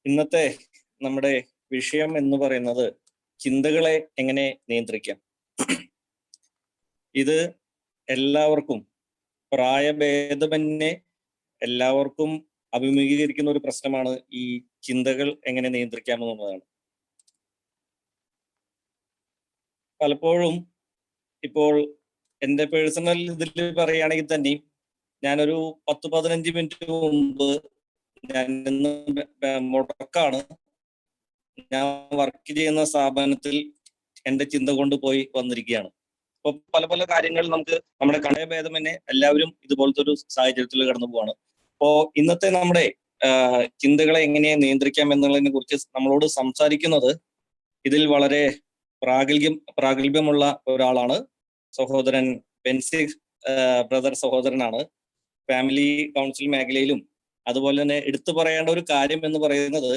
ഇന്നത്തെ നമ്മുടെ വിഷയം എന്ന് പറയുന്നത് ചിന്തകളെ എങ്ങനെ നിയന്ത്രിക്കാം. ഇത് എല്ലാവർക്കും പ്രായഭേദമന്യേ എല്ലാവർക്കും അഭിമുഖീകരിക്കുന്ന ഒരു പ്രശ്നമാണ് ഈ ചിന്തകൾ എങ്ങനെ നിയന്ത്രിക്കാമെന്നുള്ളതാണ്. പലപ്പോഴും ഇപ്പോൾ എൻ്റെ പേഴ്സണൽ ഇതിൽ പറയുകയാണെങ്കിൽ തന്നെ ഞാനൊരു 10-15 മിനിറ്റ് മുമ്പ് ഞാൻ ഇന്ന് മുടക്കാണ്. ഞാൻ വർക്ക് ചെയ്യുന്ന സ്ഥാപനത്തിൽ എൻ്റെ ചിന്ത കൊണ്ട് പോയി വന്നിരിക്കുകയാണ്. അപ്പൊ പല പല കാര്യങ്ങൾ നമുക്ക് നമ്മുടെ കടയഭേദം തന്നെ എല്ലാവരും ഇതുപോലത്തെ ഒരു സാഹചര്യത്തിൽ കടന്നു പോവാണ്. അപ്പോ ഇന്നത്തെ നമ്മുടെ ചിന്തകളെ എങ്ങനെ നിയന്ത്രിക്കാം എന്നുള്ളതിനെ കുറിച്ച് നമ്മളോട് സംസാരിക്കുന്നത് ഇതിൽ വളരെ പ്രാഗൽഭ്യമുള്ള ഒരാളാണ്. സഹോദരൻ ബെൻസി ബ്രദർ സഹോദരനാണ്. ഫാമിലി കൗൺസിൽ മേഖലയിലും അതുപോലെ തന്നെ എടുത്തു പറയേണ്ട ഒരു കാര്യം എന്ന് പറയുന്നത്,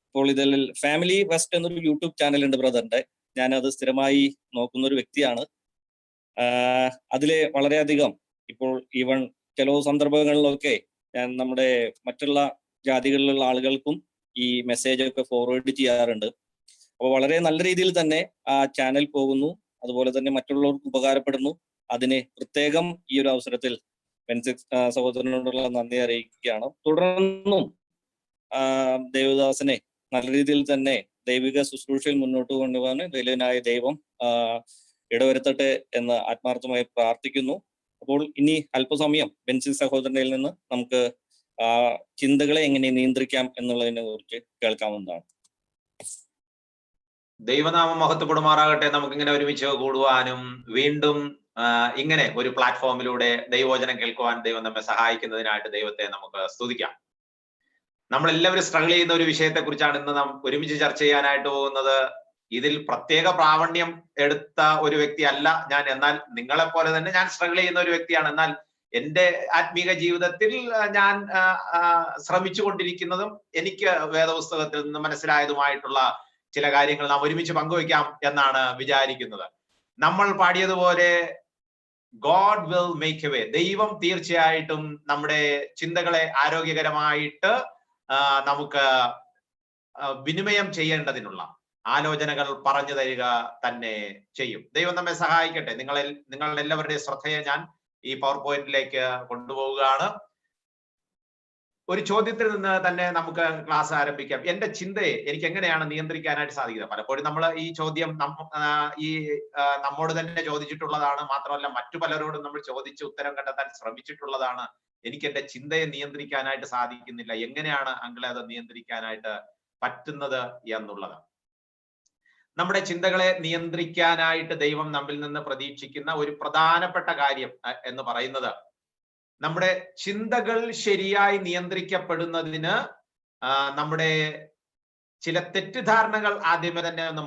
ഇപ്പോൾ ഇതിൽ ഫാമിലി ഫസ്റ്റ് എന്നൊരു യൂട്യൂബ് ചാനൽ ഉണ്ട് ബ്രദറിന്റെ. ഞാനത് സ്ഥിരമായി നോക്കുന്ന ഒരു വ്യക്തിയാണ്. അതിലെ വളരെയധികം ഇപ്പോൾ ഈവൻ ചില സന്ദർഭങ്ങളിലൊക്കെ ഞാൻ നമ്മുടെ മറ്റുള്ള ജാതികളിലുള്ള ആളുകൾക്കും ഈ മെസ്സേജ് ഒക്കെ ഫോർവേഡ് ചെയ്യാറുണ്ട്. അപ്പോൾ വളരെ നല്ല രീതിയിൽ തന്നെ ആ ചാനൽ പോകുന്നു, അതുപോലെ തന്നെ മറ്റുള്ളവർക്ക് ഉപകാരപ്പെടുന്നു. അതിന് പ്രത്യേകം ഈ ഒരു അവസരത്തിൽ ബെൻസി സഹോദരനോടുള്ള നന്ദി അറിയിക്കുകയാണ്. തുടർന്നും ദേവദാസനെ നല്ല രീതിയിൽ തന്നെ ദൈവിക ശുശ്രൂഷയിൽ മുന്നോട്ട് കൊണ്ടുപോകാൻ ദൈവനായ ദൈവം ഇടവരുത്തട്ടെ എന്ന് ആത്മാർത്ഥമായി പ്രാർത്ഥിക്കുന്നു. അപ്പോൾ ഇനി അല്പസമയം ബെൻസി സഹോദരനിൽ നിന്ന് നമുക്ക് ചിന്തകളെ എങ്ങനെ നിയന്ത്രിക്കാം എന്നുള്ളതിനെ കുറിച്ച് കേൾക്കാവുന്നതാണ്. ദൈവനാമം മഹത്വപ്പെടുമാറാകട്ടെ. നമുക്കിങ്ങനെ ഒരുമിച്ച് കൂടുവാനും വീണ്ടും ഇങ്ങനെ ഒരു പ്ലാറ്റ്ഫോമിലൂടെ ദൈവവചനം കേൾക്കുവാൻ ദൈവം നമ്മെ സഹായിക്കുന്നതിനായിട്ട് ദൈവത്തെ നമുക്ക് സ്തുതിക്കാം. നമ്മളെല്ലാവരും സ്ട്രഗിൾ ചെയ്യുന്ന ഒരു വിഷയത്തെ കുറിച്ചാണ് ഇന്ന് നാം ഒരുമിച്ച് ചർച്ച ചെയ്യാനായിട്ട് പോകുന്നത്. ഇതിൽ പ്രത്യേക പ്രാവണ്യം എടുത്ത ഒരു വ്യക്തി അല്ല ഞാൻ. എന്നാൽ നിങ്ങളെ പോലെ തന്നെ ഞാൻ സ്ട്രഗിൾ ചെയ്യുന്ന ഒരു വ്യക്തിയാണ്. എന്നാൽ എൻ്റെ ആത്മീക ജീവിതത്തിൽ ഞാൻ ശ്രമിച്ചു കൊണ്ടിരിക്കുന്നതും എനിക്ക് വേദപുസ്തകത്തിൽ നിന്ന് മനസ്സിലായതുമായിട്ടുള്ള ചില കാര്യങ്ങൾ നാം ഒരുമിച്ച് പങ്കുവയ്ക്കാം എന്നാണ് വിചാരിക്കുന്നത്. നമ്മൾ പാടിയതുപോലെ God will make a way. ദൈവം തീർച്ചയായിട്ടും നമ്മുടെ ചിന്തകളെ ആരോഗ്യകരമായിട്ട് നമുക്ക് വിനിമയം ചെയ്യേണ്ടതിനുള്ള ആലോചനകൾ പറഞ്ഞു തരിക തന്നെ ചെയ്യും. ദൈവം നമ്മെ സഹായിക്കട്ടെ. നിങ്ങളുടെ എല്ലാവരുടെയും ശ്രദ്ധയെ ഞാൻ ഈ പവർ പോയിന്റിലേക്ക് കൊണ്ടുപോവുകയാണ്. ഒരു ചോദ്യത്തിൽ നിന്ന് തന്നെ നമുക്ക് ക്ലാസ് ആരംഭിക്കാം. എന്റെ ചിന്തയെ എനിക്ക് എങ്ങനെയാണ് നിയന്ത്രിക്കാനായിട്ട് സാധിക്കുന്നത്? പലപ്പോഴും നമ്മൾ ഈ ചോദ്യം നമ്മോട് തന്നെ ചോദിച്ചിട്ടുള്ളതാണ്. മാത്രമല്ല മറ്റു പലരോടും നമ്മൾ ചോദിച്ച് ഉത്തരം കണ്ടെത്താൻ ശ്രമിച്ചിട്ടുള്ളതാണ്. എനിക്ക് എന്റെ ചിന്തയെ നിയന്ത്രിക്കാനായിട്ട് സാധിക്കുന്നില്ല, എങ്ങനെയാണ് അങ്കിളെ അത് നിയന്ത്രിക്കാനായിട്ട് പറ്റുന്നത് എന്നുള്ളത്. നമ്മുടെ ചിന്തകളെ നിയന്ത്രിക്കാനായിട്ട് ദൈവം നമ്മിൽ നിന്ന് പ്രതീക്ഷിക്കുന്ന ഒരു പ്രധാനപ്പെട്ട കാര്യം എന്ന് പറയുന്നത്, നമ്മുടെ ചിന്തകൾ ശരിയായി നിയന്ത്രിക്കപ്പെടുന്നതിന് നമ്മുടെ ചില തെറ്റിദ്ധാരണകൾ ആദ്യമേ തന്നെ ഒന്ന്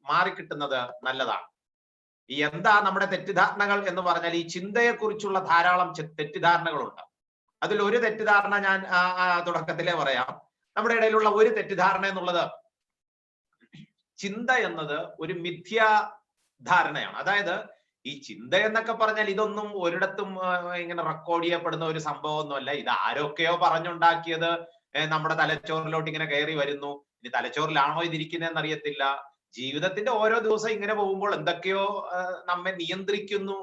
മാറിക്കിട്ടുന്നത് നല്ലതാണ്. ഈ എന്താ നമ്മുടെ തെറ്റിദ്ധാരണകൾ എന്ന് പറഞ്ഞാൽ, ഈ ചിന്തയെക്കുറിച്ചുള്ള ധാരാളം തെറ്റിദ്ധാരണകളുണ്ട്. അതിൽ ഒരു തെറ്റിദ്ധാരണ ഞാൻ തുടക്കത്തിലേ പറയാം. നമ്മുടെ ഇടയിലുള്ള ഒരു തെറ്റിദ്ധാരണ എന്നുള്ളത്, ചിന്ത എന്നത് ഒരു മിഥ്യാധാരണയാണ്. അതായത് ഈ ചിന്ത എന്നൊക്കെ പറഞ്ഞാൽ ഇതൊന്നും ഒരിടത്തും ഇങ്ങനെ റെക്കോർഡ് ചെയ്യപ്പെടുന്ന ഒരു സംഭവമൊന്നുമല്ല. ഇത് ആരൊക്കെയോ പറഞ്ഞുണ്ടാക്കിയത് നമ്മുടെ തലച്ചോറിലോട്ട് ഇങ്ങനെ കയറി വരുന്നു. ഇനി തലച്ചോറിലാണോ ഇതിരിക്കുന്നതെന്ന് അറിയത്തില്ല. ജീവിതത്തിന്റെ ഓരോ ദിവസം ഇങ്ങനെ പോകുമ്പോൾ എന്തൊക്കെയോ നമ്മെ നിയന്ത്രിക്കുന്നു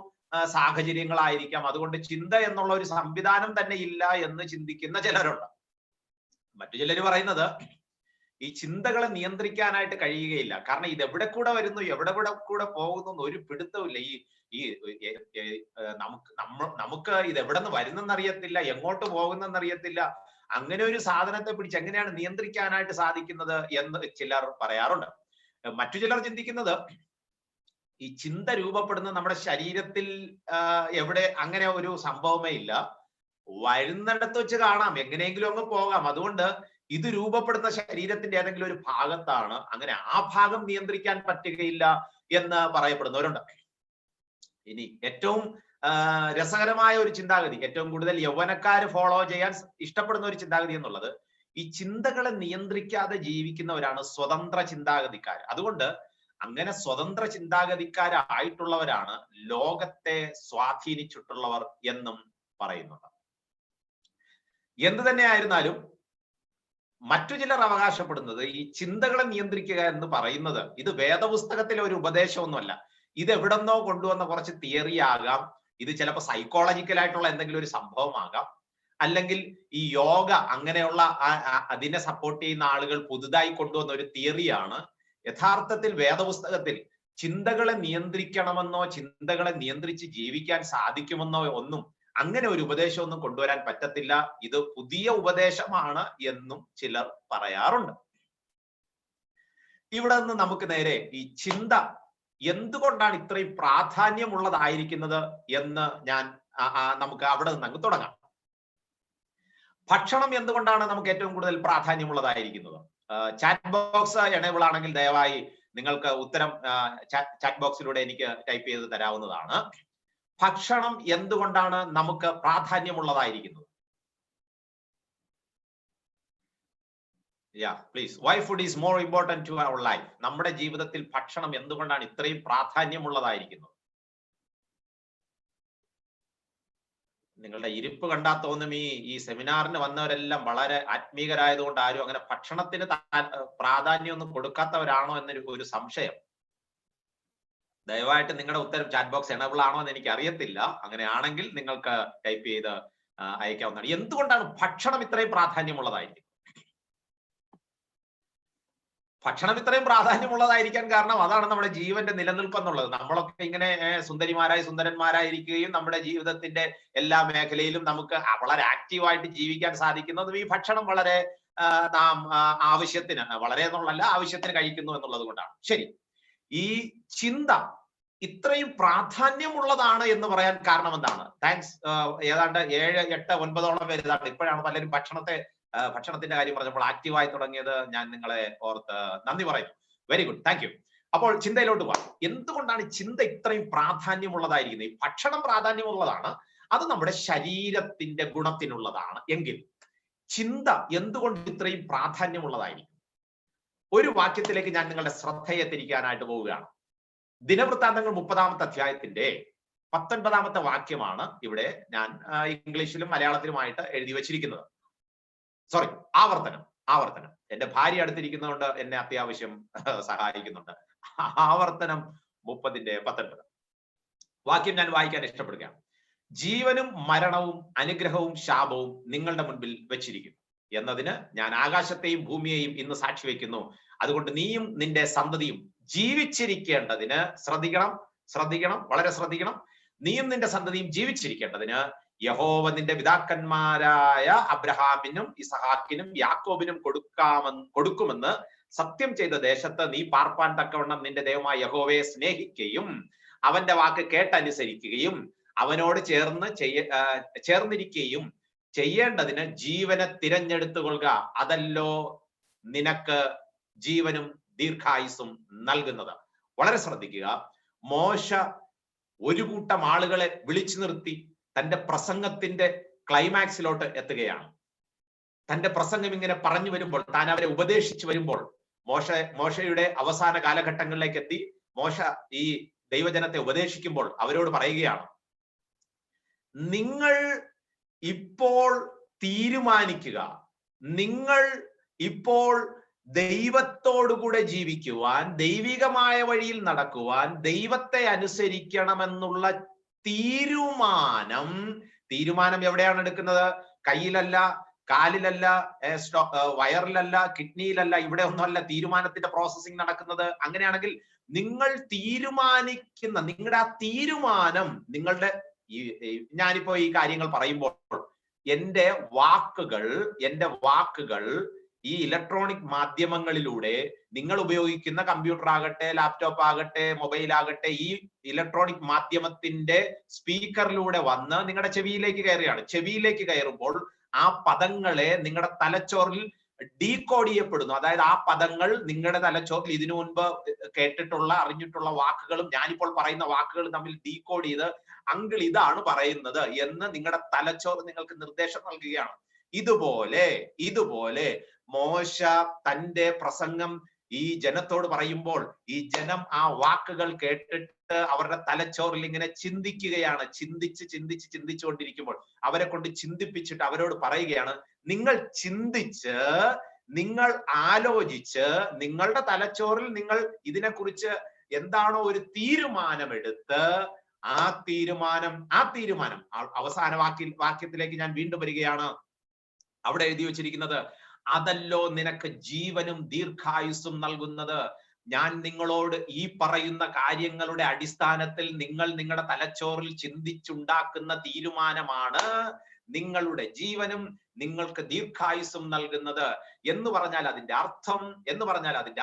സാഹചര്യങ്ങളായിരിക്കാം. അതുകൊണ്ട് ചിന്ത എന്നുള്ള ഒരു സംവിധാനം തന്നെ ഇല്ല എന്ന് ചിന്തിക്കുന്ന ചിലരുണ്ട്. മറ്റു ചിലര് പറയുന്നത് ഈ ചിന്തകളെ നിയന്ത്രിക്കാനായിട്ട് കഴിയുകയില്ല. കാരണം ഇത് എവിടെ കൂടെ വരുന്നു, എവിടെ കൂടെ പോകുന്നു ഒരു പിടുത്തമില്ല. നമുക്ക് ഇത് എവിടെ നിന്ന് വരുന്നെന്നറിയത്തില്ല, എങ്ങോട്ട് പോകുന്നെന്നറിയത്തില്ല. അങ്ങനെ ഒരു സാധനത്തെ പിടിച്ച് എങ്ങനെയാണ് നിയന്ത്രിക്കാനായിട്ട് സാധിക്കുന്നത് എന്ന് ചിലർ പറയാറുണ്ട്. മറ്റു ചിലർ ചിന്തിക്കുന്നത്, ഈ ചിന്ത രൂപപ്പെടുന്ന നമ്മുടെ ശരീരത്തിൽ എവിടെ അങ്ങനെ ഒരു സംഭവമേ ഇല്ല. വരുന്നിടത്ത് വെച്ച് കാണാം, എങ്ങനെയെങ്കിലും അങ്ങ് പോകാം. അതുകൊണ്ട് ഇത് രൂപപ്പെടുന്ന ശരീരത്തിന്റെ ഏതെങ്കിലും ഒരു ഭാഗത്താണ്. അങ്ങനെ ആ ഭാഗം നിയന്ത്രിക്കാൻ പറ്റുകയില്ല എന്ന് പറയപ്പെടുന്നവരുണ്ട്. ഇനി ഏറ്റവും രസകരമായ ഒരു ചിന്താഗതി, ഏറ്റവും കൂടുതൽ യൗവനക്കാർ ഫോളോ ചെയ്യാൻ ഇഷ്ടപ്പെടുന്ന ഒരു ചിന്താഗതി എന്നുള്ളത്, ഈ ചിന്തകളെ നിയന്ത്രിക്കാതെ ജീവിക്കുന്നവരാണ് സ്വതന്ത്ര ചിന്താഗതിക്കാർ. അതുകൊണ്ട് അങ്ങനെ സ്വതന്ത്ര ചിന്താഗതിക്കാരായിട്ടുള്ളവരാണ് ലോകത്തെ സ്വാധീനിച്ചിട്ടുള്ളവർ എന്നും പറയുന്നുണ്ട്. എന്ത് തന്നെ ആയിരുന്നാലും മറ്റു ചിലർ അവകാശപ്പെടുന്നത് ഈ ചിന്തകളെ നിയന്ത്രിക്കുക എന്ന് പറയുന്നത് ഇത് വേദപുസ്തകത്തിലെ ഒരു ഉപദേശമൊന്നുമല്ല. ഇത് എവിടെന്നോ കൊണ്ടുവന്ന കുറച്ച് തിയറി ആകാം, ഇത് ചിലപ്പോൾ സൈക്കോളജിക്കൽ ആയിട്ടുള്ള എന്തെങ്കിലും ഒരു സംഭവമാകാം, അല്ലെങ്കിൽ ഈ യോഗ അങ്ങനെയുള്ള അതിനെ സപ്പോർട്ട് ചെയ്യുന്ന ആളുകൾ പുതുതായി കൊണ്ടുവന്ന ഒരു തിയറിയാണ്. യഥാർത്ഥത്തിൽ വേദപുസ്തകത്തിൽ ചിന്തകളെ നിയന്ത്രിക്കണമെന്നോ ചിന്തകളെ നിയന്ത്രിച്ച് ജീവിക്കാൻ സാധിക്കുമെന്നോ ഒന്നും അങ്ങനെ ഒരു ഉപദേശമൊന്നും കൊണ്ടുവരാൻ പറ്റത്തില്ല. ഇത് പുതിയ ഉപദേശമാണ് എന്നും ചിലർ പറയാറുണ്ട്. ഇവിടെ നിന്ന് നമുക്ക് നേരെ ഈ ചിന്ത എന്തുകൊണ്ടാണ് ഇത്രയും പ്രാധാന്യമുള്ളതായിരിക്കുന്നത് എന്ന് നമുക്ക് അവിടെ നിന്ന് അങ്ങ് തുടങ്ങാം. ഭക്ഷണം എന്തുകൊണ്ടാണ് നമുക്ക് ഏറ്റവും കൂടുതൽ പ്രാധാന്യമുള്ളതായിരിക്കുന്നത്? ചാറ്റ് ബോക്സ് എനേബിൾ ആണെങ്കിൽ ദയവായി നിങ്ങൾക്ക് ഉത്തരം ചാറ്റ് ബോക്സിലൂടെ എനിക്ക് ടൈപ്പ് ചെയ്ത് തരാവുന്നതാണ്. ഭക്ഷണം എന്തുകൊണ്ടാണ് നമുക്ക് പ്രാധാന്യമുള്ളതായിരിക്കുന്നത്? Please. Why food is more important to our life? നമ്മുടെ ജീവിതത്തിൽ ഭക്ഷണം എന്തുകൊണ്ടാണ് ഇത്രയും പ്രാധാന്യമുള്ളതായിരിക്കുന്നത്? നിങ്ങളുടെ ഇരിപ്പ് കണ്ടാൽ തോന്നും ഈ സെമിനാറിന് വന്നവരെല്ലാം വളരെ ആത്മീകരായതുകൊണ്ട് ആരും അങ്ങനെ ഭക്ഷണത്തിന് പ്രാധാന്യമൊന്നും കൊടുക്കാത്തവരാണോ എന്നൊരു സംശയം. ദയവായിട്ട് നിങ്ങളുടെ ഉത്തരം ചാറ്റ് ബോക്സ് എനേബിൾ ആണോ എന്ന് എനിക്ക് അറിയത്തില്ല. അങ്ങനെയാണെങ്കിൽ നിങ്ങൾക്ക് ടൈപ്പ് ചെയ്ത് അയക്കാവുന്നതാണ്. എന്തുകൊണ്ടാണ് ഭക്ഷണം ഇത്രയും പ്രാധാന്യമുള്ളതായിരിക്കും? ഭക്ഷണം ഇത്രയും പ്രാധാന്യമുള്ളതായിരിക്കാൻ കാരണം അതാണ് നമ്മുടെ ജീവന്റെ നിലനിൽപ്പ് എന്നുള്ളത്. നമ്മളൊക്കെ ഇങ്ങനെ സുന്ദരിമാരായി സുന്ദരന്മാരായിരിക്കുകയും നമ്മുടെ ജീവിതത്തിന്റെ എല്ലാ മേഖലയിലും നമുക്ക് വളരെ ആക്റ്റീവായിട്ട് ജീവിക്കാൻ സാധിക്കുന്നതും ഈ ഭക്ഷണം വളരെ നാം ആവശ്യത്തിന്, വളരെ എന്നുള്ളതല്ല, ആവശ്യത്തിന് കഴിക്കുന്നു എന്നുള്ളത് കൊണ്ടാണ്. ശരി, ഈ ചിന്ത ഇത്രയും പ്രാധാന്യമുള്ളതാണ് എന്ന് പറയാൻ കാരണം എന്താണ്? താങ്ക്സ്. ഏതാണ്ട് 7, 8, 9ഓളം പേര് ഇതാണ്. ഇപ്പോഴാണ് പലരും ഭക്ഷണത്തിന്റെ കാര്യം പറഞ്ഞപ്പോൾ ആക്റ്റീവായി തുടങ്ങിയത്. ഞാൻ നിങ്ങളെ ഓർത്ത് നന്ദി പറയുന്നു. Very good, thank you. അപ്പോൾ ചിന്തയിലോട്ട് പോകാം. എന്തുകൊണ്ടാണ് ചിന്ത ഇത്രയും പ്രാധാന്യമുള്ളതായിരിക്കുന്നത്? ഈ ഭക്ഷണം പ്രാധാന്യമുള്ളതാണ്, അത് നമ്മുടെ ശരീരത്തിന്റെ ഗുണത്തിനുള്ളതാണ്. എങ്കിൽ ചിന്ത എന്തുകൊണ്ട് ഇത്രയും പ്രാധാന്യമുള്ളതായിരിക്കും? ഒരു വാക്യത്തിലേക്ക് ഞാൻ നിങ്ങളുടെ ശ്രദ്ധയെ തിരിക്കാനായിട്ട് പോവുകയാണ്. ദിനവൃത്താന്തങ്ങൾ 30-ാമത്തെ അധ്യായത്തിന്റെ 19-ാമത്തെ വാക്യമാണ് ഇവിടെ ഞാൻ ഇംഗ്ലീഷിലും മലയാളത്തിലുമായിട്ട് എഴുതി വച്ചിരിക്കുന്നത്. സോറി, ആവർത്തനം. എന്റെ ഭാര്യ അടുത്തിരിക്കുന്നതുകൊണ്ട് എന്നെ അത്യാവശ്യം സഹായിക്കുന്നുണ്ട്. ആവർത്തനം 30:19 വാക്യം ഞാൻ വായിക്കാൻ ഇഷ്ടപ്പെടുകയാണ്. ജീവനും മരണവും അനുഗ്രഹവും ശാപവും നിങ്ങളുടെ മുൻപിൽ വെച്ചിരിക്കുന്നു എന്നതിന് ഞാൻ ആകാശത്തെയും ഭൂമിയെയും ഇന്ന് സാക്ഷി വയ്ക്കുന്നു. അതുകൊണ്ട് നീയും നിന്റെ സന്തതിയും ജീവിച്ചിരിക്കേണ്ടതിന് ശ്രദ്ധിക്കണം, വളരെ ശ്രദ്ധിക്കണം. നീയും നിന്റെ സന്തതിയും ജീവിച്ചിരിക്കേണ്ടതിന് യഹോവ നിന്റെ പിതാക്കന്മാരായ അബ്രഹാമിനും ഇസഹാക്കിനും യാക്കോബിനും കൊടുക്കുമെന്ന് സത്യം ചെയ്ത ദേശത്ത് നീ പാർപ്പാൻ തക്കവണ്ണം നിന്റെ ദൈവമായ യഹോവയെ സ്നേഹിക്കുകയും അവന്റെ വാക്ക് കേട്ടനുസരിക്കുകയും അവനോട് ചേർന്നിരിക്കുകയും ചെയ്യേണ്ടതിന് ജീവനെ തിരഞ്ഞെടുത്തുകൊള്ളുക. അതല്ലോ നിനക്ക് ജീവനും ദീർഘായുസ്സും നൽകുന്നത്. വളരെ ശ്രദ്ധിക്കുക. മോശ ഒരു കൂട്ടം ആളുകളെ വിളിച്ചു നിർത്തി തന്റെ പ്രസംഗത്തിന്റെ ക്ലൈമാക്സിലോട്ട് എത്തുകയാണ്. തന്റെ പ്രസംഗം ഇങ്ങനെ പറഞ്ഞു വരുമ്പോൾ, താൻ അവരെ ഉപദേശിച്ചു വരുമ്പോൾ, മോശയുടെ അവസാന കാലഘട്ടങ്ങളിലേക്ക് എത്തി മോശ ഈ ദൈവജനത്തെ ഉപദേശിക്കുമ്പോൾ അവരോട് പറയുകയാണ്, നിങ്ങൾ ഇപ്പോൾ തീരുമാനിക്കുക, നിങ്ങൾ ഇപ്പോൾ ദൈവത്തോടുകൂടെ ജീവിക്കുവാൻ, ദൈവികമായ വഴിയിൽ നടക്കുവാൻ, ദൈവത്തെ അനുസരിക്കണമെന്നുള്ള തീരുമാനം എവിടെയാണ് എടുക്കുന്നത്? കയ്യിലല്ല, കാലിലല്ല, വയറിലല്ല, കിഡ്നിയിലല്ല, ഇവിടെ ഒന്നുമല്ല തീരുമാനത്തിന്റെ പ്രോസസ്സിംഗ് നടക്കുന്നത്. അങ്ങനെയാണെങ്കിൽ നിങ്ങൾ തീരുമാനിക്കുന്ന നിങ്ങളുടെ ആ തീരുമാനം, ഞാനിപ്പോ ഈ കാര്യങ്ങൾ പറയുമ്പോൾ എന്റെ വാക്കുകൾ ഈ ഇലക്ട്രോണിക് മാധ്യമങ്ങളിലൂടെ നിങ്ങൾ ഉപയോഗിക്കുന്ന കമ്പ്യൂട്ടർ ആകട്ടെ, ലാപ്ടോപ്പ് ആകട്ടെ, മൊബൈൽ ആകട്ടെ, ഈ ഇലക്ട്രോണിക് മാധ്യമത്തിന്റെ സ്പീക്കറിലൂടെ വന്ന് നിങ്ങളുടെ ചെവിയിലേക്ക് കയറുകയാണ്. ചെവിയിലേക്ക് കയറുമ്പോൾ ആ പദങ്ങളെ നിങ്ങളുടെ തലച്ചോറിൽ ഡീകോഡ് ചെയ്യപ്പെടുന്നു. അതായത് ആ പദങ്ങൾ നിങ്ങളുടെ തലച്ചോറിൽ ഇതിനു മുൻപ് അറിഞ്ഞിട്ടുള്ള വാക്കുകളും ഞാനിപ്പോൾ പറയുന്ന വാക്കുകളും തമ്മിൽ ഡീകോഡ് ചെയ്ത് അങ്കിൾ ഇതാണ് പറയുന്നത് എന്ന് നിങ്ങളുടെ തലച്ചോർ നിങ്ങൾക്ക് നിർദ്ദേശം നൽകുകയാണ്. ഇതുപോലെ മോശ തന്റെ പ്രസംഗം ഈ ജനത്തോട് പറയുമ്പോൾ ഈ ജനം ആ വാക്കുകൾ കേട്ടിട്ട് അവരുടെ തലച്ചോറിൽ ഇങ്ങനെ ചിന്തിക്കുകയാണ്. ചിന്തിച്ചുകൊണ്ടിരിക്കുമ്പോൾ അവരെ കൊണ്ട് ചിന്തിപ്പിച്ചിട്ട് അവരോട് പറയുകയാണ്, നിങ്ങൾ ചിന്തിച്ച് നിങ്ങൾ ആലോചിച്ച് നിങ്ങളുടെ തലച്ചോറിൽ നിങ്ങൾ ഇതിനെക്കുറിച്ച് എന്താണോ ഒരു തീരുമാനമെടുത്ത് ആ തീരുമാനം അവസാന വാക്യത്തിലേക്ക് ഞാൻ വീണ്ടും വരികയാണ്. അവിടെ എഴുതി വെച്ചിരിക്കുന്നത്, അതല്ലോ നിനക്ക് ജീവനും ദീർഘായുസ്സും നൽകുന്നത്. ഞാൻ നിങ്ങളോട് ഈ പറയുന്ന കാര്യങ്ങളുടെ അടിസ്ഥാനത്തിൽ നിങ്ങൾ നിങ്ങളുടെ തലച്ചോറിൽ ചിന്തിച്ചുണ്ടാക്കുന്ന തീരുമാനമാണ് നിങ്ങളുടെ ജീവനും നിങ്ങൾക്ക് ദീർഘായുസ്സും നൽകുന്നത് എന്ന് പറഞ്ഞാൽ അതിന്റെ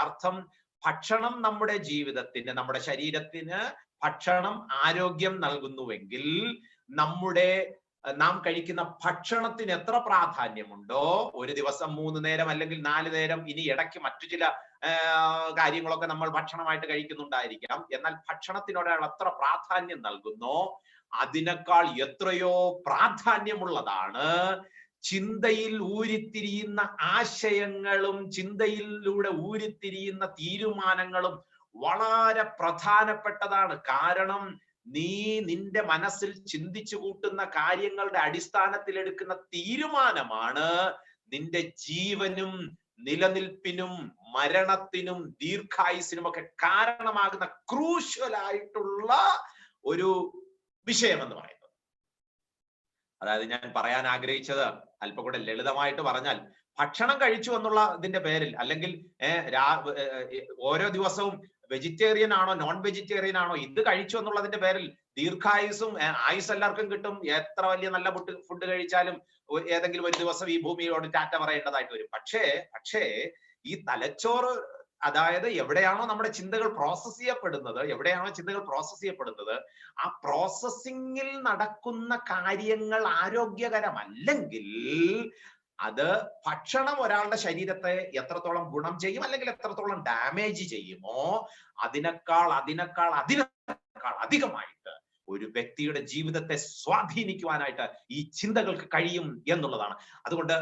അർത്ഥം ഭക്ഷണം നമ്മുടെ ജീവിതത്തിന്, നമ്മുടെ ശരീരത്തിന് ഭക്ഷണം ആരോഗ്യം നൽകുന്നുവെങ്കിൽ നാം കഴിക്കുന്ന ഭക്ഷണത്തിന് എത്ര പ്രാധാന്യമുണ്ടോ, ഒരു ദിവസം 3 നേരം അല്ലെങ്കിൽ 4 നേരം, ഇനി ഇടയ്ക്ക് മറ്റു ചില കാര്യങ്ങളൊക്കെ നമ്മൾ ഭക്ഷണമായിട്ട് കഴിക്കുന്നുണ്ടായിരിക്കാം, എന്നാൽ ഭക്ഷണത്തിനൊരാൾ എത്ര പ്രാധാന്യം നൽകുന്നോ അതിനേക്കാൾ എത്രയോ പ്രാധാന്യമുള്ളതാണ് ചിന്തയിൽ ഊരിത്തിരിയുന്ന ആശയങ്ങളും ചിന്തയിലൂടെ ഊരിത്തിരിയുന്ന തീരുമാനങ്ങളും. വളരെ പ്രധാനപ്പെട്ടതാണ്. കാരണം നിന്റെ മനസ്സിൽ ചിന്തിച്ചു കൂട്ടുന്ന കാര്യങ്ങളുടെ അടിസ്ഥാനത്തിൽ എടുക്കുന്ന തീരുമാനമാണ് നിന്റെ ജീവനും നിലനിൽപ്പിനും മരണത്തിനും ദീർഘായുസിനും ഒക്കെ കാരണമാകുന്ന ക്രൂഷ്യൽ ആയിട്ടുള്ള ഒരു വിഷയം എന്ന് പറയുന്നത്. അതായത് ഞാൻ പറയാൻ ആഗ്രഹിച്ചത് അല്പം കൂടെ ലളിതമായിട്ട് പറഞ്ഞാൽ, ഭക്ഷണം കഴിച്ചു എന്നുള്ള ഇതിന്റെ പേരിൽ, അല്ലെങ്കിൽ ഓരോ ദിവസവും വെജിറ്റേറിയൻ ആണോ നോൺ വെജിറ്റേറിയൻ ആണോ ഇത് കഴിച്ചു എന്നുള്ളതിന്റെ പേരിൽ ദീർഘായുസും ആയുസ് എല്ലാവർക്കും കിട്ടും. എത്ര വലിയ നല്ല ഫുഡ് കഴിച്ചാലും ഏതെങ്കിലും ഒരു ദിവസം ഈ ഭൂമിയോട് ടാറ്റ പറയേണ്ടതായിട്ട് വരും. പക്ഷേ ഈ തലച്ചോറ്, അതായത് എവിടെയാണോ നമ്മുടെ ചിന്തകൾ പ്രോസസ് ചെയ്യപ്പെടുന്നത്, ആ പ്രോസസ്സിങ്ങിൽ നടക്കുന്ന കാര്യങ്ങൾ ആരോഗ്യകരമല്ലെങ്കിൽ അത് ഭക്ഷണം ഒരാളുടെ ശരീരത്തെ എത്രത്തോളം ഗുണം ചെയ്യും അല്ലെങ്കിൽ എത്രത്തോളം ഡാമേജ് ചെയ്യുമോ അതിനേക്കാൾ അധികമായിട്ട് ഒരു വ്യക്തിയുടെ ജീവിതത്തെ സ്വാധീനിക്കുവാനായിട്ട് ഈ ചിന്തകൾക്ക് കഴിയും എന്നുള്ളതാണ്. അതുകൊണ്ട്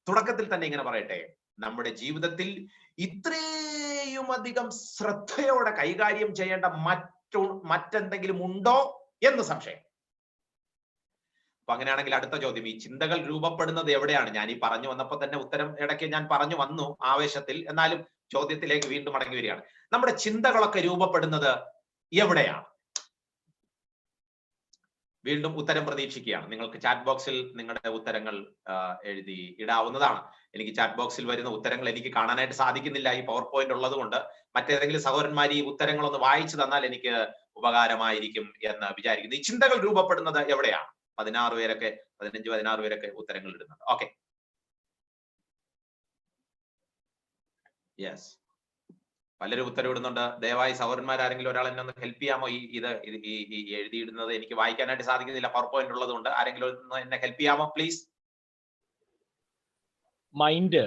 തുടക്കത്തിൽ തന്നെ ഇങ്ങനെ പറയട്ടെ, നമ്മുടെ ജീവിതത്തിൽ ഇത്രയും അധികം ശ്രദ്ധയോടെ കൈകാര്യം ചെയ്യേണ്ട മറ്റെന്തെങ്കിലും ഉണ്ടോ എന്ന് സംശയം. അപ്പൊ അങ്ങനെയാണെങ്കിൽ അടുത്ത ചോദ്യം, ഈ ചിന്തകൾ രൂപപ്പെടുന്നത് എവിടെയാണ്? ഞാൻ ഈ പറഞ്ഞു വന്നപ്പോ തന്നെ ഉത്തരം ഇടയ്ക്ക് ഞാൻ പറഞ്ഞു വന്നു ആവേശത്തിൽ, എന്നാലും ചോദ്യത്തിലേക്ക് വീണ്ടും മടങ്ങി വരികയാണ്. നമ്മുടെ ചിന്തകളൊക്കെ രൂപപ്പെടുന്നത് എവിടെയാണ്? വീണ്ടും ഉത്തരം പ്രതീക്ഷിക്കുകയാണ്. നിങ്ങൾക്ക് ചാറ്റ് ബോക്സിൽ നിങ്ങളുടെ ഉത്തരങ്ങൾ എഴുതി ഇടാവുന്നതാണ്. എനിക്ക് ചാറ്റ് ബോക്സിൽ വരുന്ന ഉത്തരങ്ങൾ എനിക്ക് കാണാനായിട്ട് സാധിക്കുന്നില്ല, ഈ പവർ പോയിന്റ് ഉള്ളത് കൊണ്ട്. മറ്റേതെങ്കിലും സഹോദരന്മാർ ഈ ഉത്തരങ്ങളൊന്ന് വായിച്ചു തന്നാൽ എനിക്ക് ഉപകാരമായിരിക്കും എന്ന് വിചാരിക്കുന്നു. ഈ ചിന്തകൾ രൂപപ്പെടുന്നത് എവിടെയാണ്? 15 പേരൊക്കെ ഉത്തരങ്ങൾ ഇടുന്നുണ്ട്. ഓക്കെ, യെസ്, പലരും ഉത്തരവിടുന്നുണ്ട്. ദയവായി സഹോദരന്മാരാരെങ്കിലും ഒരാൾ എന്നെ ഒന്ന് ഹെൽപ്പ് ചെയ്യാമോ? ഈ എഴുതിയിടുന്നത് എനിക്ക് വായിക്കാനായിട്ട് സാധിക്കുന്നില്ല, പവർ പോയിന്റ് ഉള്ളത് കൊണ്ട്. ആരെങ്കിലും ഒന്ന് എന്നെ ഹെൽപ്പ് ചെയ്യാമോ please? Mind,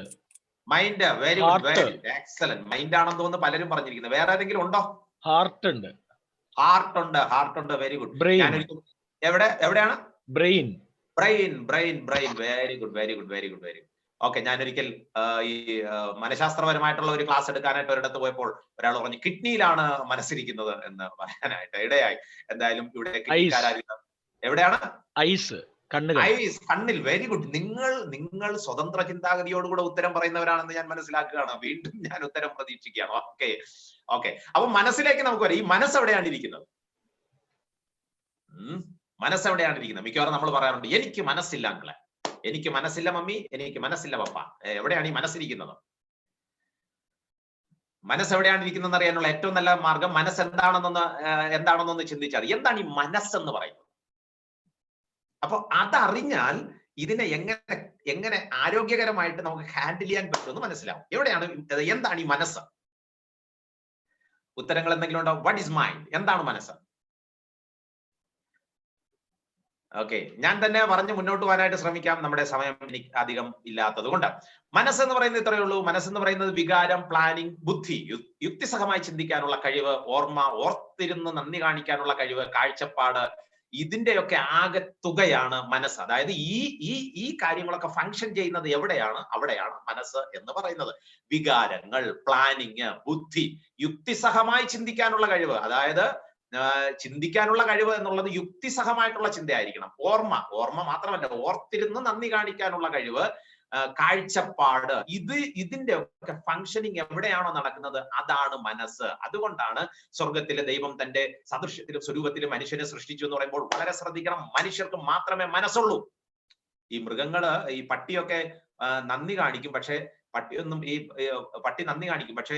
very good, excellent. Mind ആണെന്ന് തോന്നുന്നു പലരും പറഞ്ഞിരിക്കുന്നത്. വേറെ ആരെങ്കിലും ഉണ്ടോ? ഹാർട്ട് ഉണ്ട്, വെരി ഗുഡ്. എവിടെയാണ്? ബ്രെയിൻ. Very good. ഓക്കെ, ഞാനൊരിക്കൽ ഈ മനഃശാസ്ത്രപരമായിട്ടുള്ള ഒരു ക്ലാസ് എടുക്കാനായിട്ട് ഒരിടത്ത് പോയപ്പോൾ ഒരാൾ പറഞ്ഞു കിഡ്നിയിലാണ് മനസ്സിരിക്കുന്നത് എന്ന് പറയാനായിട്ട് ഇടയായി. എന്തായാലും ഇവിടെ എവിടെയാണ്? ഐസ്, കണ്ണിൽ. Very good. നിങ്ങൾ സ്വതന്ത്ര ചിന്താഗതിയോടുകൂടെ ഉത്തരം പറയുന്നവരാണെന്ന് ഞാൻ മനസ്സിലാക്കുകയാണ്. വീണ്ടും ഞാൻ ഉത്തരം പ്രതീക്ഷിക്കുകയാണ്. ഓക്കെ. അപ്പൊ മനസ്സിലേക്ക് നമുക്ക് വരാം. ഈ മനസ്സ് എവിടെയാണ് ഇരിക്കുന്നത്? മിക്കവാറും നമ്മൾ പറയാറുണ്ട്, എനിക്ക് മനസ്സില്ല അങ്കിളെ, എനിക്ക് മനസ്സില്ല മമ്മി, എനിക്ക് മനസ്സില്ല പപ്പ. എവിടെയാണ് ഈ മനസ്സിരിക്കുന്നത്? മനസ്സെവിടെയാണ് ഇരിക്കുന്നതെന്ന് അറിയാനുള്ള ഏറ്റവും നല്ല മാർഗം മനസ്സ് എന്താണെന്നൊന്ന് ചിന്തിച്ചാൽ. എന്താണ് ഈ മനസ്സെന്ന് പറയുന്നത്? അപ്പൊ അതറിഞ്ഞാൽ ഇതിനെ എങ്ങനെ ആരോഗ്യകരമായിട്ട് നമുക്ക് ഹാൻഡിൽ ചെയ്യാൻ പറ്റുമെന്ന് മനസ്സിലാവും. എന്താണ് ഈ മനസ്സ്? ഉത്തരങ്ങൾ എന്തെങ്കിലും ഉണ്ടോ? What is mind? എന്താണ് മനസ്സ്? ഓക്കെ, ഞാൻ തന്നെ പറഞ്ഞ് മുന്നോട്ട് പോകാനായിട്ട് ശ്രമിക്കാം, നമ്മുടെ സമയം എനിക്ക് അധികം ഇല്ലാത്തത് കൊണ്ട്. മനസ്സെന്ന് പറയുന്നത് ഇത്രയേ ഉള്ളൂ. മനസ്സെന്ന് പറയുന്നത് വികാരം, പ്ലാനിങ്, ബുദ്ധി, യുക്തിസഹമായി ചിന്തിക്കാനുള്ള കഴിവ്, ഓർമ്മ, ഓർത്തിരുന്ന് നന്ദി കാണിക്കാനുള്ള കഴിവ്, കാഴ്ചപ്പാട്, ഇതിന്റെയൊക്കെ ആകെ തുകയാണ് മനസ്സ്. അതായത് ഈ കാര്യങ്ങളൊക്കെ ഫങ്ഷൻ ചെയ്യുന്നത് എവിടെയാണ്? അവിടെയാണ് മനസ്സ് എന്ന് പറയുന്നത്. വികാരങ്ങൾ, പ്ലാനിങ്, ബുദ്ധി, യുക്തിസഹമായി ചിന്തിക്കാനുള്ള കഴിവ്, അതായത് ചിന്തിക്കാനുള്ള കഴിവ് എന്നുള്ളത് യുക്തിസഹമായിട്ടുള്ള ചിന്തയായിരിക്കണം. ഓർമ്മ മാത്രമല്ല, ഓർത്തിരുന്ന് നന്ദി കാണിക്കാനുള്ള കഴിവ്, കാഴ്ചപ്പാട്, ഇതിന്റെ ഒക്കെ ഫങ്ഷനിങ് എവിടെയാണോ നടക്കുന്നത് അതാണ് മനസ്സ്. അതുകൊണ്ടാണ് സ്വർഗത്തിലെ ദൈവം തന്റെ സദൃശ്യത്തിലും സ്വരൂപത്തിലും മനുഷ്യനെ സൃഷ്ടിച്ചു എന്ന് പറയുമ്പോൾ വളരെ ശ്രദ്ധിക്കണം. മനുഷ്യർക്ക് മാത്രമേ മനസ്സുള്ളൂ. ഈ മൃഗങ്ങള്, ഈ പട്ടിയൊക്കെ നന്ദി കാണിക്കും, പക്ഷെ പട്ടിയൊന്നും പട്ടി നന്ദി കാണിക്കും, പക്ഷെ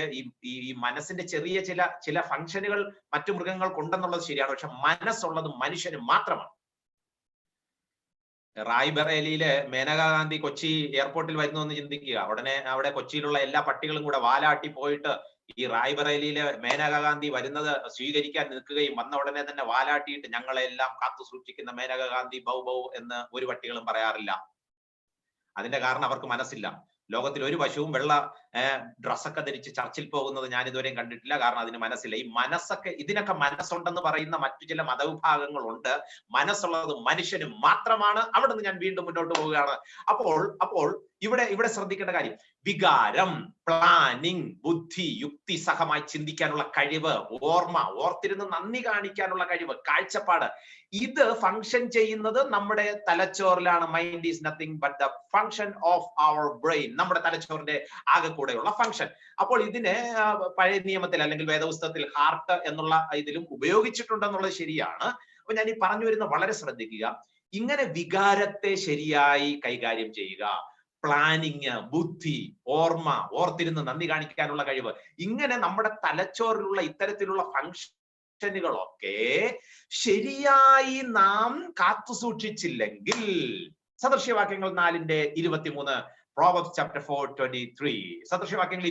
ഈ മനസ്സിന്റെ ചെറിയ ചില ഫംഗ്ഷനുകൾ മറ്റു മൃഗങ്ങൾക്കുണ്ടെന്നുള്ളത് ശരിയാണ്. പക്ഷെ മനസ്സുള്ളത് മനുഷ്യന് മാത്രമാണ്. റായ്ബറേലിയിലെ മേനകാ ഗാന്ധി കൊച്ചി എയർപോർട്ടിൽ വരുന്നു എന്ന് ചിന്തിക്കുക. ഉടനെ അവിടെ കൊച്ചിയിലുള്ള എല്ലാ പട്ടികളും കൂടെ വാലാട്ടി പോയിട്ട് ഈ റായ്ബറേലിയിലെ മേനകാ ഗാന്ധി വരുന്നത് സ്വീകരിക്കാൻ നിൽക്കുകയും വന്ന ഉടനെ തന്നെ വാലാട്ടിയിട്ട് ഞങ്ങളെല്ലാം കാത്തു സൂക്ഷിക്കുന്ന മേനകാ ഗാന്ധി ബൗ ബൗ എന്ന് ഒരു പട്ടികളും പറയാറില്ല. അതിന്റെ കാരണം അവർക്ക് മനസ്സില്ല. ലോകത്തിൽ ഒരു പശുവും വെള്ള ഡ്രസ്സൊക്കെ ധരിച്ച് ചർച്ചിൽ പോകുന്നത് ഞാൻ ഇതുവരെയും കണ്ടിട്ടില്ല. കാരണം അതിന് മനസ്സില്ല. ഈ മനസ്സൊക്കെ, ഇതിനൊക്കെ മനസ്സുണ്ടെന്ന് പറയുന്ന മറ്റു ചില മതവിഭാഗങ്ങളുണ്ട്. മനസ്സുള്ളത് മനുഷ്യന് മാത്രമാണ്. അവിടെ നിന്ന് ഞാൻ വീണ്ടും മുന്നോട്ട് പോവുകയാണ്. അപ്പോൾ ഇവിടെ ശ്രദ്ധിക്കേണ്ട കാര്യം, വികാരം, പ്ലാനിങ്, ബുദ്ധി, യുക്തിസഹമായി ചിന്തിക്കാനുള്ള കഴിവ്, ഓർത്തിരുന്ന് നന്ദി കാണിക്കാനുള്ള കഴിവ്, കാഴ്ചപ്പാട്, ഇത് ഫങ്ഷൻ ചെയ്യുന്നത് നമ്മുടെ തലച്ചോറിലാണ്. Mind is nothing but the function of our brain. നമ്മുടെ തലച്ചോറിന്റെ ആകെ കൂടെയുള്ള ഫങ്ഷൻ. അപ്പോൾ ഇതിനെ പഴയ നിയമത്തിൽ അല്ലെങ്കിൽ വേദപുസ്തകത്തിൽ ഹാർട്ട് എന്നുള്ള ഇതിലും ഉപയോഗിച്ചിട്ടുണ്ടെന്നുള്ളത് ശരിയാണ്. അപ്പൊ ഞാൻ ഈ പറഞ്ഞു വരുന്ന വളരെ ശ്രദ്ധിക്കുക. ഇങ്ങനെ വികാരത്തെ ശരിയായി കൈകാര്യം ചെയ്യുക, പ്ലാനിങ്, ബുദ്ധി, ഓർത്തിരുന്ന് നന്ദി കാണിക്കാനുള്ള കഴിവ്, ഇങ്ങനെ നമ്മുടെ തലച്ചോറിലുള്ള ഇത്തരത്തിലുള്ള ഫങ്ഷനുകളൊക്കെ ശരിയായി നാം കാത്തു സൂക്ഷിച്ചില്ലെങ്കിൽ, സദൃശ്യവാക്യങ്ങൾ 4:23, Proverbs chapter 4:23, സദൃശ്യവാക്യങ്ങൾ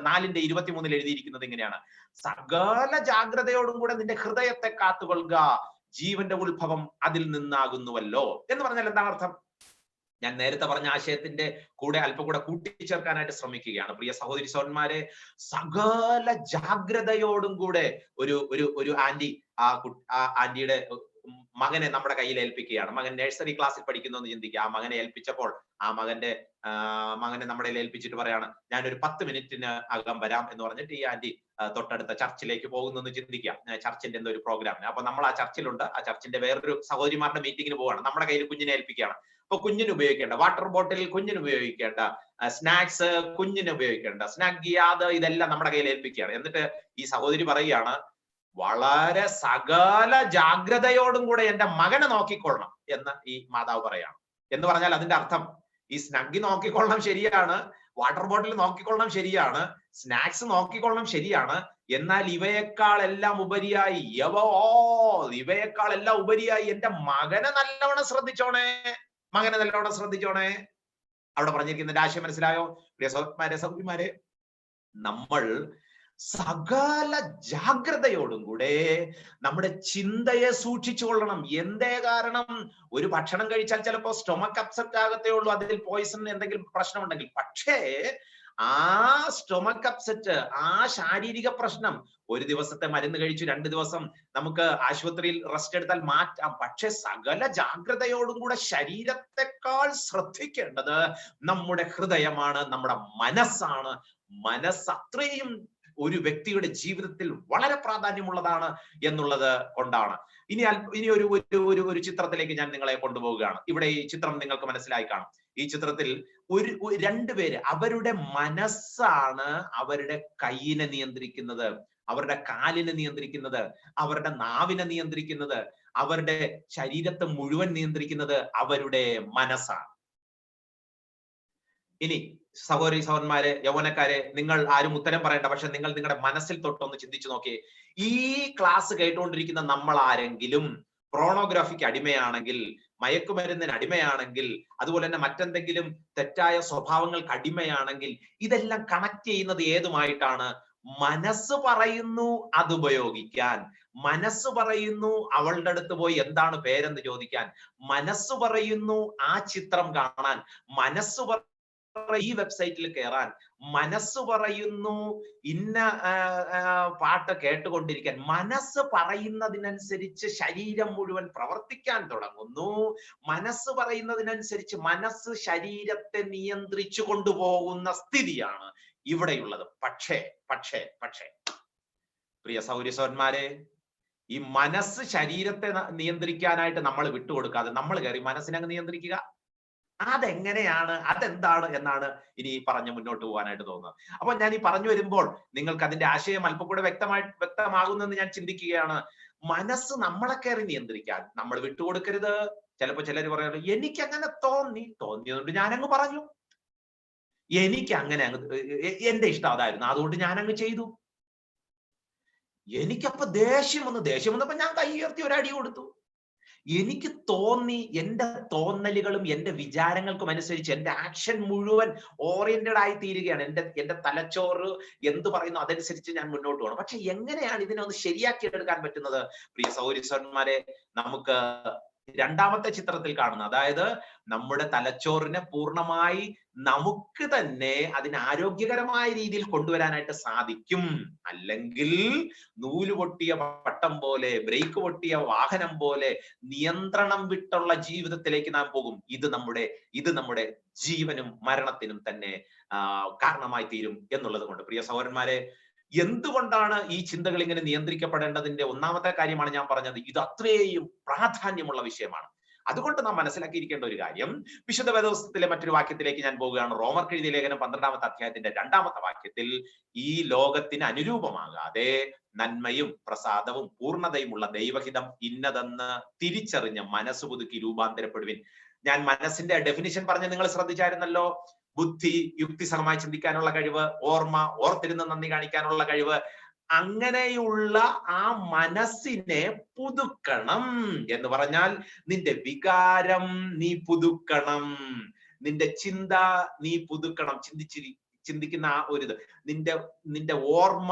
4:23 എഴുതിയിരിക്കുന്നത് ഇങ്ങനെയാണ്: സകല ജാഗ്രതയോടും കൂടെ നിന്റെ ഹൃദയത്തെ കാത്തുകൊള്ളുക, ജീവന്റെ ഉത്ഭവം അതിൽ നിന്നാകുന്നുവല്ലോ. എന്ന് പറഞ്ഞാൽ എന്താണ് അർത്ഥം? ഞാൻ നേരത്തെ പറഞ്ഞ ആശയത്തിന്റെ കൂടെ അല്പം കൂടെ കൂട്ടിച്ചേർക്കാനായിട്ട് ശ്രമിക്കുകയാണ്. പ്രിയ സഹോദരി സഹോദരന്മാരെ, സകല ജാഗ്രതയോടും കൂടെ ഒരു ആന്റി ആന്റിയുടെ മകനെ നമ്മുടെ കയ്യിൽ ഏൽപ്പിക്കുകയാണ്. മകൻ നഴ്സറി ക്ലാസ്സിൽ പഠിക്കുന്നു എന്ന് ചിന്തിക്കുക. ആ മകനെ ഏൽപ്പിച്ചപ്പോൾ ആ മകനെ നമ്മുടെ ഏൽപ്പിച്ചിട്ട് പറയാണ്, ഞാനൊരു 10 മിനിറ്റിന് അകം വരാം എന്ന് പറഞ്ഞിട്ട് ഈ ആന്റി തൊട്ടടുത്ത ചർച്ചിലേക്ക് പോകുന്നു എന്ന് ചിന്തിക്കുക. ചർച്ചിന്റെ എന്തോ ഒരു പ്രോഗ്രാമിന്. അപ്പൊ നമ്മൾ ആ ചർച്ചിലുണ്ട്. ആ ചർച്ചിന്റെ വേറൊരു സഹോദരിമാരുടെ മീറ്റിങ്ങിന് പോവാണ്. നമ്മുടെ കയ്യിൽ കുഞ്ഞിനെ ഏൽപ്പിക്കുകയാണ്. അപ്പൊ കുഞ്ഞിന് ഉപയോഗിക്കേണ്ട വാട്ടർ ബോട്ടിൽ, കുഞ്ഞിന് ഉപയോഗിക്കേണ്ട സ്നാക്സ്, കുഞ്ഞിന് ഉപയോഗിക്കേണ്ട സ്നാക്ക് ഗിയാദ്, ഇതെല്ലാം നമ്മുടെ കയ്യിൽ ഏൽപ്പിക്കുകയാണ്. എന്നിട്ട് ഈ സഹോദരി പറയുകയാണ്, വളരെ സകല ജാഗ്രതയോടും കൂടെ എന്റെ മകനെ നോക്കിക്കൊള്ളണം എന്ന് ഈ മാതാവ് പറയാണ്. എന്ന് പറഞ്ഞാൽ അതിന്റെ അർത്ഥം, ഈ സ്നഗ്ഗി നോക്കിക്കൊള്ളണം ശരിയാണ്, വാട്ടർ ബോട്ടിൽ നോക്കിക്കൊള്ളണം ശരിയാണ്, സ്നാക്സ് നോക്കിക്കൊള്ളണം ശരിയാണ്, എന്നാൽ ഇവയേക്കാൾ എല്ലാം ഉപരിയായി എന്റെ മകനെ നല്ലവണ്ണം ശ്രദ്ധിച്ചോണേ, അവിടെ പറഞ്ഞിരിക്കുന്ന ആശയം മനസ്സിലായോ? പ്രിയ സഹോദരന്മാരെ, നമ്മൾ സകല ജാഗ്രതയോടും കൂടെ നമ്മുടെ ചിന്തയെ സൂക്ഷിച്ചു കൊള്ളണം. എന്തേ കാരണം? ഒരു ഭക്ഷണം കഴിച്ചാൽ ചിലപ്പോ സ്റ്റൊമക്ക് അപ്സെറ്റ് ആകത്തേ ഉള്ളൂ, അതിൽ പോയിസൺ എന്തെങ്കിലും പ്രശ്നമുണ്ടെങ്കിൽ. പക്ഷേ ആ സ്റ്റൊമക്ക് അപ്സെറ്റ്, ആ ശാരീരിക പ്രശ്നം, ഒരു ദിവസത്തെ മരുന്ന് കഴിച്ചു 2 ദിവസം നമുക്ക് ആശുപത്രിയിൽ റെസ്റ്റ് എടുത്താൽ മാറ്റാം. പക്ഷെ സകല ജാഗ്രതയോടും കൂടെ ശരീരത്തെക്കാൾ ശ്രദ്ധിക്കേണ്ടത് നമ്മുടെ ഹൃദയമാണ്, നമ്മുടെ മനസ്സാണ്. മനസ്സ് അത്രയും ഒരു വ്യക്തിയുടെ ജീവിതത്തിൽ വളരെ പ്രാധാന്യമുള്ളതാണ് എന്നുള്ളത് കൊണ്ടാണ്. ഇനി ഒരു ചിത്രത്തിലേക്ക് ഞാൻ നിങ്ങളെ കൊണ്ടുപോവുകയാണ്. ഇവിടെ ഈ ചിത്രം നിങ്ങൾക്ക് മനസ്സിലായി കാണും. ഈ ചിത്രത്തിൽ രണ്ടുപേര്, അവരുടെ മനസ്സാണ് അവരുടെ കൈയിനെ നിയന്ത്രിക്കുന്നത്, അവരുടെ കാലിനെ നിയന്ത്രിക്കുന്നത്, അവരുടെ നാവിനെ നിയന്ത്രിക്കുന്നത്, അവരുടെ ശരീരത്തെ മുഴുവൻ നിയന്ത്രിക്കുന്നത് അവരുടെ മനസ്സാണ്. ഇനി സഹോദരി സഹോദരന്മാരെ, യൗവനക്കാരെ, നിങ്ങൾ ആരും ഉത്തരം പറയണ്ട. പക്ഷെ നിങ്ങൾ നിങ്ങളുടെ മനസ്സിൽ തൊട്ടൊന്ന് ചിന്തിച്ചു നോക്കിയേ. ഈ ക്ലാസ് കേട്ടുകൊണ്ടിരിക്കുന്ന നമ്മൾ ആരെങ്കിലും പ്രോണോഗ്രാഫിക്ക് അടിമയാണെങ്കിൽ, മയക്കുമരുന്നിന് അടിമയാണെങ്കിൽ, അതുപോലെ തന്നെ മറ്റെന്തെങ്കിലും തെറ്റായ സ്വഭാവങ്ങൾക്ക് അടിമയാണെങ്കിൽ, ഇതെല്ലാം കണക്ട് ചെയ്യുന്നത് ഏതുമായിട്ടാണ്? മനസ്സ് പറയുന്നു അത് ഉപയോഗിക്കാൻ, മനസ്സ് പറയുന്നു അവളുടെ അടുത്ത് പോയി എന്താണ് പേരെന്ന് ചോദിക്കാൻ, മനസ്സ് പറയുന്നു ആ ചിത്രം കാണാൻ, മനസ്സ് ഈ വെബ്സൈറ്റിൽ കയറാൻ, മനസ്സ് പറയുന്നു ഇന്ന പാട്ട് കേട്ടുകൊണ്ടിരിക്കാൻ. മനസ്സ് പറയുന്നതിനനുസരിച്ച് ശരീരം മുഴുവൻ പ്രവർത്തിക്കാൻ തുടങ്ങുന്നു. മനസ്സ് പറയുന്നതിനനുസരിച്ച് മനസ്സ് ശരീരത്തെ നിയന്ത്രിച്ചു കൊണ്ടുപോകുന്ന സ്ഥിതിയാണ് ഇവിടെയുള്ളത്. പക്ഷേ പ്രിയ സൗരസോന്മാരെ, ഈ മനസ്സ് ശരീരത്തെ നിയന്ത്രിക്കാനായിട്ട് നമ്മൾ വിട്ടുകൊടുക്കാതെ നമ്മൾ കയറി മനസ്സിനെ അങ്ങ് നിയന്ത്രിക്കുക. അതെങ്ങനെയാണ്, അതെന്താണ് എന്നാണ് ഇനി പറഞ്ഞ് മുന്നോട്ട് പോകാനായിട്ട് തോന്നുന്നത്. അപ്പൊ ഞാൻ ഈ പറഞ്ഞു വരുമ്പോൾ നിങ്ങൾക്ക് അതിന്റെ ആശയം അല്പം കൂടെ വ്യക്തമാകുന്നെന്ന് ഞാൻ ചിന്തിക്കുകയാണ്. മനസ്സ് നമ്മളെ കയറി നിയന്ത്രിക്കാൻ നമ്മൾ വിട്ടുകൊടുക്കരുത്. ചിലപ്പോ ചിലർ പറയുന്നത് എനിക്ക് അങ്ങനെ തോന്നിയതുകൊണ്ട് ഞാനങ്ങ് പറഞ്ഞു, എനിക്ക് അങ്ങനെ എന്റെ ഇഷ്ടം അതായിരുന്നു, അതുകൊണ്ട് ഞാൻ അങ്ങ് ചെയ്തു. എനിക്കപ്പൊ ദേഷ്യം വന്നപ്പോ ഞാൻ കൈ ഉയർത്തി ഒരടി കൊടുത്തു. എനിക്ക് തോന്നി, എന്റെ തോന്നലുകളും എന്റെ വിചാരങ്ങൾക്കും അനുസരിച്ച് എന്റെ ആക്ഷൻ മുഴുവൻ ഓറിയന്റഡ് ആയി തീരുകയാണ്. എന്റെ തലച്ചോറ് എന്ത് പറയുന്നു അതനുസരിച്ച് ഞാൻ മുന്നോട്ട് പോകണം. പക്ഷെ എങ്ങനെയാണ് ഇതിനെ ഒന്ന് ശരിയാക്കി എടുക്കാൻ പറ്റുന്നത്? പ്രിയ സഹോദരീസഹോദരന്മാരെ, നമുക്ക് രണ്ടാമത്തെ ചിത്രത്തിൽ കാണുന്ന, അതായത് നമ്മുടെ തലച്ചോറിനെ പൂർണ്ണമായി നമുക്ക് തന്നെ അതിന് ആരോഗ്യകരമായ രീതിയിൽ കൊണ്ടുവരാനായിട്ട് സാധിക്കും. അല്ലെങ്കിൽ നൂല് പൊട്ടിയ പട്ടം പോലെ, ബ്രേക്ക് പൊട്ടിയ വാഹനം പോലെ നിയന്ത്രണം വിട്ടുള്ള ജീവിതത്തിലേക്ക് നാം പോകും. ഇത് നമ്മുടെ ജീവനും മരണത്തിനും തന്നെ കാരണമായി തീരും എന്നുള്ളത് കൊണ്ട് പ്രിയ സഹോദരന്മാരെ, എന്തുകൊണ്ടാണ് ഈ ചിന്തകൾ ഇങ്ങനെ നിയന്ത്രിക്കപ്പെടേണ്ടതിന്റെ ഒന്നാമത്തെ കാര്യമാണ് ഞാൻ പറഞ്ഞത്. ഇത് അത്രയും പ്രാധാന്യമുള്ള വിഷയമാണ്. അതുകൊണ്ട് നാം മനസ്സിലാക്കിയിരിക്കേണ്ട ഒരു കാര്യം, വിശുദ്ധ വേദപുസ്തകത്തിലെ മറ്റൊരു വാക്യത്തിലേക്ക് ഞാൻ പോവുകയാണ്. റോമർക്ക് എഴുതിയ ലേഖനം 12-ാമത്തെ അധ്യായത്തിന്റെ 2-ാമത്തെ വാക്യത്തിൽ, ഈ ലോകത്തിന് അനുരൂപമാകാതെ നന്മയും പ്രസാദവും പൂർണ്ണതയുമുള്ള ദൈവഹിതം ഇന്നതെന്ന് തിരിച്ചറിഞ്ഞ് മനസ്സ് പുതുക്കി രൂപാന്തരപ്പെടുവിൻ. ഞാൻ മനസ്സിന്റെ ഡെഫിനിഷൻ പറഞ്ഞ് നിങ്ങൾ ശ്രദ്ധിച്ചായിരുന്നല്ലോ. ബുദ്ധി, യുക്തിസഹമായി ചിന്തിക്കാനുള്ള കഴിവ്, ഓർമ്മ, ഓർത്തിരുന്ന് നന്ദി കാണിക്കാനുള്ള കഴിവ്. അങ്ങനെയുള്ള ആ മനസ്സിനെ പുതുക്കണം എന്ന് പറഞ്ഞാൽ നിന്റെ വികാരം നീ പുതുക്കണം, നിന്റെ ചിന്ത നീ പുതുക്കണം. ചിന്തിക്കുന്ന ആ ഒരു ഇത്, നിന്റെ ഓർമ്മ,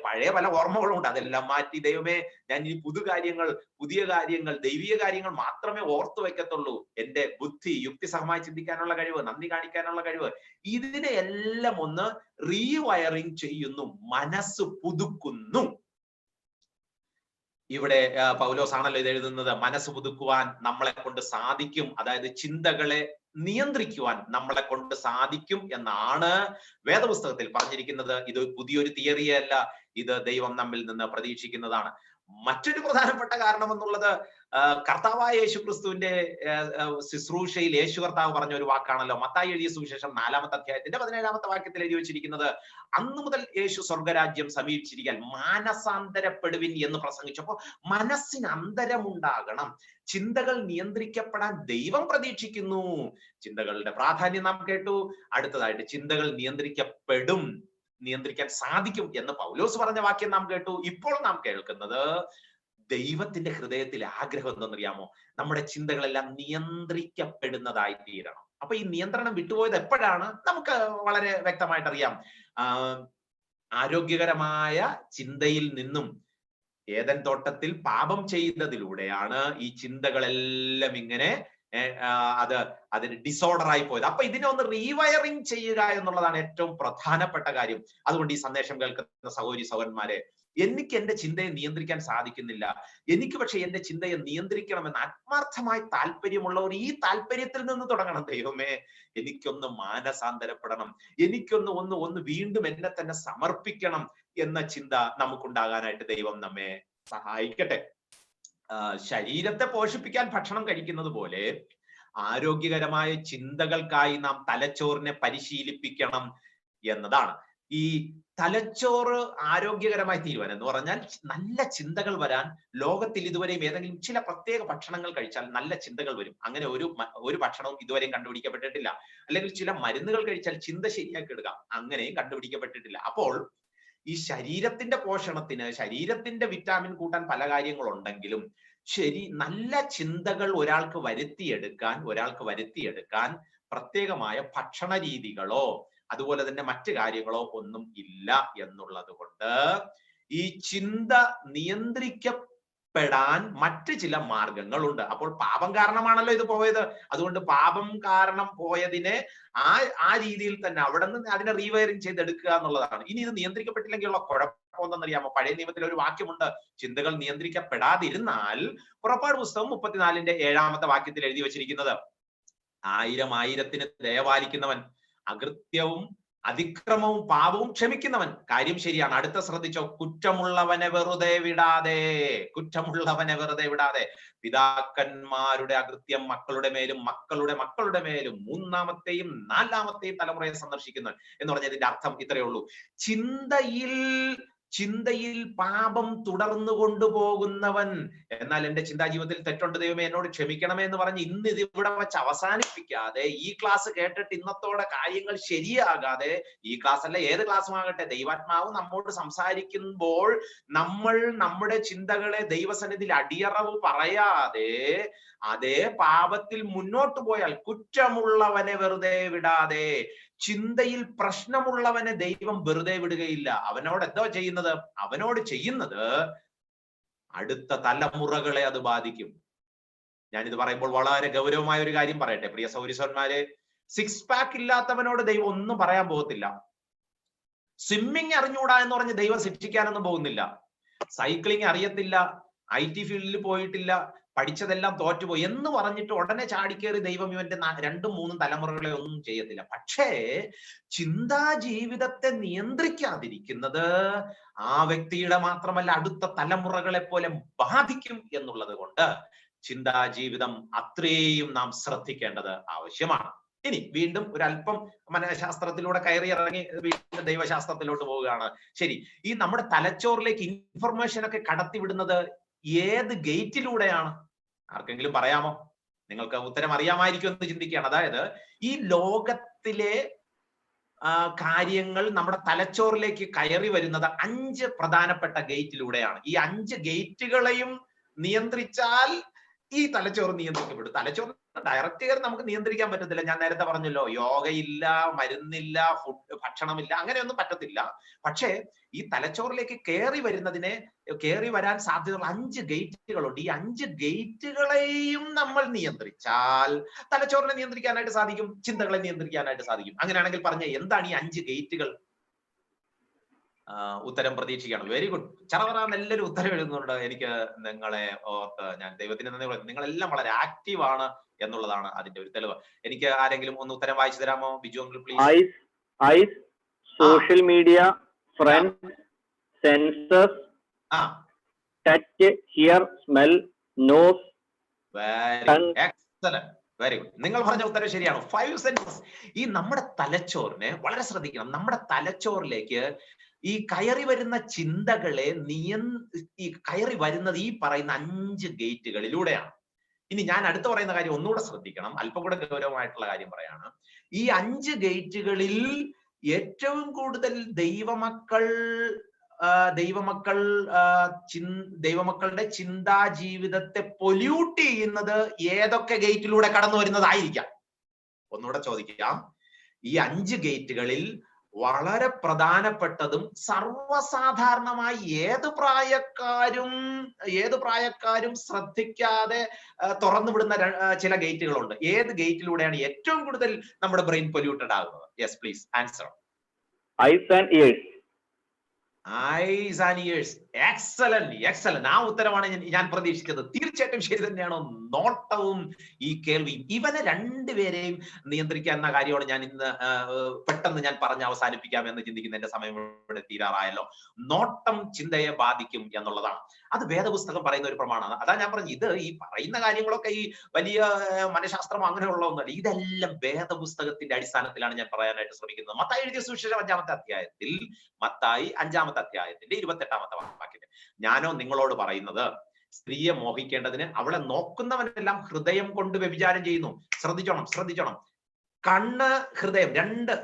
പഴയ പല ഓർമ്മകളും ഉണ്ട്, അതെല്ലാം മാറ്റി ദൈവമേ ഞാൻ ഈ പുതിയ കാര്യങ്ങൾ, ദൈവിക കാര്യങ്ങൾ മാത്രമേ ഓർത്തു വെക്കത്തുള്ളൂ. എന്റെ ബുദ്ധി, യുക്തിസഹമായി ചിന്തിക്കാനുള്ള കഴിവ്, നന്ദി കാണിക്കാനുള്ള കഴിവ്, ഇതിനെ എല്ലാം ഒന്ന് റീവയറിംഗ് ചെയ്യുന്നു, മനസ്സ് പുതുക്കുന്നു. ഇവിടെ പൗലോസ് ആണല്ലോ ഇത് എഴുതുന്നത്. മനസ്സ് പുതുക്കുവാൻ നമ്മളെ കൊണ്ട് സാധിക്കും, അതായത് ചിന്തകളെ നിയന്ത്രിക്കുവാൻ നമ്മളെ കൊണ്ട് സാധിക്കും എന്നാണ് വേദപുസ്തകത്തിൽ പറഞ്ഞിരിക്കുന്നത്. ഇത് പുതിയൊരു തിയറിയല്ല, ഇത് ദൈവം നമ്മിൽ നിന്ന് പ്രതീക്ഷിക്കുന്നതാണ്. മറ്റൊരു പ്രധാനപ്പെട്ട കാരണം എന്നുള്ളത്, കർത്താവായ യേശു ക്രിസ്തുവിന്റെ ശുശ്രൂഷയിൽ യേശു കർത്താവ് പറഞ്ഞ ഒരു വാക്കാണല്ലോ. മത്തായി എഴുതിയ സുവിശേഷം 4-ാമത്തെ അധ്യായത്തിന്റെ 17-ാമത്തെ വാക്യത്തിൽ എഴുതി വെച്ചിരിക്കുന്നത്, അന്നു മുതൽ യേശു സ്വർഗരാജ്യം സമീപിച്ചിരിക്കാൻ മാനസാന്തരപ്പെടുവിൻ എന്ന് പ്രസംഗിച്ചപ്പോ മനസ്സിന് അന്തരമുണ്ടാകണം. ചിന്തകൾ നിയന്ത്രിക്കപ്പെടാൻ ദൈവം പ്രതീക്ഷിക്കുന്നു. ചിന്തകളുടെ പ്രാധാന്യം നാം കേട്ടു. അടുത്തതായിട്ട് ചിന്തകൾ നിയന്ത്രിക്കാൻ സാധിക്കും എന്ന് പൗലോസ് പറഞ്ഞ വാക്യം നാം കേട്ടു. ഇപ്പോൾ നാം കേൾക്കുന്നത് ദൈവത്തിന്റെ ഹൃദയത്തിലെ ആഗ്രഹം എന്തെന്നറിയാമോ? നമ്മുടെ ചിന്തകളെല്ലാം നിയന്ത്രിക്കപ്പെടുന്നതായി തീരണം. അപ്പൊ ഈ നിയന്ത്രണം വിട്ടുപോയത് എപ്പോഴാണ്? നമുക്ക് വളരെ വ്യക്തമായിട്ട് അറിയാം. ആരോഗ്യകരമായ ചിന്തയിൽ നിന്നും ഏദൻ തോട്ടത്തിൽ പാപം ചെയ്തതിലൂടെയാണ് ഈ ചിന്തകളെല്ലാം ഇങ്ങനെ അതിന് ഡിസോർഡർ ആയി പോയത്. അപ്പൊ ഇതിനെ ഒന്ന് റീവയറിംഗ് ചെയ്യുക എന്നുള്ളതാണ് ഏറ്റവും പ്രധാനപ്പെട്ട കാര്യം. അതുകൊണ്ട് ഈ സന്ദേശം കേൾക്കുന്ന സഹോദരി സഹോദരന്മാരെ, എനിക്ക് എന്റെ ചിന്തയെ നിയന്ത്രിക്കാൻ സാധിക്കുന്നില്ല, എനിക്ക് പക്ഷെ എന്റെ ചിന്തയെ നിയന്ത്രിക്കണമെന്ന് ആത്മാർത്ഥമായി താല്പര്യമുള്ളവർ ഈ താല്പര്യത്തിൽ നിന്ന് തുടങ്ങണം. ദൈവമേ, എനിക്കൊന്ന് മാനസാന്തരപ്പെടണം, എനിക്കൊന്ന് വീണ്ടും എന്നെ തന്നെ സമർപ്പിക്കണം എന്ന ചിന്ത നമുക്കുണ്ടാകാനായിട്ട് ദൈവം നമ്മെ സഹായിക്കട്ടെ. ശരീരത്തെ പോഷിപ്പിക്കാൻ ഭക്ഷണം കഴിക്കുന്നത് പോലെ ആരോഗ്യകരമായ ചിന്തകൾക്കായി നാം തലച്ചോറിനെ പരിശീലിപ്പിക്കണം എന്നതാണ്. ഈ തലച്ചോറ് ആരോഗ്യകരമായി തീരുവാൻ എന്ന് പറഞ്ഞാൽ നല്ല ചിന്തകൾ വരാൻ ലോകത്തിൽ ഇതുവരെയും ഏതെങ്കിലും ചില പ്രത്യേക ഭക്ഷണങ്ങൾ കഴിച്ചാൽ നല്ല ചിന്തകൾ വരും. അങ്ങനെ ഒരു ഭക്ഷണവും ഇതുവരെയും കണ്ടുപിടിക്കപ്പെട്ടിട്ടില്ല. അല്ലെങ്കിൽ ചില മരുന്നുകൾ കഴിച്ചാൽ ചിന്ത ശരിയാക്കി എടുക്കാം, അങ്ങനെയും കണ്ടുപിടിക്കപ്പെട്ടിട്ടില്ല. അപ്പോൾ ഈ ശരീരത്തിന്റെ പോഷണത്തിന്, ശരീരത്തിന്റെ വിറ്റാമിൻ കൂട്ടാൻ പല കാര്യങ്ങളുണ്ടെങ്കിലും നല്ല ചിന്തകൾ ഒരാൾക്ക് വരുത്തിയെടുക്കാൻ പ്രത്യേകമായ ഭക്ഷണ രീതികളോ അതുപോലെ തന്നെ മറ്റു കാര്യങ്ങളോ ഒന്നും ഇല്ല എന്നുള്ളത് കൊണ്ട് ഈ ചിന്ത നിയന്ത്രിക്കപ്പെടാൻ മറ്റു ചില മാർഗങ്ങളുണ്ട്. അപ്പോൾ പാപം കാരണമാണല്ലോ ഇത് പോയത്. അതുകൊണ്ട് പാപം കാരണം പോയതിനെ ആ രീതിയിൽ തന്നെ അവിടെ നിന്ന് അതിനെ റീവയറിംഗ് ചെയ്തെടുക്കുക എന്നുള്ളതാണ്. ഇനി ഇത് നിയന്ത്രിക്കപ്പെട്ടില്ലെങ്കിലുള്ള കുഴപ്പം എന്തെന്നറിയാമോ? പഴയ നിയമത്തിൽ ഒരു വാക്യമുണ്ട്, ചിന്തകൾ നിയന്ത്രിക്കപ്പെടാതിരുന്നാൽ. പുറപ്പാട് പുസ്തകം 34-ന്റെ 7-ാമത്തെ വാക്യത്തിൽ എഴുതി വെച്ചിരിക്കുന്നത്, 1000 1000-ന് ദയപാലിക്കുന്നവൻ അകൃത്യവും അതിക്രമവും പാപവും ക്ഷമിക്കുന്നവൻ. കാര്യം ശരിയാണ്. അടുത്ത ശ്രദ്ധിച്ചോ, കുറ്റമുള്ളവനെ വെറുതെ വിടാതെ, കുറ്റമുള്ളവനെ വെറുതെ വിടാതെ. പിതാക്കന്മാരുടെ അകൃത്യം മക്കളുടെ മേലും മക്കളുടെ മക്കളുടെ മേലും മൂന്നാമത്തെയും നാലാമത്തെയും തലമുറയെ സന്ദർശിക്കുന്നവൻ എന്ന് പറഞ്ഞ ഇതിന്റെ അർത്ഥം ഇത്രയേ ഉള്ളൂ. ചിന്തയിൽ പാപം തുടർന്നു കൊണ്ടുപോകുന്നവൻ. എന്നാൽ എന്റെ ചിന്താ ജീവിതത്തിൽ തെറ്റുണ്ട് ദൈവമേ എന്നോട് ക്ഷമിക്കണമേ എന്ന് പറഞ്ഞ് ഇന്ന് ഇത് ഇവിടെ വെച്ച് അവസാനിപ്പിക്കാതെ, ഈ ക്ലാസ് കേട്ടിട്ട് ഇന്നത്തോടെ കാര്യങ്ങൾ ശരിയാകാതെ, ഈ ക്ലാസ് അല്ല ഏത് ക്ലാസ്സും ആകട്ടെ, ദൈവാത്മാവ് നമ്മോട് സംസാരിക്കുമ്പോൾ നമ്മൾ നമ്മുടെ ചിന്തകളെ ദൈവസന്നിധിയിൽ അടിയറവ് പറയാതെ അതേ പാപത്തിൽ മുന്നോട്ട് പോയാൽ, കുറ്റമുള്ളവനെ വെറുതെ വിടാതെ, ചിന്തയിൽ പ്രശ്നമുള്ളവനെ ദൈവം വെറുതെ വിടുകയില്ല. അവനോട് എന്തോ ചെയ്യുന്നത്? അവനോട് ചെയ്യുന്നത് അടുത്ത തലമുറകളെ അത് ബാധിക്കും. ഞാനിത് പറയുമ്പോൾ വളരെ ഗൗരവമായ ഒരു കാര്യം പറയട്ടെ പ്രിയ സൗരിസന്മാരെ. 6 പാക്ക് ഇല്ലാത്തവനോട് ദൈവം ഒന്നും പറയാൻ പോകത്തില്ല. സ്വിമ്മിങ് അറിഞ്ഞൂടാ എന്ന് പറഞ്ഞ് ദൈവം ശിക്ഷിക്കാനൊന്നും പോകുന്നില്ല. സൈക്ലിംഗ് അറിയത്തില്ല, IT ഫീൽഡിൽ പോയിട്ടില്ല, പഠിച്ചതെല്ലാം തോറ്റുപോയി എന്ന് പറഞ്ഞിട്ട് ഉടനെ ചാടിക്കേറി ദൈവം ഇവന്റെ 2ഉം 3ഉം തലമുറകളെ ഒന്നും ചെയ്യത്തില്ല. പക്ഷേ ചിന്താ ജീവിതത്തെ നിയന്ത്രിക്കാതിരിക്കുന്നത് ആ വ്യക്തിയുടെ മാത്രമല്ല അടുത്ത തലമുറകളെ പോലെ ബാധിക്കും എന്നുള്ളത് കൊണ്ട് ചിന്താ ജീവിതം അത്രയും നാം ശ്രദ്ധിക്കേണ്ടത് ആവശ്യമാണ്. ഇനി വീണ്ടും ഒരല്പം മനഃശാസ്ത്രത്തിലൂടെ കയറി ഇറങ്ങി വീണ്ടും ദൈവശാസ്ത്രത്തിലോട്ട് പോവുകയാണ്. ശരി, ഈ നമ്മുടെ തലച്ചോറിലേക്ക് ഇൻഫർമേഷൻ ഒക്കെ കടത്തിവിടുന്നത് ഏത് ഗേറ്റിലൂടെയാണ്? ആർക്കെങ്കിലും പറയാമോ? നിങ്ങൾക്ക് ഉത്തരം അറിയാമായിരിക്കും എന്ന് ചിന്തിക്കുകയാണ്. അതായത് ഈ ലോകത്തിലെ കാര്യങ്ങൾ നമ്മുടെ തലച്ചോറിലേക്ക് കയറി വരുന്നത് 5 പ്രധാനപ്പെട്ട ഗേറ്റിലൂടെയാണ്. ഈ 5 ഗേറ്റുകളെയും നിയന്ത്രിച്ചാൽ ഈ തലച്ചോറ് നിയന്ത്രിക്കപ്പെടും. തലച്ചോറ് ഡയറക്റ്റ് കയറി നമുക്ക് നിയന്ത്രിക്കാൻ പറ്റത്തില്ല. ഞാൻ നേരത്തെ പറഞ്ഞല്ലോ, യോഗയില്ല, മരുന്നില്ല, ഭക്ഷണമില്ല, അങ്ങനെയൊന്നും പറ്റത്തില്ല. പക്ഷേ ഈ തലച്ചോറിലേക്ക് കയറി വരാൻ സാധ്യതയുള്ള 5 ഗേറ്റുകളുണ്ട്. ഈ 5 ഗേറ്റുകളെയും നമ്മൾ നിയന്ത്രിച്ചാൽ തലച്ചോറിനെ നിയന്ത്രിക്കാനായിട്ട് സാധിക്കും, ചിന്തകളെ നിയന്ത്രിക്കാനായിട്ട് സാധിക്കും. അങ്ങനെയാണെങ്കിൽ പറഞ്ഞ എന്താണ് ഈ 5 ഗേറ്റുകൾ? ഉത്തരം പ്രതീക്ഷിക്കുകയാണ്. Very good. ചറവറാന്ന് എല്ലാവരും ഉത്തരം എഴുതുന്നുണ്ട്. എനിക്ക് നിങ്ങളെ ഓർത്ത് ഞാൻ ദൈവത്തിന് നന്ദി പറയുന്നു. നിങ്ങളെല്ലാം വളരെ ആക്റ്റീവ് ആണ് എന്നുള്ളതാണ് അതിന്റെ ഒരു തെളിവ്. എനിക്ക് ആരെങ്കിലും ഒന്ന് ഉത്തരം വായിച്ചു തരാമോ? Biju uncle please. Social media, friends, senses, touch, hear, smell, nose. Very good. നിങ്ങൾ പറഞ്ഞ ഉത്തരം ശരിയാണ്. 5 സെൻസസ്. ഈ നമ്മുടെ തലച്ചോറിനെ വളരെ ശ്രദ്ധിക്കണം. നമ്മുടെ തലച്ചോറിലേക്ക് ഈ കയറി വരുന്ന ചിന്തകളെ കയറി വരുന്നത് ഈ പറയുന്ന 5 ഗേറ്റുകളിലൂടെയാണ്. ഇനി ഞാൻ അടുത്ത് പറയുന്ന കാര്യം ഒന്നുകൂടെ ശ്രദ്ധിക്കണം. അല്പം കൂടെ ഗൗരവമായിട്ടുള്ള കാര്യം പറയാണ്. ഈ 5 ഗേറ്റുകളിൽ ഏറ്റവും കൂടുതൽ ദൈവമക്കളുടെ ചിന്താ ജീവിതത്തെ പൊല്യൂട്ട് ചെയ്യുന്നത് ഏതൊക്കെ ഗേറ്റിലൂടെ കടന്നു വരുന്നതായിരിക്കാം? ഒന്നുകൂടെ ചോദിക്കാം. ഈ 5 ഗേറ്റുകളിൽ വളരെ പ്രധാനപ്പെട്ടതും സർവ്വസാധാരണമായി ഏത് പ്രായക്കാരും ശ്രദ്ധിക്കാതെ തുറന്നുവിടുന്ന ചില ഗേറ്റുകളുണ്ട്. ഏത് ഗേറ്റിലൂടെയാണ് ഏറ്റവും കൂടുതൽ നമ്മുടെ ബ്രെയിൻ പൊല്യൂട്ടഡ് ആകുന്നത്? Yes please answer. Eyes and ears. Eyes and ears. Excellent. ആ ഉത്തരമാണ് ഞാൻ പ്രതീക്ഷിച്ചത്. തീർച്ചയായിട്ടും ശരി തന്നെയാണോ? നോട്ടവും ഈ കേൾവിയും. ഇവനെ രണ്ടുപേരെയും നിയന്ത്രിക്കാൻ എന്ന കാര്യമാണ് ഞാൻ ഇന്ന് പെട്ടെന്ന് ഞാൻ പറഞ്ഞ് അവസാനിപ്പിക്കാം എന്ന് ചിന്തിക്കുന്ന എന്റെ സമയം ഇവിടെ തീരാറായല്ലോ. നോട്ടം ചിന്തയെ ബാധിക്കും എന്നുള്ളതാണ്. അത് വേദപുസ്തകം പറയുന്ന ഒരു പ്രമാണമാണ്. അതാ ഞാൻ പറഞ്ഞു, ഇത് ഈ പറയുന്ന കാര്യങ്ങളൊക്കെ ഈ വലിയ മനഃശാസ്ത്രം അങ്ങനെയുള്ള ഒന്നല്ല. ഇതെല്ലാം വേദപുസ്തകത്തിന്റെ അടിസ്ഥാനത്തിലാണ് ഞാൻ പറയാനായിട്ട് ശ്രമിക്കുന്നത്. മത്തായി എഴുതിയ സുവിശേഷം 5-ാമത്തെ അധ്യായത്തിൽ, മത്തായി 5-ാമത്തെ അധ്യായത്തിന്റെ 28-ാമത്തെ വാക്യത്തിൽ, ഞാനോ നിങ്ങളോട് പറയുന്നത്, സ്ത്രീയെ മോഹിക്കേണ്ടതിന് അവളെ നോക്കുന്നവനെല്ലാം ഹൃദയം കൊണ്ട് വ്യഭിചാരം ചെയ്യുന്നു. ശ്രദ്ധിച്ചോണം. കണ്ണ്, ഹൃദയം,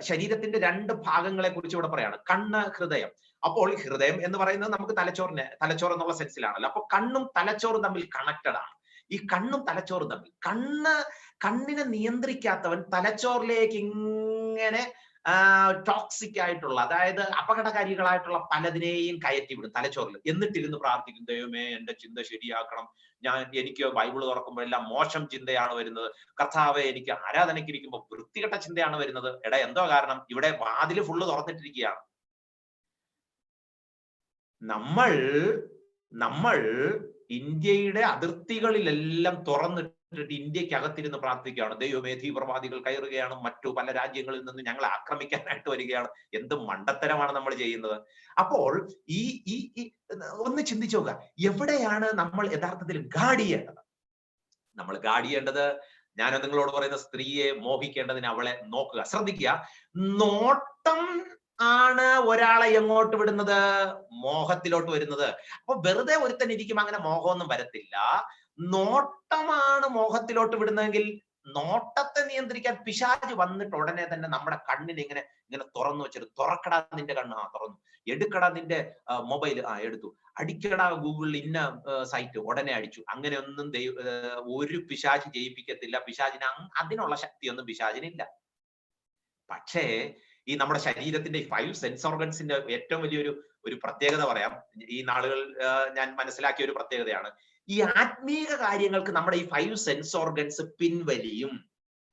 ശരീരത്തിന്റെ 2 ഭാഗങ്ങളെ കുറിച്ച് ഇവിടെ പറയാണ്. കണ്ണ്, ഹൃദയം. അപ്പോൾ ഹൃദയം എന്ന് പറയുന്നത് നമുക്ക് തലച്ചോറ് എന്നുള്ള സെൻസിലാണല്ലോ. അപ്പൊ കണ്ണും തലച്ചോറും തമ്മിൽ കണക്റ്റഡ് ആണ്. ഈ കണ്ണും തലച്ചോറും തമ്മിൽ കണ്ണിനെ നിയന്ത്രിക്കാത്തവൻ തലച്ചോറിലേക്ക് ഇങ്ങനെ ടോക്സിക് ആയിട്ടുള്ള, അതായത് അപകടകാരികളായിട്ടുള്ള പലതിനെയും കയറ്റിവിടും തലച്ചോറിൽ. എന്നിട്ടിരുന്ന് പ്രാർത്ഥിക്കും, ദൈവമേ എന്റെ ചിന്ത ശരിയാക്കണം, എനിക്ക് ബൈബിൾ തുറക്കുമ്പോഴെല്ലാം മോശം ചിന്തയാണ് വരുന്നത്, കർത്താവെ എനിക്ക് ആരാധനയ്ക്ക് ഇരിക്കുമ്പോൾ വൃത്തികെട്ട ചിന്തയാണ് വരുന്നത്. എന്തോ കാരണം? ഇവിടെ വാതില് ഫുള്ള് തുറന്നിട്ടിരിക്കുകയാണ്. നമ്മൾ ഇന്ത്യയുടെ അതിർത്തികളിലെല്ലാം തുറന്നിട്ട് എന്നിട്ട് ഇന്ത്യക്കകത്തിരുന്ന് പ്രാർത്ഥിക്കുകയാണ്, ദൈവമേ തീവ്രവാദികൾ കയറുകയാണ്, മറ്റു പല രാജ്യങ്ങളിൽ നിന്ന് ഞങ്ങളെ ആക്രമിക്കാനായിട്ട് വരികയാണ്. എന്ത് മണ്ടത്തരമാണ് നമ്മൾ ചെയ്യുന്നത്. അപ്പോൾ ഈ ഈ ഈ ഒന്ന് ചിന്തിച്ചു നോക്കുക, എവിടെയാണ് നമ്മൾ യഥാർത്ഥത്തിൽ ഗാർഡ് ചെയ്യേണ്ടത്? നമ്മൾ ഗാർഡ് ചെയ്യേണ്ടത്, ഞാൻ നിങ്ങളോട് പറയുന്ന സ്ത്രീയെ മോഹിക്കേണ്ടതിന് അവളെ നോക്കുക. ശ്രദ്ധിക്കുക, നോട്ടം ആണ് ഒരാളെ എങ്ങോട്ട് വിടുന്നത്? മോഹത്തിലോട്ട് വരുന്നത്. അപ്പൊ വെറുതെ ഒരുത്തൻ ഇരിക്കും അങ്ങനെ മോഹമൊന്നും വരത്തില്ല. നോട്ടമാണ് മോഹത്തിലോട്ട് വിടുന്നതെങ്കിൽ നോട്ടത്തെ നിയന്ത്രിക്കാൻ പിശാച് വന്നിട്ട് ഉടനെ തന്നെ നമ്മുടെ കണ്ണിനെ ഇങ്ങനെ ഇങ്ങനെ തുറന്നു വെച്ചിട്ട്, തുറക്കടാ നിന്റെ കണ്ണ്, തുറന്നു, എടുക്കടാ നിന്റെ മൊബൈൽ, എടുത്തു, അടിക്കടാ ഗൂഗിളിൽ ഇന്ന സൈറ്റ്, ഉടനെ അടിച്ചു. അങ്ങനെ ഒന്നും ഒരു പിശാച് ജയിപ്പിക്കത്തില്ല. പിശാചിന് അതിനുള്ള ശക്തിയൊന്നും പിശാചിനില്ല. പക്ഷേ ഈ നമ്മുടെ ശരീരത്തിന്റെ 5 സെൻസ് ഓർഗൻസിന്റെ ഏറ്റവും വലിയൊരു പ്രത്യേകത പറയാം. ഈ നാളുകൾ ഞാൻ മനസ്സിലാക്കിയ ഒരു പ്രത്യേകതയാണ്, ഈ ആത്മീക കാര്യങ്ങൾക്ക് നമ്മുടെ ഈ 5 സെൻസ് ഓർഗൻസ് പിൻവലിയും.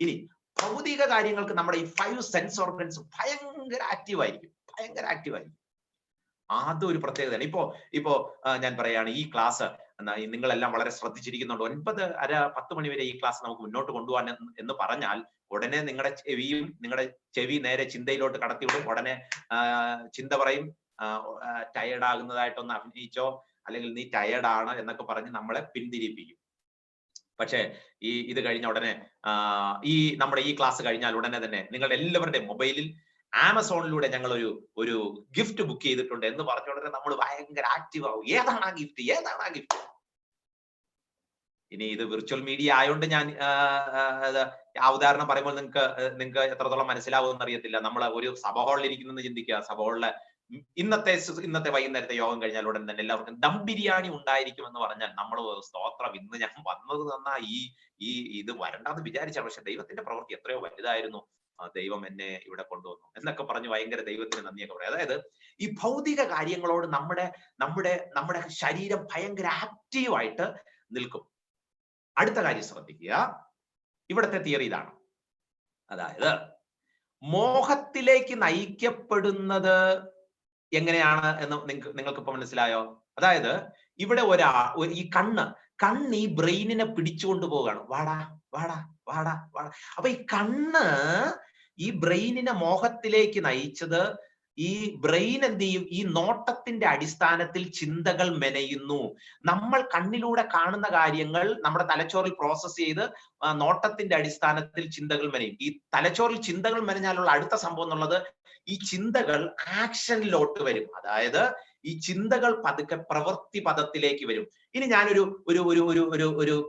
ഇനി ഭൗതിക കാര്യങ്ങൾക്ക് നമ്മുടെ ഈ 5 സെൻസ് ഓർഗൻസ് ഭയങ്കര ആക്റ്റീവായിരിക്കും. അതൊരു പ്രത്യേകതയാണ്. ഇപ്പോ ഞാൻ പറയാണ്, ഈ ക്ലാസ് നിങ്ങളെല്ലാം വളരെ ശ്രദ്ധിച്ചിരിക്കുന്നുണ്ട്. 9:30, 10 മണി വരെ ഈ ക്ലാസ് നമുക്ക് മുന്നോട്ട് കൊണ്ടുപോകാൻ എന്ന് പറഞ്ഞാൽ ഉടനെ നിങ്ങളുടെ ചെവി നേരെ ചിന്തയിലോട്ട് കടത്തിവിടും. ഉടനെ ചിന്ത പറയും, ടയേർഡ് ആകുന്നതായിട്ടൊന്ന് അഭിനയിച്ചോ, അല്ലെങ്കിൽ നീ ടയേർഡാണ് എന്നൊക്കെ പറഞ്ഞ് നമ്മളെ പിന്തിരിപ്പിക്കും. പക്ഷേ ഇത് കഴിഞ്ഞ ഉടനെ നമ്മുടെ ഈ ക്ലാസ് കഴിഞ്ഞാൽ ഉടനെ തന്നെ നിങ്ങളുടെ എല്ലാവരുടെയും മൊബൈലിൽ ആമസോണിലൂടെ ഞങ്ങൾ ഒരു ഗിഫ്റ്റ് ബുക്ക് ചെയ്തിട്ടുണ്ട് എന്ന് പറഞ്ഞ ഉടനെ നമ്മൾ ഭയങ്കര ആക്റ്റീവ് ആവും. ഏതാണ് ആ ഗിഫ്റ്റ്? ഇനി ഇത് വിർച്വൽ മീഡിയ ആയതുകൊണ്ട് ഞാൻ ആ ഉദാഹരണം പറയുമ്പോൾ നിങ്ങൾക്ക് എത്രത്തോളം മനസ്സിലാവുമെന്ന് അറിയത്തില്ല. നമ്മൾ ഒരു സഭ ഹാളിൽ ഇരിക്കുന്നെന്ന് ചിന്തിക്കുക. സഭ ഹാളിലെ ഇന്നത്തെ വൈകുന്നേരത്തെ യോഗം കഴിഞ്ഞാൽ ഉടൻ തന്നെ എല്ലാവർക്കും ദം ബിരിയാണി ഉണ്ടായിരിക്കും എന്ന് പറഞ്ഞാൽ നമ്മൾ സ്തോത്രം, ഇന്ന് ഞാൻ വന്നത് തന്നാ ഇത് വരണ്ടെന്ന് വിചാരിച്ചാണ്, പക്ഷെ ദൈവത്തിന്റെ പ്രവൃത്തി എത്രയോ വലുതായിരുന്നു, ദൈവം എന്നെ ഇവിടെ കൊണ്ടുവന്നു എന്നൊക്കെ പറഞ്ഞ് ഭയങ്കര ദൈവത്തിന് നന്ദിയൊക്കെ പറയും. അതായത് ഈ ഭൗതിക കാര്യങ്ങളോട് നമ്മുടെ ശരീരം ഭയങ്കര ആക്റ്റീവായിട്ട് നിൽക്കും. അടുത്ത കാര്യം ശ്രദ്ധിക്കുക, ഇവിടുത്തെ തിയറി ഇതാണ്. അതായത് മോഹത്തിലേക്ക് നയിക്കപ്പെടുന്നത് എങ്ങനെയാണ് എന്ന് നിങ്ങൾക്ക് ഇപ്പൊ മനസ്സിലായോ? അതായത് ഇവിടെ ഈ കണ്ണ് ഈ ബ്രെയിനിനെ പിടിച്ചുകൊണ്ട് പോവുകയാണ്. വാടാ. അപ്പൊ ഈ കണ്ണ് ഈ ബ്രെയിനിനെ മോഹത്തിലേക്ക് നയിച്ചത്, ഈ ബ്രെയിൻ എന്ത് ചെയ്യും? ഈ നോട്ടത്തിന്റെ അടിസ്ഥാനത്തിൽ ചിന്തകൾ മെനയുന്നു. നമ്മൾ കണ്ണിലൂടെ കാണുന്ന കാര്യങ്ങൾ നമ്മുടെ തലച്ചോറിൽ പ്രോസസ് ചെയ്ത് നോട്ടത്തിന്റെ അടിസ്ഥാനത്തിൽ ചിന്തകൾ മെനയും. ഈ തലച്ചോറിൽ ചിന്തകൾ മെനഞ്ഞാലുള്ള അടുത്ത സംഭവം എന്നുള്ളത്, ഈ ചിന്തകൾ ആക്ഷനിലോട്ട് വരും. അതായത് ഈ ചിന്തകൾ പതുക്കെ പ്രവൃത്തി പദത്തിലേക്ക് വരും. ഇനി ഞാനൊരു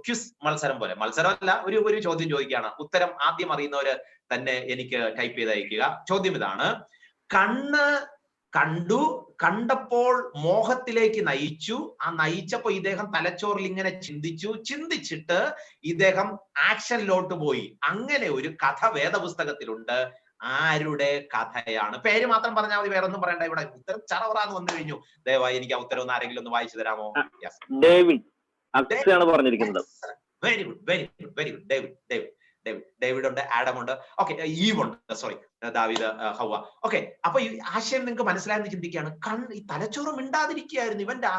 ക്വിസ് മത്സരമല്ല, ഒരു ചോദ്യം ചോദിക്കുകയാണ്. ഉത്തരം ആദ്യം അറിയുന്നവര് തന്നെ എനിക്ക് ടൈപ്പ് ചെയ്ത് അയക്കുക. ചോദ്യം ഇതാണ്: കണ്ണ് കണ്ടപ്പോൾ മോഹത്തിലേക്ക് നയിച്ചു. നയിച്ചപ്പോ ഇദ്ദേഹം തലച്ചോറിൽ ഇങ്ങനെ ചിന്തിച്ചിട്ട് ഇദ്ദേഹം ആക്ഷനിലോട്ട് പോയി. അങ്ങനെ ഒരു കഥ വേദപുസ്തകത്തിലുണ്ട്. ആരുടെ കഥയാണ്? പേര് മാത്രം പറഞ്ഞാൽ മതി, വേറെ ഒന്നും പറയണ്ട. ഇവിടെ ഉത്തരം ചറവറാന്ന് വന്നു കഴിഞ്ഞു. ദയവായി എനിക്ക് ആ ഉത്തരം ഒന്ന് ആരെങ്കിലും ഒന്ന് വായിച്ചു തരാമോ? Very good. ഡേവിഡ് ഉണ്ട്, ആഡം ഉണ്ട്, ഓക്കെ, ഈവ് ഉണ്ട്, സോറി, ദാവീദ്, ഹവ്വ. ഓക്കെ, അപ്പൊ ഈ ആശയം നിങ്ങൾക്ക് മനസ്സിലായെന്ന് ചിന്തിക്കുകയാണ്. ഈ തലച്ചോറ് മിണ്ടാതിരിക്കുകയായിരുന്നു. ഇവന്റെ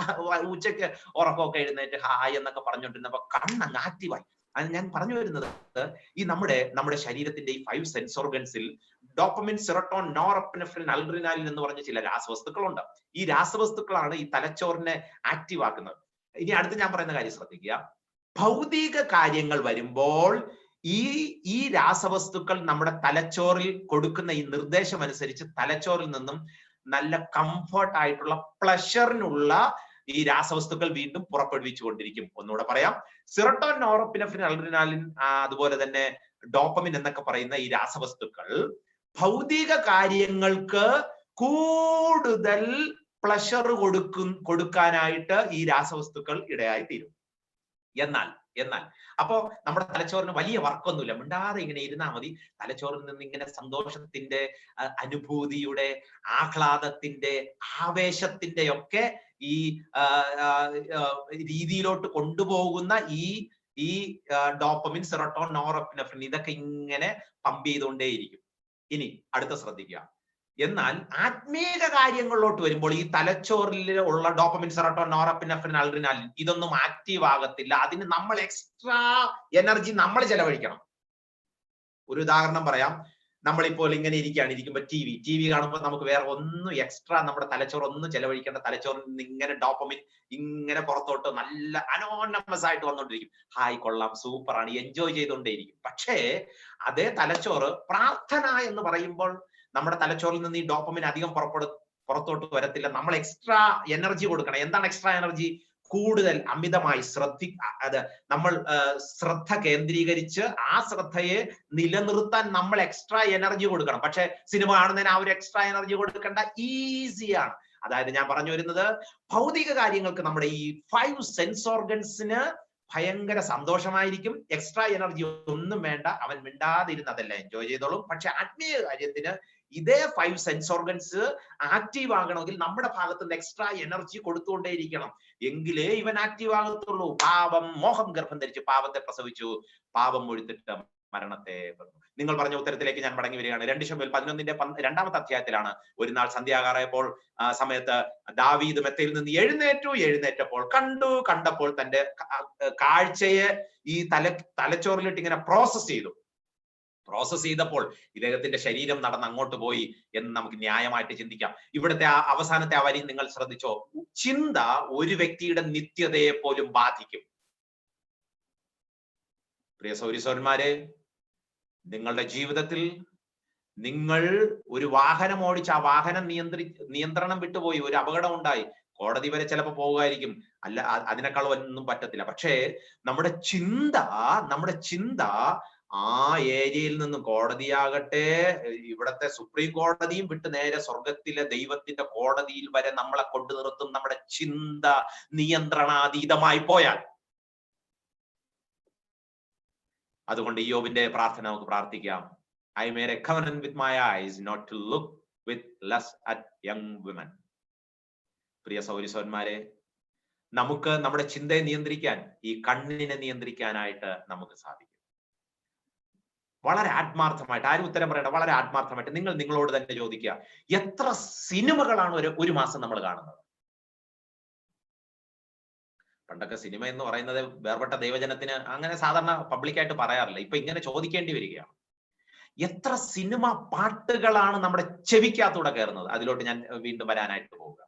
ഉച്ചയ്ക്ക് ഉറക്കമൊക്കെ എഴുന്നേറ്റ് ഹായ് എന്നൊക്കെ പറഞ്ഞുകൊണ്ടിരുന്നപ്പോ കണ്ണങ്ങ് ആക്റ്റീവായി. അത് ഞാൻ പറഞ്ഞു വരുന്നത്, ഈ നമ്മുടെ ശരീരത്തിന്റെ ഈ 5 സെൻസ് ഓർഗൻസിൽ ഡോപ്പമിൻ, സെറോട്ടോൺ, നോറെപ്പിനെഫ്രിൻ, അഡ്രിനാലിൻ എന്ന് പറഞ്ഞ ചില രാസവസ്തുക്കളുണ്ട്. ഈ രാസവസ്തുക്കളാണ് ഈ തലച്ചോറിനെ ആക്റ്റീവ് ആക്കുന്നത്. ഇനി അടുത്ത് ഞാൻ പറയുന്ന കാര്യം ശ്രദ്ധിക്കുക. ഭൗതിക കാര്യങ്ങൾ വരുമ്പോൾ ഈ രാസവസ്തുക്കൾ നമ്മുടെ തലച്ചോറിൽ കൊടുക്കുന്ന ഈ നിർദ്ദേശം അനുസരിച്ച് തലച്ചോറിൽ നിന്നും നല്ല കംഫർട്ട് ആയിട്ടുള്ള പ്ലഷറിനുള്ള ഈ രാസവസ്തുക്കൾ വീണ്ടും പുറപ്പെടുവിച്ചുകൊണ്ടിരിക്കും. ഒന്നുകൂടെ പറയാം, സെറോട്ടോണിൻ, നോറെപ്പിനെഫ്രിൻ, അഡ്രിനാലിൻ, അതുപോലെ തന്നെ ഡോപ്പമിൻ എന്നൊക്കെ പറയുന്ന ഈ രാസവസ്തുക്കൾ ഭൗതിക കാര്യങ്ങൾക്ക് കൂടുതൽ പ്ലഷർ കൊടുക്കാനായിട്ട് ഈ രാസവസ്തുക്കൾ ഇടയായി തീരും. എന്നാൽ അപ്പോ നമ്മുടെ തലച്ചോറിന് വലിയ വർക്കൊന്നുമില്ല, മിണ്ടാതെ ഇങ്ങനെ ഇരുന്നാൽ മതി. തലച്ചോറിൽ നിന്ന് ഇങ്ങനെ സന്തോഷത്തിന്റെ, അനുഭൂതിയുടെ, ആഹ്ലാദത്തിന്റെ, ആവേശത്തിന്റെ ഒക്കെ ഈ രീതിയിലോട്ട് കൊണ്ടുപോകുന്ന ഈ ഡോപ്പമിൻ, സെറോട്ടോൺ, നോറെപ്പിനെഫ്രിൻ ഇതൊക്കെ ഇങ്ങനെ പമ്പ് ചെയ്തുകൊണ്ടേയിരിക്കും. ഇനി അടുത്ത ശ്രദ്ധിക്കുക, എന്നാൽ ആത്മീക കാര്യങ്ങളിലോട്ട് വരുമ്പോൾ ഈ തലച്ചോറിൽ ഉള്ള ഡോപ്പമിൻ, സെറോട്ടോണിൻ, നോറെപ്പിനെഫ്രിൻ, അഡ്രിനാലിൻ ഇതൊന്നും ആക്റ്റീവ് ആകത്തില്ല. അതിന് നമ്മൾ എക്സ്ട്രാ എനർജി നമ്മൾ ചെലവഴിക്കണം. ഒരു ഉദാഹരണം പറയാം. നമ്മളിപ്പോൾ ഇങ്ങനെ ഇരിക്കുമ്പോൾ ടി വി കാണുമ്പോൾ നമുക്ക് വേറെ ഒന്നും എക്സ്ട്രാ നമ്മുടെ തലച്ചോറ് ഒന്നും ചെലവഴിക്കേണ്ട. തലച്ചോറിൽ നിന്ന് ഇങ്ങനെ ഡോപ്പമിൻ ഇങ്ങനെ പുറത്തോട്ട് നല്ല അനോണമസ് ആയിട്ട് വന്നോണ്ടിരിക്കും. ഹായ്, കൊള്ളാം, സൂപ്പറാണ്, എൻജോയ് ചെയ്തുകൊണ്ടേയിരിക്കും. പക്ഷേ അതേ തലച്ചോറ് പ്രാർത്ഥന എന്ന് പറയുമ്പോൾ നമ്മുടെ തലച്ചോറിൽ നിന്ന് ഈ ഡോപ്പമിൻ അധികം പുറത്തോട്ട് വരത്തില്ല. നമ്മൾ എക്സ്ട്രാ എനർജി കൊടുക്കണം. എന്താണ് എക്സ്ട്രാ എനർജി? കൂടുതൽ അമിതമായി നമ്മൾ ശ്രദ്ധ കേന്ദ്രീകരിച്ച് ആ ശ്രദ്ധയെ നിലനിർത്താൻ നമ്മൾ എക്സ്ട്രാ എനർജി കൊടുക്കണം. പക്ഷെ സിനിമ കാണുന്നതിന് ആ ഒരു എക്സ്ട്രാ എനർജി കൊടുക്കേണ്ട, ഈസിയാണ്. അതായത് ഞാൻ പറഞ്ഞു വരുന്നത്, ഭൗതിക കാര്യങ്ങൾക്ക് നമ്മുടെ ഈ 5 സെൻസ് ഓർഗൻസിന് ഭയങ്കര സന്തോഷമായിരിക്കും. എക്സ്ട്രാ എനർജി ഒന്നും വേണ്ട, അവൻ മിണ്ടാതിരുന്നതെല്ലാം എൻജോയ് ചെയ്തോളും. പക്ഷെ ആത്മീയ കാര്യത്തിന് ഇതേ 5 സെൻസ് ഓർഗൻസ് ആക്റ്റീവ് ആകണമെങ്കിൽ നമ്മുടെ ഭാഗത്ത് നിന്ന് എക്സ്ട്രാ എനർജി കൊടുത്തുകൊണ്ടേയിരിക്കണം. എങ്കിലേ ഇവൻ ആക്റ്റീവ് ആകത്തുള്ളൂ. പാപം മോഹം ഗർഭം ധരിച്ചു പാപത്തെ പ്രസവിച്ചു, പാപം മുഴുത്തിട്ട് മരണത്തെ. നിങ്ങൾ പറഞ്ഞ ഉത്തരത്തിലേക്ക് ഞാൻ മടങ്ങി വരികയാണ്. 2 ശമൂവേൽ 11-ന്റെ 2-ാമത്തെ അധ്യായത്തിലാണ്. ഒരു നാൾ സന്ധ്യാകാറായപ്പോൾ സമയത്ത് ദാവീദ് മെത്തയിൽ നിന്ന് എഴുന്നേറ്റപ്പോൾ കണ്ടപ്പോൾ തന്റെ കാഴ്ചയെ ഈ തലച്ചോറിലിട്ട് ഇങ്ങനെ പ്രോസസ് ചെയ്തപ്പോൾ ഇദ്ദേഹത്തിന്റെ ശരീരം നടന്ന് അങ്ങോട്ട് പോയി എന്ന് നമുക്ക് ന്യായമായിട്ട് ചിന്തിക്കാം. ഇവിടുത്തെ അവസാനത്തെ വരി നിങ്ങൾ ശ്രദ്ധിച്ചോ? ചിന്ത ഒരു വ്യക്തിയുടെ നിത്യതയെ പോലും ബാധിക്കും. പ്രിയ സൗരിസോന്മാരെ, നിങ്ങളുടെ ജീവിതത്തിൽ നിങ്ങൾ ഒരു വാഹനം ഓടിച്ച് ആ വാഹനം നിയന്ത്രണം വിട്ടുപോയി, ഒരു അപകടം ഉണ്ടായി, കോടതി വരെ ചിലപ്പോൾ പോകുമായിരിക്കും, അല്ല അതിനേക്കാൾ ഒന്നും പറ്റത്തില്ല. പക്ഷേ നമ്മുടെ ചിന്ത ആ ഏരിയയിൽ നിന്നും, കോടതിയാകട്ടെ, ഇവിടത്തെ സുപ്രീം കോടതിയും വിട്ട് നേരെ സ്വർഗത്തിലെ ദൈവത്തിന്റെ കോടതിയിൽ വരെ നമ്മളെ കൊണ്ടു നിർത്തും. നമ്മുടെ ചിന്ത നിയന്ത്രണാതീതമായി പോയാൽ. അതുകൊണ്ട് യോബിന്റെ പ്രാർത്ഥന നമുക്ക് പ്രാർത്ഥിക്കാം. I made a covenant with my eyes not to look with lust at young women. പ്രിയ സൗരിസോന്മാരെ, നമുക്ക് നമ്മുടെ ചിന്തയെ നിയന്ത്രിക്കാൻ, ഈ കണ്ണിനെ നിയന്ത്രിക്കാനായിട്ട് നമുക്ക് സാധിക്കും. വളരെ ആത്മാർത്ഥമായിട്ട്, ആരും ഉത്തരം പറയണ്ട, വളരെ ആത്മാർത്ഥമായിട്ട് നിങ്ങളോട് തന്നെ ചോദിക്കുക, എത്ര സിനിമകളാണ് ഒരു മാസം നമ്മൾ കാണുന്നത്? പണ്ടൊക്കെ സിനിമ എന്ന് പറയുന്നത് വേർപെട്ട ദൈവജനത്തിന് അങ്ങനെ സാധാരണ പബ്ലിക്കായിട്ട് പറയാറില്ല. ഇപ്പൊ ഇങ്ങനെ ചോദിക്കേണ്ടി വരികയാണ്. എത്ര സിനിമ പാട്ടുകളാണ് നമ്മുടെ ചെവിക്കകത്തൂടെ കയറുന്നത്? അതിലോട്ട് ഞാൻ വീണ്ടും വരാനായിട്ട് പോവുക.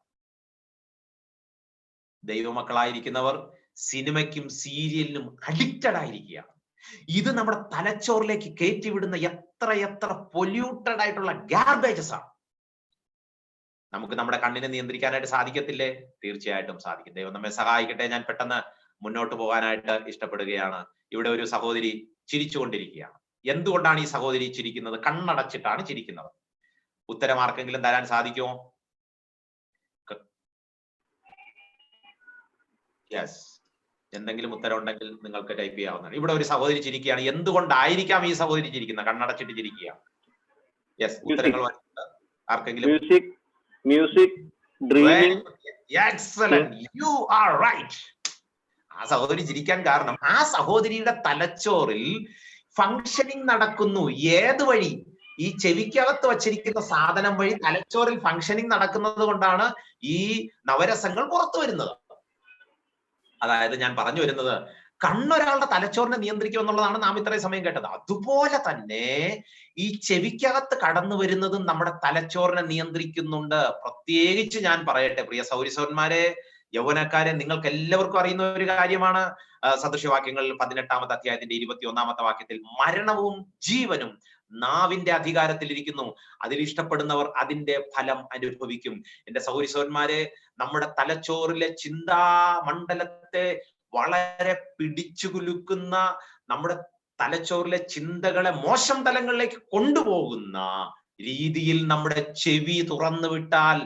ദൈവമക്കളായിരിക്കുന്നവർ സിനിമയ്ക്കും സീരിയലിനും അഡിക്റ്റഡ് ആയിരിക്കുകയാണ്. ഇത് നമ്മുടെ തലച്ചോറിലേക്ക് കയറ്റിവിടുന്ന എത്ര പൊല്യൂട്ടഡ് ആയിട്ടുള്ള ഗാർബേജസ് ആണ്. നമുക്ക് നമ്മുടെ കണ്ണിനെ നിയന്ത്രിക്കാനായിട്ട് സാധിക്കത്തില്ലേ? തീർച്ചയായിട്ടും സാധിക്കും. ദൈവം നമ്മെ സഹായിക്കട്ടെ. ഞാൻ പെട്ടെന്ന് മുന്നോട്ട് പോകാനായിട്ട് ഇഷ്ടപ്പെടുകയാണ്. ഇവിടെ ഒരു സഹോദരി ചിരിച്ചുകൊണ്ടിരിക്കുകയാണ്. എന്തുകൊണ്ടാണ് ഈ സഹോദരി ചിരിക്കുന്നത്? കണ്ണടച്ചിട്ടാണ് ചിരിക്കുന്നത്. ഉത്തരം ആർക്കെങ്കിലും തരാൻ സാധിക്കുമോ? യെസ്, എന്തെങ്കിലും ഉത്തരം ഉണ്ടെങ്കിൽ നിങ്ങൾക്ക് ടൈപ്പ് ചെയ്യാവുന്നതാണ്. ഇവിടെ ഒരു സഹോദരി ചിരിക്കുകയാണ്. എന്തുകൊണ്ടായിരിക്കാം ഈ സഹോദരി ചിരിക്കുന്നത്? കണ്ണടച്ചിട്ട് ചിരിക്കുകയാണ്. യെസ്, ഉത്തരങ്ങൾ ആർക്കെങ്കിലും? Music, dreaming. Excellent, you are right. ആ സഹോദരി ചിരിക്കാൻ കാരണം ആ സഹോദരിയുടെ തലച്ചോറിൽ ഫങ്ഷനിങ് നടക്കുന്നു. ഏത് വഴി? ഈ ചെവിക്കകത്ത് വച്ചിരിക്കുന്ന സാധനം വഴി തലച്ചോറിൽ ഫങ്ഷനിങ് നടക്കുന്നത് കൊണ്ടാണ് ഈ നവരസങ്ങൾ പുറത്തു വരുന്നത്. അതായത് ഞാൻ പറഞ്ഞു വരുന്നത്, കണ്ണൊരാളുടെ തലച്ചോറിനെ നിയന്ത്രിക്കും എന്നുള്ളതാണ് നാം ഇത്രയും സമയം കേട്ടത്. അതുപോലെ തന്നെ ഈ ചെവിക്കകത്ത് കടന്നു വരുന്നതും നമ്മുടെ തലച്ചോറിനെ നിയന്ത്രിക്കുന്നുണ്ട്. പ്രത്യേകിച്ച് ഞാൻ പറയട്ടെ, പ്രിയ സൗരിസോന്മാരെ, യൗവനക്കാരെ, നിങ്ങൾക്ക് എല്ലാവർക്കും അറിയുന്ന ഒരു കാര്യമാണ്. സദൃശവാക്യങ്ങളിൽ 18-ാമത്തെ അധ്യായത്തിന്റെ 21-ാമത്തെ വാക്യത്തിൽ മരണവും ജീവനും നാവിന്റെ അധികാരത്തിലിരിക്കുന്നു, അതിൽ ഇഷ്ടപ്പെടുന്നവർ അതിന്റെ ഫലം അനുഭവിക്കും. എന്റെ സൗരിസോന്മാരെ, നമ്മുടെ തലച്ചോറിലെ ചിന്താമണ്ഡലത്തെ വളരെ പിടിച്ചു കുലുക്കുന്ന, നമ്മുടെ തലച്ചോറിലെ ചിന്തകളെ മോശം തലങ്ങളിലേക്ക് കൊണ്ടുപോകുന്ന രീതിയിൽ നമ്മുടെ ചെവി തുറന്നു വിട്ടാൽ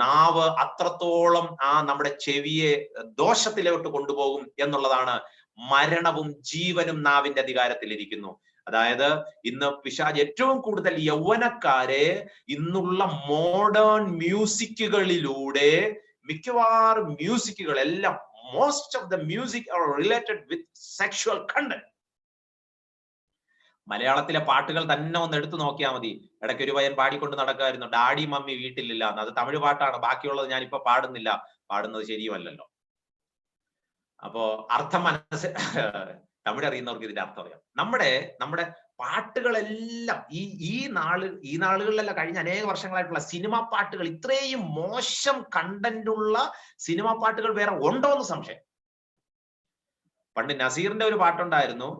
നാവ് അത്രത്തോളം നമ്മുടെ ചെവിയെ ദോഷത്തിലോട്ട് കൊണ്ടുപോകും എന്നുള്ളതാണ്. മരണവും ജീവനും നാവിന്റെ അധികാരത്തിലിരിക്കുന്നു. അതായത് ഇന്ന് പിശാച് ഏറ്റവും കൂടുതൽ യൗവനക്കാരെ ഇന്നുള്ള മോഡേൺ മ്യൂസിക്കുകളിലൂടെ, മിക്കവാറും മ്യൂസിക്കുകളെല്ലാം, most of the music are related with sexual content. മലയാളത്തിലെ പാട്ടുകൾ തന്നെ ഒന്ന് എടുത്തു നോക്കിയാൽ മതി. ഇടയ്ക്ക് ഒരു പയ്യൻ പാടിക്കൊണ്ട് നടക്കായിരുന്നു, ഡാഡി മമ്മി വീട്ടിലില്ല എന്ന്. അത് തമിഴ് പാട്ടാണ്, ബാക്കിയുള്ളത് ഞാനിപ്പോ പാടുന്നില്ല, പാടുന്നത് ശരിയുമല്ലല്ലോ. അപ്പോ അർത്ഥം തമിഴ് അറിയുന്നവർക്ക് ഇതിന്റെ അർത്ഥം അറിയാം. നമ്മുടെ പാട്ടുകളെല്ലാം ഈ നാളുകളിലല്ല, കഴിഞ്ഞ അനേക വർഷങ്ങളായിട്ടുള്ള സിനിമാ പാട്ടുകൾ, ഇത്രയും മോശം കണ്ടന്റുള്ള സിനിമാ പാട്ടുകൾ വേറെ ഉണ്ടോ എന്ന് സംശയം. പണ്ട് നസീറിന്റെ ഒരു പാട്ടുണ്ടായിരുന്നു,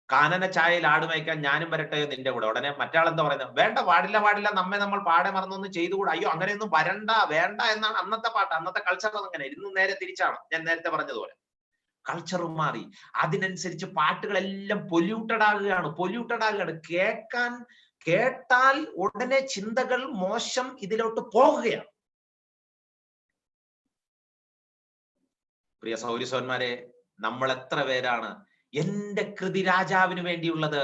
കാനന ചായയിൽ ആട് മയക്കാൻ ഞാനും വരട്ടെ നിന്റെ കൂടെ. ഉടനെ മറ്റാളെന്താ പറയുന്നത്, വേണ്ട, പാടില്ല, നമ്മൾ പാടെ മറന്നൊന്നും ചെയ്തുകൂടാ, അയ്യോ അങ്ങനെയൊന്നും വേണ്ട എന്നാണ് അന്നത്തെ പാട്ട്. അന്നത്തെ കൾച്ചർ അങ്ങനെ. ഇന്ന് നേരെ തിരിച്ചാണ്, ഞാൻ നേരത്തെ പറഞ്ഞതുപോലെ കൾച്ചർ മാറി. അതിനനുസരിച്ച് പാട്ടുകളെല്ലാം പൊല്യൂട്ടഡ് ആകുകയാണ്. കേട്ടാൽ ഉടനെ ചിന്തകൾ മോശം ഇതിലോട്ട് പോകുകയാണ്. പ്രിയ സൗരിസോന്മാരെ, നമ്മൾ എത്ര പേരാണ് എന്റെ കൃതി രാജാവിന് വേണ്ടിയുള്ളത്,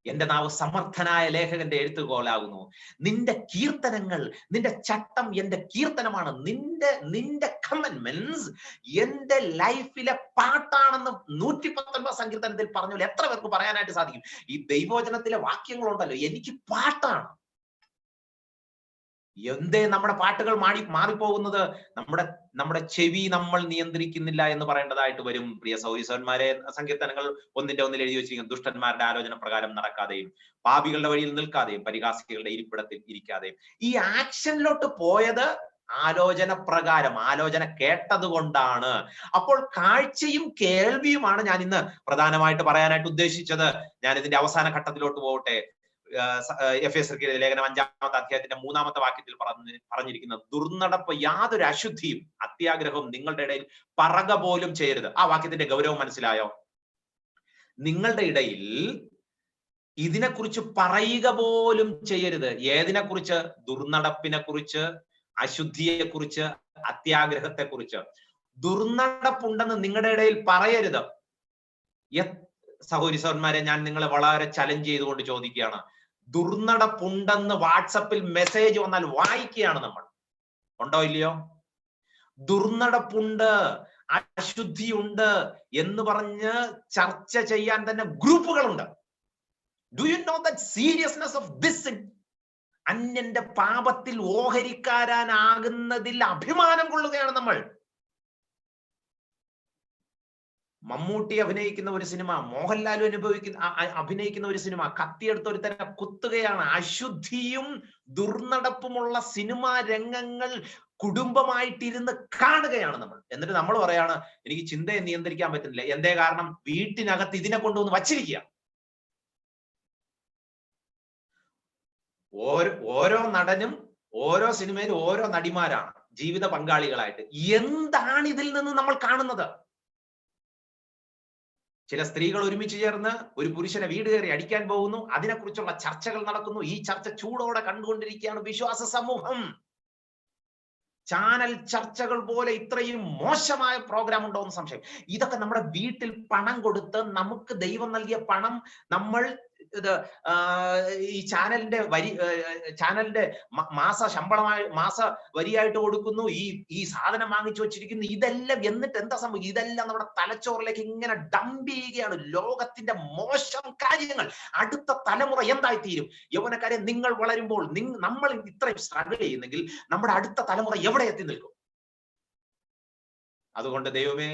എന്റെ നാവ് സമർത്ഥനായ ലേഖകന്റെ എഴുത്തുകോലാകുന്നു, നിന്റെ കീർത്തനങ്ങൾ, നിന്റെ ചട്ടം എന്റെ കീർത്തനമാണ്, നിന്റെ കമന്റ്മെന്റ്സ് എന്റെ ലൈഫിലെ പാട്ടാണെന്ന് 119 സങ്കീർത്തനത്തിൽ പറഞ്ഞ എത്ര പേർക്ക് പറയാനായിട്ട് സാധിക്കും? ഈ ദൈവവചനത്തിലെ വാക്യങ്ങളുണ്ടല്ലോ, എനിക്ക് പാട്ടാണ്. എന്തേ നമ്മുടെ പാട്ടുകൾ മാറിപ്പോകുന്നത്? നമ്മുടെ ചെവി നമ്മൾ നിയന്ത്രിക്കുന്നില്ല എന്ന് പറയേണ്ടതായിട്ട് വരും. പ്രിയ സൗരിസന്മാരെ, സങ്കീർത്തനങ്ങൾ 1:1 എഴുതി വെച്ചിരിക്കുന്നു, ദുഷ്ടന്മാരുടെ ആലോചന പ്രകാരം നടക്കാതെയും പാപികളുടെ വഴിയിൽ നിൽക്കാതെയും പരിഹാസികളുടെ ഇരിപ്പിടത്തിൽ ഇരിക്കാതെയും. ഈ ആക്ഷനിലോട്ട് പോയത് ആലോചന പ്രകാരം, ആലോചന കേട്ടത് കൊണ്ടാണ്. അപ്പോൾ കാഴ്ചയും കേൾവിയുമാണ് ഞാൻ ഇന്ന് പ്രധാനമായിട്ട് പറയാനായിട്ട് ഉദ്ദേശിച്ചത്. ഞാൻ ഇതിന്റെ അവസാന ഘട്ടത്തിലോട്ട് പോകട്ടെ. എഫേസ്യർക്ക് ലേഖനം 5-ാമത്തെ അധ്യായത്തിന്റെ 3-ാമത്തെ വാക്യത്തിൽ പറഞ്ഞിരിക്കുന്ന ദുർനടപ്പ്, യാതൊരു അശുദ്ധിയും അത്യാഗ്രഹവും നിങ്ങളുടെ ഇടയിൽ പറക പോലും ചെയ്യരുത്. ആ വാക്യത്തിന്റെ ഗൗരവം മനസ്സിലായോ? നിങ്ങളുടെ ഇടയിൽ ഇതിനെക്കുറിച്ച് പറയുക പോലും ചെയ്യരുത്. ഏതിനെ കുറിച്ച്? ദുർനടപ്പിനെ കുറിച്ച്, അശുദ്ധിയെ കുറിച്ച്, അത്യാഗ്രഹത്തെ കുറിച്ച്. ദുർനടപ്പുണ്ടെന്ന് നിങ്ങളുടെ ഇടയിൽ പറയരുത്. സഹോദരിമാരെ, ഞാൻ നിങ്ങളെ വളരെ ചലഞ്ച് ചെയ്തുകൊണ്ട് ചോദിക്കുകയാണ്, ദുർനടപ്പുണ്ടെന്ന് വാട്സപ്പിൽ മെസ്സേജ് വന്നാൽ വായിക്കുകയാണ് നമ്മൾ, ഉണ്ടോ ഇല്ലയോ? ദുർനടപ്പുണ്ട്, അശുദ്ധിയുണ്ട് എന്ന് പറഞ്ഞ് ചർച്ച ചെയ്യാൻ തന്നെ ഗ്രൂപ്പുകളുണ്ട്. Do you know that seriousness of this? അന്യന്റെ പാപത്തിൽ ഓഹരിക്കാരാനാകുന്നതിൽ അഭിമാനം കൊള്ളുകയാണ് നമ്മൾ. മമ്മൂട്ടി അഭിനയിക്കുന്ന ഒരു സിനിമ, മോഹൻലാൽ അഭിനയിക്കുന്ന ഒരു സിനിമ, കത്തിയെടുത്ത് ഒരു തന്നെ കുത്തുകയാണ്. അശുദ്ധിയും ദുർനടപ്പുമുള്ള സിനിമാ രംഗങ്ങൾ കുടുംബമായിട്ടിരുന്ന് കാണുകയാണ് നമ്മൾ. എന്നിട്ട് നമ്മൾ പറയാണ്, എനിക്ക് ചിന്തയെ നിയന്ത്രിക്കാൻ പറ്റുന്നില്ല. എന്തേ കാരണം? വീട്ടിനകത്ത് ഇതിനെ കൊണ്ടുവന്ന് വച്ചിരിക്കുക. ഓരോ നടനും ഓരോ സിനിമയിലും ഓരോ നടിമാരാണ് ജീവിത പങ്കാളികളായിട്ട്. എന്താണ് ഇതിൽ നിന്ന് നമ്മൾ കാണുന്നത്? ചില സ്ത്രീകൾ ഒരുമിച്ച് ചേർന്ന് ഒരു പുരുഷനെ വീട് കയറി അടിക്കാൻ പോകുന്നു. അതിനെക്കുറിച്ചുള്ള ചർച്ചകൾ നടക്കുന്നു. ഈ ചർച്ച ചൂടോടെ കണ്ടുകൊണ്ടിരിക്കുകയാണ് വിശ്വാസ സമൂഹം. ചാനൽ ചർച്ചകൾ പോലെ ഇത്രയും മോശമായ പ്രോഗ്രാം ഉണ്ടോ എന്ന് സംശയം. ഇതൊക്കെ നമ്മുടെ വീട്ടിൽ പണം കൊടുത്ത്, നമുക്ക് ദൈവം നൽകിയ പണം നമ്മൾ ഈ ചാനലിന്റെ മാസ ശമ്പളമായി, മാസ വരിയായിട്ട് കൊടുക്കുന്നു. ഈ സാധനം വാങ്ങിച്ചു വെച്ചിരിക്കുന്നു. ഇതെല്ലാം എന്നിട്ട് എന്താ സംഭവിക്കും? ഇതെല്ലാം നമ്മുടെ തലച്ചോറിലേക്ക് ഇങ്ങനെ ഡംപ് ചെയ്യുകയാണ് ലോകത്തിന്റെ മോശം കാര്യങ്ങൾ. അടുത്ത തലമുറ എന്തായി തീരും? യൗവനക്കാരെ, നിങ്ങൾ വളരുമ്പോൾ നമ്മൾ ഇത്രയും സ്ട്രഗിൾ ചെയ്യുന്നെങ്കിൽ നമ്മുടെ അടുത്ത തലമുറ എവിടെ എത്തി നിൽക്കും? അതുകൊണ്ട് ദൈവമേ,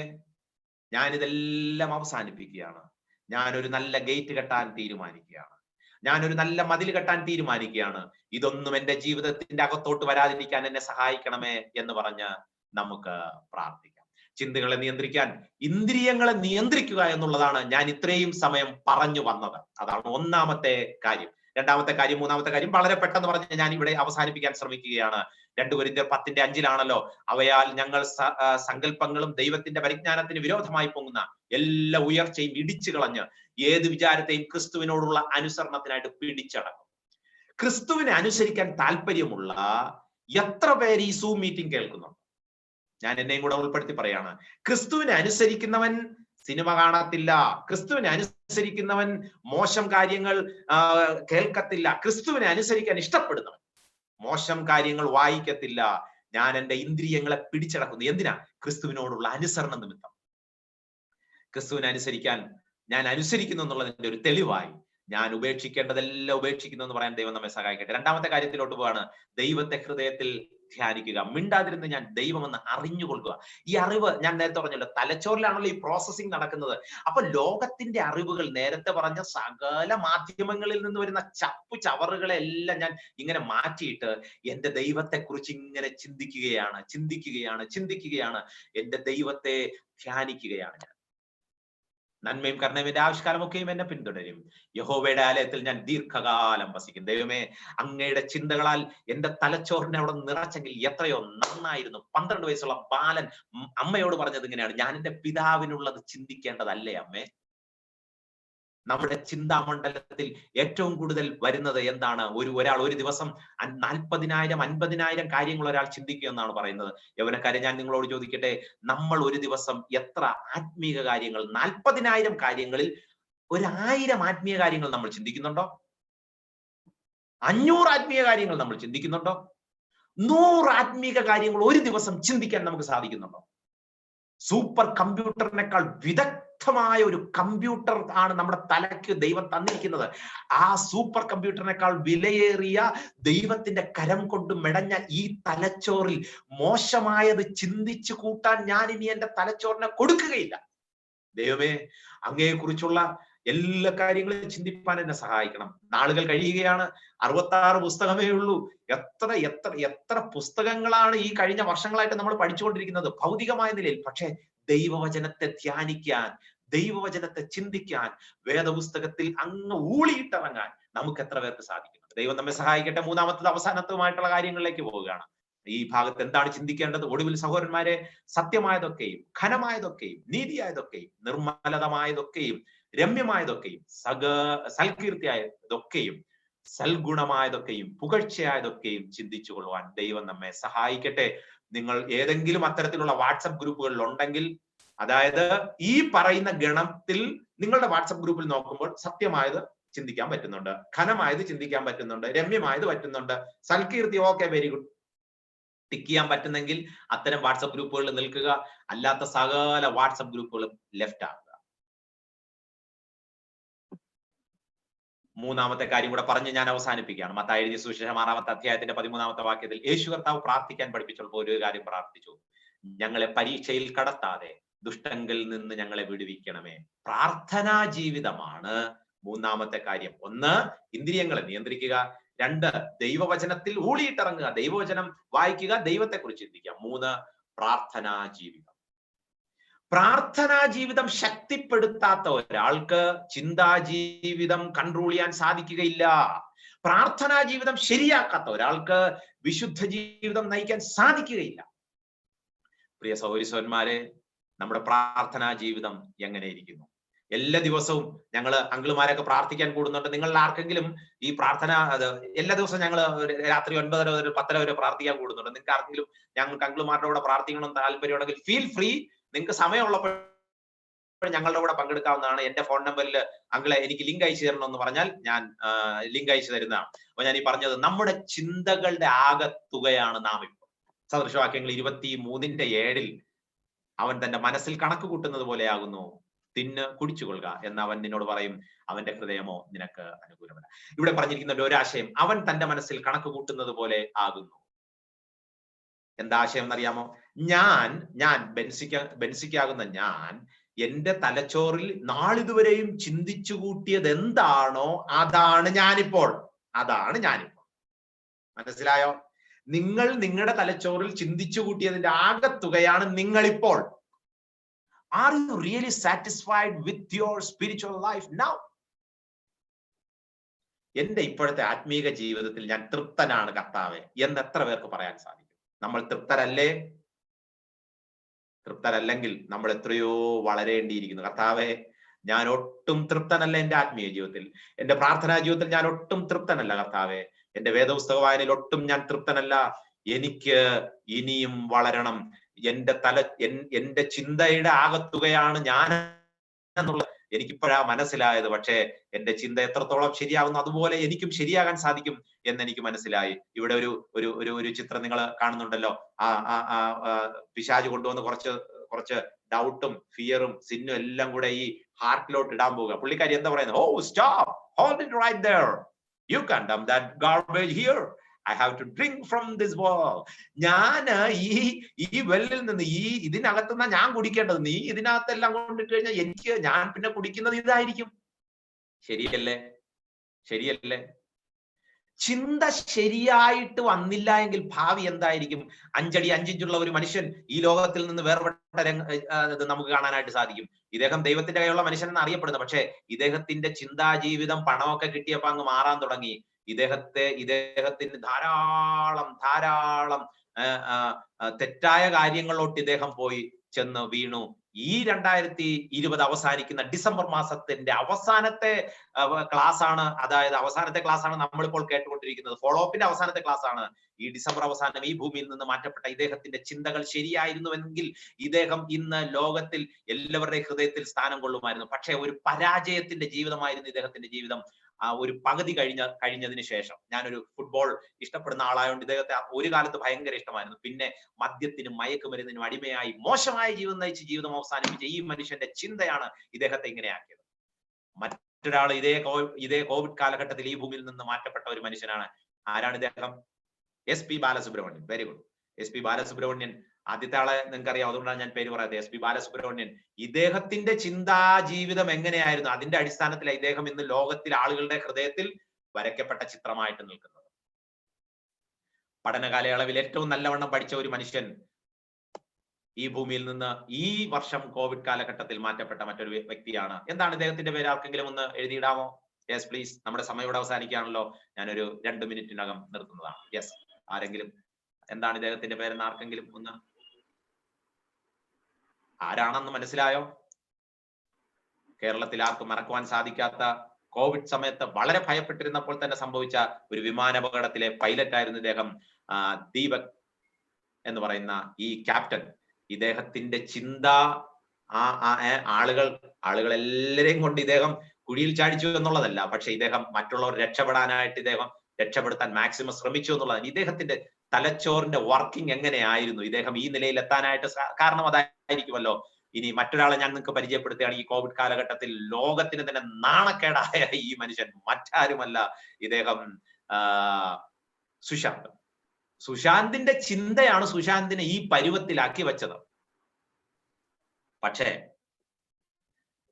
ഞാനിതെല്ലാം അവസാനിപ്പിക്കുകയാണ്. ഞാനൊരു നല്ല ഗേറ്റ് കെട്ടാൻ തീരുമാനിക്കുകയാണ്. ഞാനൊരു നല്ല മതിൽ കെട്ടാൻ തീരുമാനിക്കുകയാണ്. ഇതൊന്നും എന്റെ ജീവിതത്തിന്റെ അകത്തോട്ട് വരാതിരിക്കാൻ എന്നെ സഹായിക്കണമേ എന്ന് പറഞ്ഞ് നമുക്ക് പ്രാർത്ഥിക്കാം. ചിന്തകളെ നിയന്ത്രിക്കാൻ ഇന്ദ്രിയങ്ങളെ നിയന്ത്രിക്കുക എന്നുള്ളതാണ് ഞാൻ ഇത്രയും സമയം പറഞ്ഞു വന്നത്. അതാണ് ഒന്നാമത്തെ കാര്യം. രണ്ടാമത്തെ കാര്യം, മൂന്നാമത്തെ കാര്യം വളരെ പെട്ടെന്ന് പറഞ്ഞ് ഞാൻ ഇവിടെ അവസാനിപ്പിക്കാൻ ശ്രമിക്കുകയാണ്. 2 കൊരിന്ത്യർ 10:5 അവയാൽ ഞങ്ങൾ സങ്കല്പങ്ങളും ദൈവത്തിന്റെ പരിജ്ഞാനത്തിന് വിരോധമായി പൊങ്ങുന്ന എല്ലാ ഉയർച്ചയും ഇടിച്ചു കളഞ്ഞ് ഏത് വിചാരത്തെയും ക്രിസ്തുവിനോടുള്ള അനുസരണത്തിനായിട്ട് പിടിച്ചടക്കും. ക്രിസ്തുവിനെ അനുസരിക്കാൻ താല്പര്യമുള്ള എത്ര പേര് ഈ സൂം മീറ്റിംഗ് കേൾക്കുന്നുണ്ട്? ഞാൻ എന്നെയും കൂടെ ഉൾപ്പെടുത്തി പറയാണ്. ക്രിസ്തുവിനെ അനുസരിക്കുന്നവൻ സിനിമ കാണത്തില്ല. ക്രിസ്തുവിനെ അനുസരിക്കുന്നവൻ മോശം കാര്യങ്ങൾ കേൾക്കത്തില്ല. ക്രിസ്തുവിനെ അനുസരിക്കാൻ ഇഷ്ടപ്പെടുന്നവൻ മോശം കാര്യങ്ങൾ വായിക്കത്തില്ല. ഞാൻ എന്റെ ഇന്ദ്രിയങ്ങളെ പിടിച്ചടക്കുന്നു. എന്തിനാ? ക്രിസ്തുവിനോടുള്ള അനുസരണ നിമിത്തം. ക്രിസ്തുവിനെ അനുസരിക്കാൻ ഞാൻ അനുസരിക്കുന്നു എന്നുള്ളതിന്റെ ഒരു തെളിവായി ഞാൻ ഉപേക്ഷിക്കേണ്ടതെല്ലാം ഉപേക്ഷിക്കുന്നു എന്ന് പറയാൻ ദൈവം നമ്മെ സഹായിക്കട്ടെ. രണ്ടാമത്തെ കാര്യത്തിലോട്ട് പോവാണ്. ദൈവത്തെ ഹൃദയത്തിൽ ധ്യാനിക്കുക. മിണ്ടാതിരുന്ന് ഞാൻ ദൈവമെന്ന് അറിഞ്ഞുകൊള്ളുക. ഈ അറിവ് ഞാൻ നേരത്തെ പറഞ്ഞല്ലോ, തലച്ചോറിലാണല്ലോ ഈ പ്രോസസ്സിംഗ് നടക്കുന്നത്. അപ്പൊ ലോകത്തിന്റെ അറിവുകൾ, നേരത്തെ പറഞ്ഞ സകല മാധ്യമങ്ങളിൽ നിന്ന് വരുന്ന ചവറുകളെല്ലാം ഞാൻ ഇങ്ങനെ മാറ്റിയിട്ട് എന്റെ ദൈവത്തെ കുറിച്ച് ഇങ്ങനെ ചിന്തിക്കുകയാണ്. എന്റെ ദൈവത്തെ ധ്യാനിക്കുകയാണ് ഞാൻ. നന്മയും കരുണയും എന്റെ ആവിഷ്കാരമൊക്കെയും എന്നെ പിന്തുടരും. യഹോവയുടെ ആലയത്തിൽ ഞാൻ ദീർഘകാലം വസിക്കും. ദൈവമേ, അങ്ങയുടെ ചിന്തകളാൽ എന്റെ തലച്ചോറിനെ അവിടെ നിറച്ചെങ്കിൽ എത്രയോ നന്നായിരുന്നു. 12 വയസ്സുള്ള ബാലൻ അമ്മയോട് പറഞ്ഞത് ഇങ്ങനെയാണ്, ഞാൻ എന്റെ പിതാവിനുള്ളത് ചിന്തിക്കേണ്ടതല്ലേ അമ്മേ? നമ്മുടെ ചിന്താമണ്ഡലത്തിൽ ഏറ്റവും കൂടുതൽ വരുന്നത് എന്താണ്? ഒരാൾ ഒരു ദിവസം 40,000 50,000 കാര്യങ്ങൾ ഒരാൾ ചിന്തിക്കുക എന്നാണ് പറയുന്നത്. യൗവനക്കാരെ, ഞാൻ നിങ്ങളോട് ചോദിക്കട്ടെ, നമ്മൾ ഒരു ദിവസം എത്ര ആത്മീക കാര്യങ്ങൾ, 40,000 കാര്യങ്ങളിൽ 1000 ആത്മീയ കാര്യങ്ങൾ നമ്മൾ ചിന്തിക്കുന്നുണ്ടോ? 500 ആത്മീയ കാര്യങ്ങൾ നമ്മൾ ചിന്തിക്കുന്നുണ്ടോ? 100 ആത്മീക കാര്യങ്ങൾ ഒരു ദിവസം ചിന്തിക്കാൻ നമുക്ക് സാധിക്കുന്നുണ്ടോ? സൂപ്പർ കമ്പ്യൂട്ടറിനേക്കാൾ വിദഗ്ധമായ ഒരു കമ്പ്യൂട്ടർ ആണ് നമ്മുടെ തലയ്ക്ക് ദൈവം തന്നിരിക്കുന്നത്. ആ സൂപ്പർ കമ്പ്യൂട്ടറിനേക്കാൾ വിലയേറിയ ദൈവത്തിന്റെ കരം കൊണ്ട് മെടഞ്ഞ ഈ തലച്ചോറിൽ മോശമായത് ചിന്തിച്ചു കൂട്ടാൻ ഞാൻ ഇനി എന്റെ തലച്ചോറിനെ കൊടുക്കുകയില്ല. ദൈവമേ, അങ്ങയെക്കുറിച്ചുള്ള എല്ലാ കാര്യങ്ങളും ചിന്തിപ്പാൻ എന്നെ സഹായിക്കണം. നാളുകൾ കഴിയുകയാണ്. 66 പുസ്തകമേ ഉള്ളൂ. എത്ര എത്ര എത്ര പുസ്തകങ്ങളാണ് ഈ കഴിഞ്ഞ വർഷങ്ങളായിട്ട് നമ്മൾ പഠിച്ചുകൊണ്ടിരിക്കുന്നത് ഭൗതികമായ നിലയിൽ. പക്ഷെ ദൈവവചനത്തെ ധ്യാനിക്കാൻ, ദൈവവചനത്തെ ചിന്തിക്കാൻ, വേദപുസ്തകത്തിൽ അങ്ങ് ഊളിയിട്ടിറങ്ങാൻ നമുക്ക് എത്ര പേർക്ക് സാധിക്കുന്നുണ്ട്? ദൈവം നമ്മെ സഹായിക്കട്ടെ. മൂന്നാമത്തത് അവസാനത്തുമായിട്ടുള്ള കാര്യങ്ങളിലേക്ക് പോവുകയാണ്. ഈ ഭാഗത്ത് എന്താണ് ചിന്തിക്കേണ്ടത്? ഒടുവിൽ സഹോദരന്മാരെ, സത്യമായതൊക്കെയും ഘനമായതൊക്കെയും നീതിയായതൊക്കെയും നിർമ്മലതമായതൊക്കെയും രമ്യമായതൊക്കെയും സൽകീർത്തിയായതൊക്കെയും സൽഗുണമായതൊക്കെയും പുകഴ്ചയായതൊക്കെയും ചിന്തിച്ചു കൊള്ളുവാൻ ദൈവം നമ്മെ സഹായിക്കട്ടെ. നിങ്ങൾ ഏതെങ്കിലും അത്തരത്തിലുള്ള വാട്സപ്പ് ഗ്രൂപ്പുകളിൽ ഉണ്ടെങ്കിൽ, അതായത് ഈ പറയുന്ന ഗണത്തിൽ നിങ്ങളുടെ വാട്സപ്പ് ഗ്രൂപ്പിൽ നോക്കുമ്പോൾ സത്യമായത് ചിന്തിക്കാൻ പറ്റുന്നുണ്ട്, ഘനമായത് ചിന്തിക്കാൻ പറ്റുന്നുണ്ട്, രമ്യമായത് പറ്റുന്നുണ്ട്, Salkeerthi okay very good tick ചെയ്യാൻ പറ്റുന്നെങ്കിൽ അത്തരം വാട്സപ്പ് ഗ്രൂപ്പുകളിൽ നിൽക്കുക. അല്ലാത്ത സകല വാട്സപ്പ് ഗ്രൂപ്പുകളും ലെഫ്റ്റ് ആകുക. മൂന്നാമത്തെ കാര്യം കൂടെ പറഞ്ഞ് ഞാൻ അവസാനിപ്പിക്കുകയാണ്. മത്തായി എഴുതിയ സുവിശേഷം 6-ാമത്തെ അധ്യായത്തിന്റെ 13-ാമത്തെ വാക്യത്തിൽ യേശു കർത്താവ് പ്രാർത്ഥിക്കാൻ പഠിപ്പിച്ചപ്പോൾ ഒരു കാര്യം പ്രാർത്ഥിച്ചു, ഞങ്ങളെ പരീക്ഷയിൽ കടത്താതെ ദുഷ്ടങ്കിൽ നിന്ന് ഞങ്ങളെ വിടുവിക്കണമേ. പ്രാർത്ഥനാ ജീവിതമാണ് മൂന്നാമത്തെ കാര്യം. 1, ഇന്ദ്രിയങ്ങളെ നിയന്ത്രിക്കുക. 2, ദൈവവചനത്തിൽ ഊളിയിട്ടിറങ്ങുക, ദൈവവചനം വായിക്കുക, ദൈവത്തെക്കുറിച്ച് ചിന്തിക്കുക. 3, പ്രാർത്ഥനാ ജീവിതം. പ്രാർത്ഥനാ ജീവിതം ശക്തിപ്പെടുത്താത്ത ഒരാൾക്ക് ചിന്താജീവിതം കൺട്രോൾ ചെയ്യാൻ സാധിക്കുകയില്ല. പ്രാർത്ഥനാ ജീവിതം ശരിയാക്കാത്ത ഒരാൾക്ക് വിശുദ്ധ ജീവിതം നയിക്കാൻ സാധിക്കുകയില്ല. പ്രിയ സഹോദരീസഹോദരന്മാരെ, നമ്മുടെ പ്രാർത്ഥനാ ജീവിതം എങ്ങനെ ഇരിക്കുന്നു? എല്ലാ ദിവസവും ഞങ്ങള് അങ്കിളുമാരൊക്കെ പ്രാർത്ഥിക്കാൻ കൂടുന്നുണ്ട്. നിങ്ങളിൽ ആർക്കെങ്കിലും ഈ പ്രാർത്ഥന എല്ലാ ദിവസവും ഞങ്ങൾ രാത്രി 9:30 മുതൽ 10:00 വരെ പ്രാർത്ഥിക്കാൻ കൂടുന്നുണ്ട്. നിങ്ങൾക്ക് ആർക്കെങ്കിലും ഞങ്ങൾക്ക് അങ്കിളുമാരുടെ കൂടെ പ്രാർത്ഥിക്കണം താല്പര്യമുണ്ടെങ്കിൽ ഫീൽ ഫ്രീ. നിങ്ങൾക്ക് സമയമുള്ളപ്പോൾ ഞങ്ങളുടെ കൂടെ പങ്കെടുക്കാവുന്നതാണ്. എന്റെ ഫോൺ നമ്പറിൽ അങ്കിളെ എനിക്ക് ലിങ്ക് അയച്ചു തരണം എന്ന് പറഞ്ഞാൽ ഞാൻ ലിങ്ക് അയച്ചു തരുന്നതാണ്. അപ്പൊ ഞാൻ ഈ പറഞ്ഞത് നമ്മുടെ ചിന്തകളുടെ ആകത്തുകയാണ് നാം ഇപ്പോൾ. സദൃശവാക്യങ്ങൾ 23:7 അവൻ തന്റെ മനസ്സിൽ കണക്ക് കൂട്ടുന്നത് പോലെ ആകുന്നു, തിന്ന് കുടിച്ചുകൊള്ളുക എന്ന് അവൻ നിന്നോട് പറയും, അവന്റെ ഹൃദയമോ നിനക്ക് അനുകൂലമല്ല. ഇവിടെ പറഞ്ഞിരിക്കുന്ന ഒരാശയം, അവൻ തന്റെ മനസ്സിൽ കണക്ക് കൂട്ടുന്നത് പോലെ ആകുന്നു. എന്താ ആശയം എന്നറിയാമോ? ഞാൻ ബെൻസിക്കാകുന്ന ഞാൻ എന്റെ തലച്ചോറിൽ നാളിതുവരെയും ചിന്തിച്ചു കൂട്ടിയത് എന്താണോ അതാണ് ഞാനിപ്പോൾ. മനസ്സിലായോ? നിങ്ങൾ നിങ്ങളുടെ തലച്ചോറിൽ ചിന്തിച്ചു കൂട്ടിയതിന്റെ ആകത്തുകയാണ് നിങ്ങളിപ്പോൾ. Are you really satisfied with your spiritual life now? എന്റെ ഇപ്പോഴത്തെ ആത്മീക ജീവിതത്തിൽ ഞാൻ തൃപ്തനാണ് കർത്താവേ എന്ന് എത്ര പേർക്ക് പറയാൻ സാധിക്കും? നമ്മൾ തൃപ്തരല്ലേ? തൃപ്തരല്ലെങ്കിൽ നമ്മൾ എത്രയോ വളരേണ്ടിയിരിക്കുന്നു. കർത്താവേ, ഞാൻ ഒട്ടും തൃപ്തനല്ല എന്റെ ആത്മീയ ജീവിതത്തിൽ, എന്റെ പ്രാർത്ഥനാ ജീവിതത്തിൽ ഞാൻ ഒട്ടും തൃപ്തനല്ല കർത്താവേ, എന്റെ വേദപുസ്തക വായനയിൽ ഒട്ടും ഞാൻ തൃപ്തനല്ല. എനിക്ക് ഇനിയും വളരണം. എന്റെ ചിന്തയുടെ ആകത്തുകയാണ് ഞാൻ എന്നുള്ളത് എനിക്കിപ്പോഴാ മനസ്സിലായത്. പക്ഷേ എന്റെ ചിന്ത എത്രത്തോളം ശരിയാകുന്നു അതുപോലെ എനിക്കും ശരിയാകാൻ സാധിക്കും എന്നെനിക്ക് മനസ്സിലായി. ഇവിടെ ഒരു ചിത്രം നിങ്ങൾ കാണുന്നുണ്ടല്ലോ. പിശാച് കൊണ്ടുവന്ന് കുറച്ച് ഡൗട്ടും ഫിയറും സിന്നും എല്ലാം കൂടെ ഈ ഹാർട്ടിലോട്ട് ഇടാൻ പോവുക. പുള്ളിക്കാരി എന്താ പറയുന്നത്? Oh stop, hold it right there, you can dump that garbage here, I have to drink from this well. ഞാൻ ഈ വെല്ലിൽ നിന്ന് ഇതിനകത്തുനിന്ന് ഞാൻ കുടിക്കേണ്ടത്. നീ ഇതിനകത്തെല്ലാം കൊണ്ടിട്ട് കഴിഞ്ഞാൽ ഞാൻ പിന്നെ കുടിക്കുന്നത് ഇതായിരിക്കും. ശരിയല്ലേ? ശരിയല്ലേ? ചിന്ത ശരിയായിട്ട് വന്നില്ല എങ്കിൽ ഭാവി എന്തായിരിക്കും? 5 അടി 5 ഇഞ്ചുള്ള ഒരു മനുഷ്യൻ ഈ ലോകത്തിൽ നിന്ന് വേർപെട്ട നമുക്ക് കാണാനായിട്ട് സാധിക്കും. ഇദ്ദേഹം ദൈവത്തിന്റെ കയ്യിലുള്ള മനുഷ്യൻ എന്ന് അറിയപ്പെടുന്നു. പക്ഷെ ഇദ്ദേഹത്തിന്റെ ചിന്താ ജീവിതം പണമൊക്കെ കിട്ടിയപ്പോ അങ്ങ് മാറാൻ തുടങ്ങി. ഇദ്ദേഹത്തിന് ധാരാളം തെറ്റായ കാര്യങ്ങളിലോട്ട് ഇദ്ദേഹം പോയി ചെന്ന് വീണു. ഈ 2020 അവസാനിക്കുന്ന ഡിസംബർ മാസത്തിന്റെ അവസാനത്തെ ക്ലാസ് ആണ്, അതായത് അവസാനത്തെ ക്ലാസ് ആണ് നമ്മളിപ്പോൾ കേട്ടുകൊണ്ടിരിക്കുന്നത്. ഫോളോ അപ്പിന്റെ അവസാനത്തെ ക്ലാസ് ആണ്. ഈ ഡിസംബർ അവസാനം ഈ ഭൂമിയിൽ നിന്ന് മാറ്റപ്പെട്ട ഇദ്ദേഹത്തിന്റെ ചിന്തകൾ ശരിയായിരുന്നുവെങ്കിൽ ഇദ്ദേഹം ഇന്ന് ലോകത്തിൽ എല്ലാവരുടെയും ഹൃദയത്തിൽ സ്ഥാനം കൊള്ളുമായിരുന്നു. പക്ഷെ ഒരു പരാജയത്തിന്റെ ജീവിതമായിരുന്നു ഇദ്ദേഹത്തിന്റെ ജീവിതം. ഒരു പകുതി കഴിഞ്ഞതിന് ശേഷം, ഞാനൊരു ഫുട്ബോൾ ഇഷ്ടപ്പെടുന്ന ആളായതുകൊണ്ട് ഇദ്ദേഹത്തെ ഒരു കാലത്ത് ഭയങ്കര ഇഷ്ടമായിരുന്നു. പിന്നെ മദ്യത്തിനും മയക്കുമരുന്നിനും അടിമയായി മോശമായ ജീവിതം നയിച്ച് ജീവിതം അവസാനിപ്പിച്ച ഈ മനുഷ്യന്റെ ചിന്തയാണ് ഇദ്ദേഹത്തെ ഇങ്ങനെയാക്കിയത്. മറ്റൊരാൾ ഇതേ കോവിഡ് കാലഘട്ടത്തിൽ ഈ ഭൂമിയിൽ നിന്ന് മാറ്റപ്പെട്ട ഒരു മനുഷ്യനാണ്. ആരാണ് ഇദ്ദേഹം? SP Balasubramanian. Very good. SP Balasubramanian, ആദ്യത്തെ ആളെ നിങ്ങൾക്ക് അറിയാം, അതുകൊണ്ടാണ് ഞാൻ പേര് പറയാത്തത്. SP ബാലസുബ്രഹ്മണ്യൻ. ഇദ്ദേഹത്തിന്റെ ചിന്താ ജീവിതം എങ്ങനെയായിരുന്നു? അതിന്റെ അടിസ്ഥാനത്തിൽ ഇദ്ദേഹം ഇന്ന് ലോകത്തിൽ ആളുകളുടെ ഹൃദയത്തിൽ വരയ്ക്കപ്പെട്ട ചിത്രമായിട്ട് നിൽക്കുന്നത്. പഠന കാലയളവിൽ ഏറ്റവും നല്ലവണ്ണം പഠിച്ച ഒരു മനുഷ്യൻ ഈ ഭൂമിയിൽ നിന്ന് ഈ വർഷം കോവിഡ് കാലഘട്ടത്തിൽ മാറ്റപ്പെട്ട മറ്റൊരു വ്യക്തിയാണ്. എന്താണ് ഇദ്ദേഹത്തിന്റെ പേര്? ആർക്കെങ്കിലും ഒന്ന് എഴുതിയിടാമോ? Yes please. നമ്മുടെ സമയം ഇവിടെ അവസാനിക്കുകയാണല്ലോ. ഞാനൊരു 2 മിനിറ്റിനകം നിർത്തുന്നതാണ്. യെസ്, ആരെങ്കിലും എന്താണ് ഇദ്ദേഹത്തിന്റെ പേരെന്ന് ആർക്കെങ്കിലും ഒന്ന്, ആരാണെന്ന് മനസ്സിലായോ? കേരളത്തിൽ ആർക്കും മറക്കുവാൻ സാധിക്കാത്ത, കോവിഡ് സമയത്ത് വളരെ ഭയപ്പെട്ടിരുന്നപ്പോൾ തന്നെ സംഭവിച്ച ഒരു വിമാനാപകടത്തിലെ പൈലറ്റ് ആയിരുന്നു ഇദ്ദേഹം. ദീപക് എന്ന് പറയുന്ന ഈ ക്യാപ്റ്റൻ. ഇദ്ദേഹത്തിന്റെ ചിന്ത ആളുകൾ എല്ലാരെയും കൊണ്ട് ഇദ്ദേഹം കുഴിയിൽ ചാടിച്ചു എന്നുള്ളതല്ല, പക്ഷെ ഇദ്ദേഹം മറ്റുള്ളവർ രക്ഷപ്പെടുത്താൻ മാക്സിമം ശ്രമിച്ചു എന്നുള്ളതാണ്. ഇദ്ദേഹത്തിന്റെ തലച്ചോറിന്റെ വർക്കിംഗ് എങ്ങനെയായിരുന്നു? ഇദ്ദേഹം ഈ നിലയിൽ എത്താനായിട്ട് കാരണം അതായിരിക്കുമല്ലോ. ഇനി മറ്റൊരാളെ ഞാൻ നിങ്ങൾക്ക് പരിചയപ്പെടുത്തുകയാണ്. ഈ കോവിഡ് കാലഘട്ടത്തിൽ ലോകത്തിന് തന്നെ നാണക്കേടായ ഈ മനുഷ്യൻ മറ്റാരുമല്ല, ഇദ്ദേഹം സുശാന്ത്. സുശാന്തിന്റെ ചിന്തയാണ് സുശാന്തിനെ ഈ പരുവത്തിലാക്കി വെച്ചത്. പക്ഷേ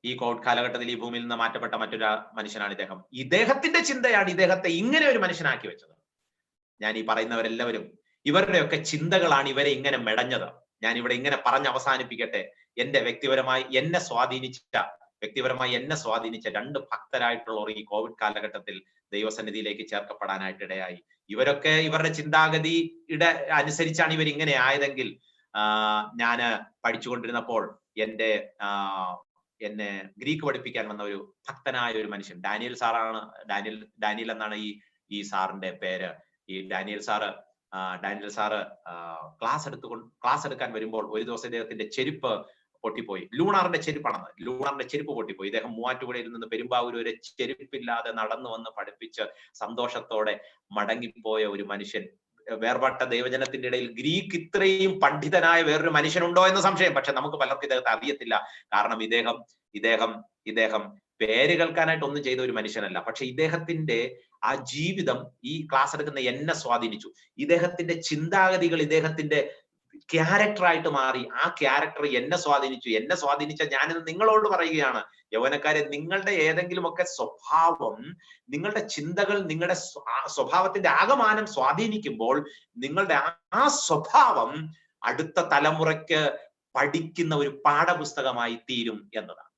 ഈ കോവിഡ് കാലഘട്ടത്തിൽ ഈ ഭൂമിയിൽ നിന്ന് മാറ്റപ്പെട്ട മറ്റൊരു മനുഷ്യനാണ് ഇദ്ദേഹം. ഇദ്ദേഹത്തിന്റെ ചിന്തയാണ് ഇദ്ദേഹത്തെ ഇങ്ങനെ ഒരു മനുഷ്യനാക്കി വെച്ചത്. ഞാൻ ഈ പറയുന്നവരെല്ലാവരും, ഇവരുടെയൊക്കെ ചിന്തകളാണ് ഇവരെ ഇങ്ങനെ മെടഞ്ഞത്. ഞാൻ ഇവിടെ ഇങ്ങനെ പറഞ്ഞ് അവസാനിപ്പിക്കട്ടെ. വ്യക്തിപരമായി എന്നെ സ്വാധീനിച്ച 2 ഭക്തരായിട്ടുള്ളവർ ഈ കോവിഡ് കാലഘട്ടത്തിൽ ദൈവസന്നിധിയിലേക്ക് ചേർക്കപ്പെടാനായിട്ട് ഇടയായി. ഇവരൊക്കെ ഇവരുടെ ചിന്താഗതിയുടെ അനുസരിച്ചാണ് ഇവർ ഇങ്ങനെ ആയതെങ്കിൽ, ഞാന് പഠിച്ചുകൊണ്ടിരുന്നപ്പോൾ എന്നെ ഗ്രീക്ക് പഠിപ്പിക്കാൻ വന്ന ഒരു ഭക്തനായ ഒരു മനുഷ്യൻ, ഡാനിയൽ സാറാണ്. ഡാനിയൽ എന്നാണ് ഈ സാറിന്റെ പേര്. ഈ ഡാനിയൽ സാറ് ക്ലാസ് എടുക്കാൻ വരുമ്പോൾ ഒരു ദിവസം ഇദ്ദേഹത്തിന്റെ ചെരുപ്പ് പൊട്ടിപ്പോയി. ലൂണാറിന്റെ ചെരുപ്പാണെന്ന്. ലൂണാറിന്റെ ചെരുപ്പ് പൊട്ടിപ്പോയി. ഇദ്ദേഹം മൂവാറ്റുപുഴയിൽ നിന്ന് പെരുമ്പാവൂർ വരെ ചെരുപ്പില്ലാതെ നടന്നു വന്ന് പഠിപ്പിച്ച് സന്തോഷത്തോടെ മടങ്ങിപ്പോയ ഒരു മനുഷ്യൻ. വേർപെട്ട ദൈവജനത്തിന്റെ ഇടയിൽ ഗ്രീക്ക് ഇത്രയും പണ്ഡിതനായ വേറൊരു മനുഷ്യനുണ്ടോ എന്ന് സംശയം. പക്ഷെ നമുക്ക് പലർക്കും ഇദ്ദേഹത്തെ അറിയത്തില്ല. കാരണം ഇദ്ദേഹം പേര് കേൾക്കാനായിട്ട് ഒന്നും ചെയ്ത ഒരു മനുഷ്യനല്ല. പക്ഷെ ഇദ്ദേഹത്തിന്റെ ആ ജീവിതം ഈ ക്ലാസ് എടുക്കുന്ന എന്നെ സ്വാധീനിച്ചു. ഇദ്ദേഹത്തിന്റെ ചിന്താഗതികൾ ഇദ്ദേഹത്തിന്റെ ക്യാരക്ടറായിട്ട് മാറി. ആ ക്യാരക്ടർ എന്നെ സ്വാധീനിച്ച ഞാനിത് നിങ്ങളോട് പറയുകയാണ്. യൗവനക്കാരെ, നിങ്ങളുടെ ഏതെങ്കിലുമൊക്കെ സ്വഭാവം, നിങ്ങളുടെ ചിന്തകൾ, നിങ്ങളുടെ സ്വഭാവത്തിന്റെ ആകമാനം സ്വാധീനിക്കുമ്പോൾ നിങ്ങളുടെ ആ സ്വഭാവം അടുത്ത തലമുറയ്ക്ക് പഠിക്കുന്ന ഒരു പാഠപുസ്തകമായി തീരും എന്നതാണ്.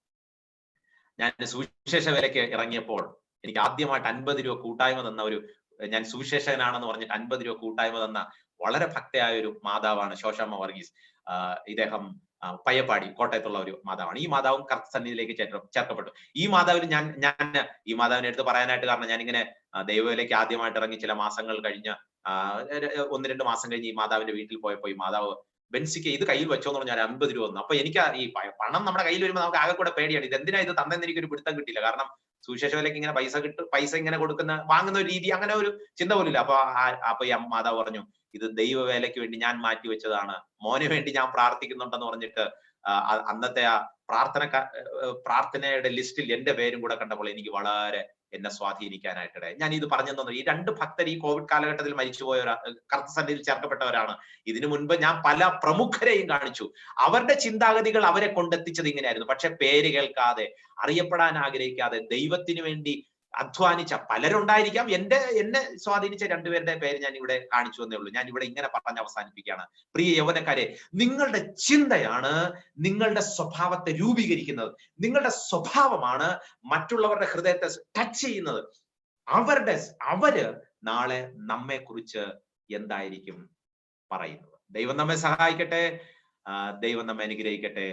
ഞാൻ സുവിശേഷ വേലയ്ക്ക് ഇറങ്ങിയപ്പോൾ എനിക്ക് ആദ്യമായിട്ട് 50 രൂപ കൂട്ടായ്മ തന്ന ഞാൻ സുവിശേഷകനാണെന്ന് പറഞ്ഞിട്ട് 50 രൂപ കൂട്ടായ്മ തന്ന വളരെ ഭക്തയായ ഒരു മാതാവാണ് ശോശാമ്മ വർഗീസ്. ഇദ്ദേഹം പയ്യപ്പാടി, കോട്ടയത്തുള്ള ഒരു മാതാവാണ്. ഈ മാതാവും കർത്തസന്നിധിയിലേക്ക് ചേർക്കപ്പെട്ടു. ഈ മാതാവിന് ഞാൻ ഈ മാതാവിനെ എടുത്ത് പറയാനായിട്ട് കാരണം, ഞാനിങ്ങനെ ദൈവവേലയ്ക്ക് ആദ്യമായിട്ട് ഇറങ്ങി ചില മാസങ്ങൾ കഴിഞ്ഞ് 1-2 മാസം കഴിഞ്ഞ് ഈ മാതാവിന്റെ വീട്ടിൽ പോയപ്പോ ഈ മാതാവ് ബെൻസിക്ക് ഇത് കയ്യിൽ വെച്ചോന്ന് പറഞ്ഞാൽ 50 രൂപ വന്നു. അപ്പൊ എനിക്ക് ഈ പണം നമ്മുടെ കയ്യിൽ വരുമ്പോൾ നമുക്ക് ആകെ കൂടെ പേടിയാണ്. ഇത് എന്തിനാ ഇത് തന്നെന്ന് എനിക്കൊരു പിടുത്തം കിട്ടില്ല. കാരണം സുവിശേഷ വേലയ്ക്ക് ഇങ്ങനെ പൈസ ഇങ്ങനെ വാങ്ങുന്ന ഒരു രീതി, അങ്ങനെ ഒരു ചിന്ത പോലില്ല. അപ്പൊ ഈ മാതാവ് പറഞ്ഞു, ഇത് ദൈവവേലയ്ക്ക് വേണ്ടി ഞാൻ മാറ്റി വെച്ചതാണ്, മോന് വേണ്ടി ഞാൻ പ്രാർത്ഥിക്കുന്നുണ്ടെന്ന് പറഞ്ഞിട്ട് അന്നത്തെ ആ പ്രാർത്ഥനയുടെ ലിസ്റ്റിൽ എന്റെ പേരും കൂടെ കണ്ടപ്പോൾ എനിക്ക് വളരെ എന്നെ സ്വാധീനിക്കാനായിട്ടിടെ. ഞാൻ ഇത് പറഞ്ഞു തന്നു. ഈ 2 ഭക്തർ ഈ കോവിഡ് കാലഘട്ടത്തിൽ മരിച്ചുപോയവരാ, കർത്തസന്നിധിയിൽ ചേർക്കപ്പെട്ടവരാണ്. ഇതിനു മുൻപ് ഞാൻ പല പ്രമുഖരെയും കാണിച്ചു. അവരുടെ ചിന്താഗതികൾ അവരെ കൊണ്ടെത്തിച്ചത് ഇങ്ങനെയായിരുന്നു. പക്ഷെ പേര് കേൾക്കാതെ, അറിയപ്പെടാൻ ആഗ്രഹിക്കാതെ, ദൈവത്തിന് വേണ്ടി അധ്വാനിച്ച പലരുണ്ടായിരിക്കാം. എന്നെ സ്വാധീനിച്ച 2 പേരുടെ പേര് ഞാൻ ഇവിടെ കാണിച്ചു എന്നേ ഉള്ളൂ. ഞാൻ ഇവിടെ ഇങ്ങനെ പറഞ്ഞ് അവസാനിപ്പിക്കുകയാണ്. പ്രിയ യൗവനക്കാരെ, നിങ്ങളുടെ ചിന്തയാണ് നിങ്ങളുടെ സ്വഭാവത്തെ രൂപീകരിക്കുന്നത്. നിങ്ങളുടെ സ്വഭാവമാണ് മറ്റുള്ളവരുടെ ഹൃദയത്തെ ടച്ച് ചെയ്യുന്നത്. അവര് നാളെ നമ്മെ കുറിച്ച് എന്തായിരിക്കും പറയുന്നത്. ദൈവം നമ്മെ സഹായിക്കട്ടെ. ദൈവം നമ്മെ അനുഗ്രഹിക്കട്ടെ.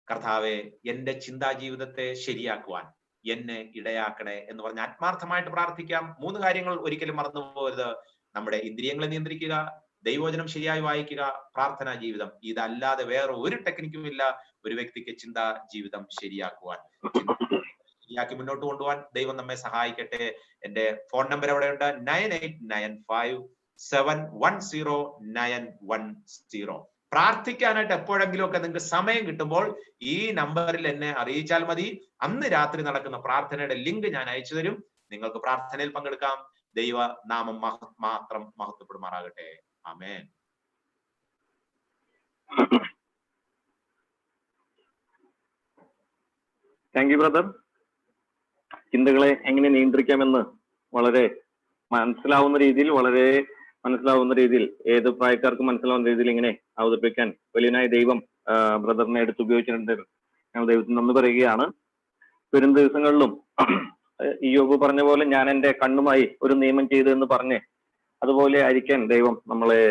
കർത്താവെ, എന്റെ ചിന്താ ജീവിതത്തെ ശരിയാക്കുവാൻ എന്നെ ഇടയാക്കണേ എന്ന് പറഞ്ഞ് ആത്മാർത്ഥമായിട്ട് പ്രാർത്ഥിക്കാം. 3 കാര്യങ്ങൾ ഒരിക്കലും മറന്നു പോകരുത്. നമ്മുടെ ഇന്ദ്രിയങ്ങളെ നിയന്ത്രിക്കുക, ദൈവവചനം ശരിയായി വായിക്കുക, പ്രാർത്ഥനാ ജീവിതം. ഇതല്ലാതെ വേറെ ഒരു ടെക്നിക്കും ഇല്ല ഒരു വ്യക്തിക്ക് ചിന്താ ജീവിതം ശരിയാക്കുവാൻ. ശരിയാക്കി മുന്നോട്ട് കൊണ്ടുപോകാൻ ദൈവം നമ്മെ സഹായിക്കട്ടെ. എന്റെ ഫോൺ നമ്പർ എവിടെയുണ്ട്? 9895710910. പ്രാർത്ഥിക്കാനായിട്ട് എപ്പോഴെങ്കിലും ഒക്കെ നിങ്ങൾക്ക് സമയം കിട്ടുമ്പോൾ ഈ നമ്പറിൽ എന്നെ അറിയിച്ചാൽ മതി. അന്ന് രാത്രി നടക്കുന്ന പ്രാർത്ഥനയുടെ ലിങ്ക് ഞാൻ അയച്ചു തരും. നിങ്ങൾക്ക് പ്രാർത്ഥനയിൽ പങ്കെടുക്കാം. ദൈവ നാമം മാത്രം മഹത്വപ്പെടുമാറാകട്ടെ. ആമേൻ. Thank you brother. ചിന്തകളെ എങ്ങനെ നിയന്ത്രിക്കാമെന്ന് വളരെ മനസ്സിലാവുന്ന രീതിയിൽ ഏത് പ്രായക്കാർക്കും മനസ്സിലാവുന്ന രീതിയിൽ ഇങ്ങനെ അവതരിപ്പിക്കാൻ വലിയനായ ദൈവം ബ്രദറിനെ എടുത്ത് ഉപയോഗിച്ചിട്ടുണ്ട്. ഞങ്ങൾ ദൈവത്തിന് നന്ദി പറയുകയാണ്. വരും ദിവസങ്ങളിലും ഇയ്യോബ് പറഞ്ഞ പോലെ ഞാൻ എൻ്റെ കണ്ണുമായി ഒരു നിയമം ചെയ്തു എന്ന് പറഞ്ഞ് അതുപോലെ ആയിരിക്കാൻ ദൈവം നമ്മളെ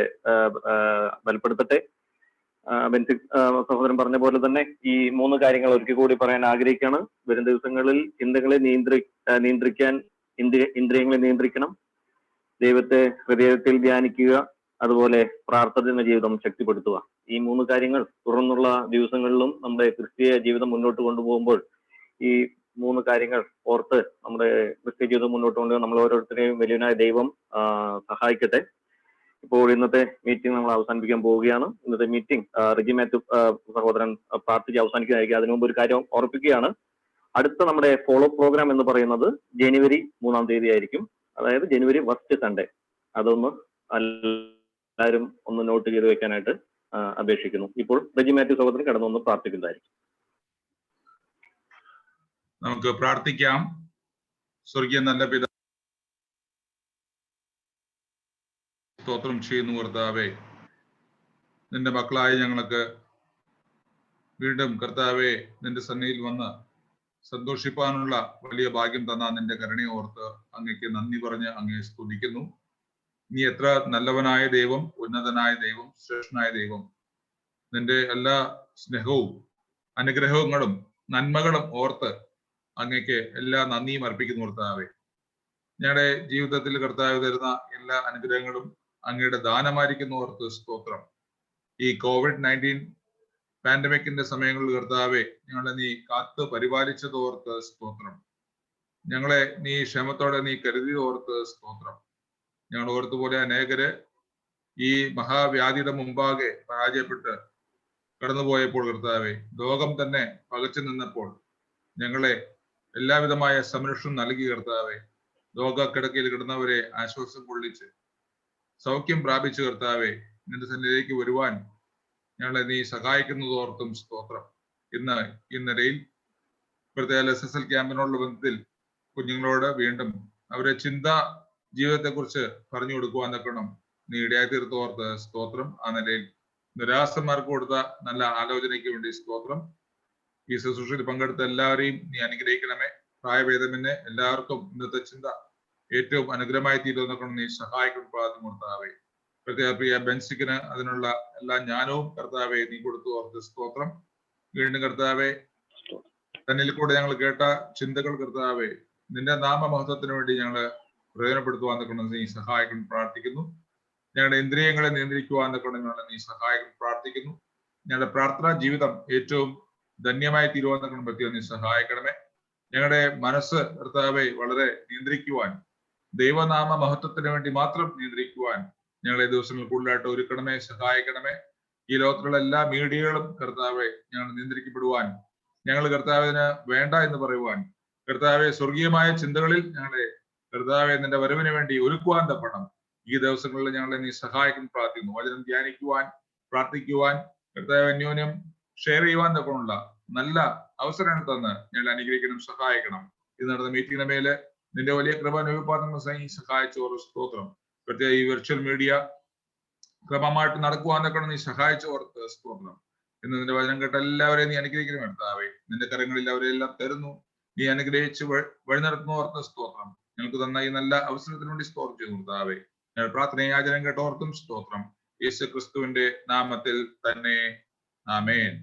ബലപ്പെടുത്തട്ടെ. സഹോദരൻ പറഞ്ഞ പോലെ തന്നെ ഈ 3 കാര്യങ്ങൾ ഒരിക്കൽ കൂടി പറയാൻ ആഗ്രഹിക്കുകയാണ്. വരും ദിവസങ്ങളിൽ ചിന്തകളെ നിയന്ത്രിക്കാൻ ഇന്ദ്രിയങ്ങളെ നിയന്ത്രിക്കണം, ദൈവത്തെ ഹൃദയത്തിൽ ധ്യാനിക്കുക, അതുപോലെ പ്രാർത്ഥന ജീവിതം ശക്തിപ്പെടുത്തുക. ഈ 3 കാര്യങ്ങൾ തുടർന്നുള്ള ദിവസങ്ങളിലും നമ്മുടെ ക്രിസ്തീയ ജീവിതം മുന്നോട്ട് കൊണ്ടുപോകുമ്പോൾ ഈ 3 കാര്യങ്ങൾ ഓർത്ത് നമ്മുടെ ക്രിസ്തീയ ജീവിതം മുന്നോട്ട് കൊണ്ടുപോകാൻ നമ്മൾ ഓരോരുത്തരെയും വലിയനായ ദൈവം സഹായിക്കട്ടെ. ഇപ്പോൾ ഇന്നത്തെ മീറ്റിംഗ് നമ്മൾ അവസാനിപ്പിക്കാൻ പോവുകയാണ്. ഇന്നത്തെ മീറ്റിംഗ് റിജി മാത്യു സഹോദരൻ പ്രാർത്ഥിച്ച് അവസാനിക്കുന്നതായിരിക്കും. അതിനു മുമ്പ് ഒരു കാര്യം ഓർപ്പിക്കുകയാണ്. അടുത്ത നമ്മുടെ ഫോളോ പ്രോഗ്രാം എന്ന് പറയുന്നത് ജനുവരി 3-ാം തീയതി ആയിരിക്കും. അതായത് ജനുവരി 1st സൺഡേ. അതൊന്ന് എല്ലാവരും ഒന്ന് നോട്ട് ചെയ്ത് വെക്കാനായിട്ട് അപേക്ഷിക്കുന്നു. ഇപ്പോൾ റിജി മാത്യു സഹോദരൻ കടന്നൊന്ന് പ്രാർത്ഥിക്കുന്നതായിരിക്കും. നമുക്ക് പ്രാർത്ഥിക്കാം. സ്വർഗീയ നല്ല പിതാവേ, സ്തോത്രം ചെയ്യുന്നു കർത്താവേ. നിന്റെ മക്കളായ ഞങ്ങൾക്ക് വീണ്ടും കർത്താവെ നിന്റെ സന്നിധിയിൽ വന്ന് സന്തോഷിപ്പാനുള്ള വലിയ ഭാഗ്യം തന്ന നിന്റെ കരുണയെ ഓർത്ത് അങ്ങയ്ക്ക് നന്ദി പറഞ്ഞ് അങ്ങയെ സ്തുതിക്കുന്നു. നീ എത്ര നല്ലവനായ ദൈവം, ഉന്നതനായ ദൈവം, ശ്രേഷ്ഠനായ ദൈവം. നിന്റെ എല്ലാ സ്നേഹവും അനുഗ്രഹങ്ങളും നന്മകളും ഓർത്ത് അങ്ങയ്ക്ക് എല്ലാ നന്ദിയും അർപ്പിക്കുന്നു കർത്താവെ. ഞങ്ങളുടെ ജീവിതത്തിൽ കർത്താവ് തരുന്ന എല്ലാ അനുഗ്രഹങ്ങളും അങ്ങയുടെ ദാനമായിരിക്കുന്നു ഓർത്ത് സ്തോത്രം. ഈ COVID-19 പാൻഡമിക്കിന്റെ സമയങ്ങളിൽ കർത്താവെ ഞങ്ങളെ നീ കാത്ത് പരിപാലിച്ചത് ഓർത്ത് സ്തോത്രം. ഞങ്ങളെ നീ ക്ഷമത്തോടെ നീ കരുതിയത് ഓർത്ത് സ്തോത്രം. ഞങ്ങൾ ഓർത്തുപോലെ അനേകര് ഈ മഹാവ്യാധിയുടെ മുമ്പാകെ പരാജയപ്പെട്ട് കടന്നുപോയപ്പോൾ കർത്താവെ, ലോകം തന്നെ പകച്ചു നിന്നപ്പോൾ ഞങ്ങളെ എല്ലാവിധമായ സംരക്ഷണം നൽകി കർത്താവെ. രോഗക്കിടക്കയിൽ കിടന്നവരെ ആശ്വാസം കൊള്ളിച്ച് സൗഖ്യം പ്രാപിച്ചു കർത്താവെ. നിന്റെ സന്നിധിയിലേക്ക് വരുവാൻ ഞങ്ങളെ നീ സഹായിക്കുന്നതോർത്തും സ്തോത്രം. ഇന്ന് ഈ നിലയിൽ പ്രത്യേക SSL ക്യാമ്പിനോടുള്ള ബന്ധത്തിൽ കുഞ്ഞുങ്ങളോട് വീണ്ടും അവരെ ചിന്താ ജീവിതത്തെക്കുറിച്ച് പറഞ്ഞു കൊടുക്കുവാന്നൊക്കെ നീ ഇടയായി തീർത്തോർത്ത് സ്തോത്രം. ആ നിലയിൽ നിരാശന്മാർക്ക് കൊടുത്ത നല്ല ആലോചനയ്ക്ക് വേണ്ടി സ്തോത്രം. ഈ ശുശ്രൂഷയിൽ പങ്കെടുത്ത എല്ലാവരെയും നീ അനുഗ്രഹിക്കണമേ. പ്രായഭേദമെന്നെ എല്ലാവർക്കും ഇന്നത്തെ ചിന്ത ഏറ്റവും അനുഗ്രഹമായി തീരുന്നൊക്കെ നീ സഹായിക്കണം പ്രാർത്ഥന കർത്താവേ. പ്രത്യേക പ്രിയ ബെൻസിക്കിന് അതിനുള്ള എല്ലാ ജ്ഞാനവും കർത്താവെ നീ കൊടുത്തു ഓർത്ത് സ്തോത്രം. വീണ്ടും കർത്താവെ തന്നിൽ കൂടെ ഞങ്ങൾ കേട്ട ചിന്തകൾ കർത്താവെ നിന്റെ നാമമഹത്വത്തിന് വേണ്ടി ഞങ്ങള് പ്രയോജനപ്പെടുത്തുവാന്നൊക്കെ നീ സഹായിക്കണം പ്രാർത്ഥിക്കുന്നു. ഞങ്ങളുടെ ഇന്ദ്രിയങ്ങളെ നിയന്ത്രിക്കുവാന്നൊക്കെ ഞങ്ങളെ നീ സഹായിക്കണം പ്രാർത്ഥിക്കുന്നു. ഞങ്ങളുടെ പ്രാർത്ഥനാ ജീവിതം ഏറ്റവും ധന്യമായി തീരുവാന്നൊക്കെ പറ്റിയ നീ സഹായിക്കണമേ. ഞങ്ങളുടെ മനസ്സ് കർത്താവെ വളരെ നിയന്ത്രിക്കുവാൻ, ദൈവനാമ മഹത്വത്തിന് വേണ്ടി മാത്രം നിയന്ത്രിക്കുവാൻ ഞങ്ങളെ ദിവസങ്ങൾ കൂടുതലായിട്ട് ഒരുക്കണമേ, സഹായിക്കണമേ. ഈ ലോകത്തിലുള്ള എല്ലാ മീഡിയകളും കർത്താവെ ഞങ്ങൾ നിയന്ത്രിക്കപ്പെടുവാൻ, ഞങ്ങൾ കർത്താവിന് വേണ്ട എന്ന് പറയുവാൻ, കർത്താവെ സ്വർഗീയമായ ചിന്തകളിൽ ഞങ്ങളെ കർത്താവെ നിന്റെ വരവിന് വേണ്ടി ഒരുക്കുവാൻ തപ്പണം. ഈ ദിവസങ്ങളിൽ ഞങ്ങളെ നീ സഹായിക്കുന്നു പ്രാർത്ഥിക്കുന്നു. വചനം ധ്യാനിക്കുവാൻ, പ്രാർത്ഥിക്കുവാൻ, കർത്താവ് അന്യോന്യം ഷെയർ ചെയ്യുവാൻ തപ്പമുള്ള നല്ല അവസരങ്ങൾ തന്ന് ഞങ്ങളെ അനുഗ്രഹിക്കണം, സഹായിക്കണം. ഇത് നടന്ന മീറ്റിംഗിന് മേല് നിന്റെ വലിയ കൃപ അനുഭവപാത്രങ്ങൾ സഹായിച്ചോർ സ്തോത്രം. പ്രത്യേക ഈ വെർച്വൽ മീഡിയ ക്രമമായിട്ട് നടക്കുവാൻ തക്കണം നീ സഹായിച്ചോർക്ക് സ്തോത്രം. ഇന്ന് നിന്റെ വചനം കേട്ട എല്ലാവരെയും നീ അനുഗ്രഹിക്കണം കർത്താവേ. നിന്റെ കരങ്ങളിൽ അവരെല്ലാം തരുന്നു. നീ അനുഗ്രഹിച്ച് വഴി നടത്തുന്നവർക്ക് സ്തോത്രം. ഞങ്ങൾക്ക് തന്ന ഈ നല്ല അവസരത്തിന് വേണ്ടി സ്തോത്രം ചെയ്തു കർത്താവേ. ഞങ്ങൾ പ്രാർത്ഥനയാചനം കേട്ടോർക്കും സ്തോത്രം. യേശു ക്രിസ്തുവിന്റെ നാമത്തിൽ തന്നെ ആമേൻ.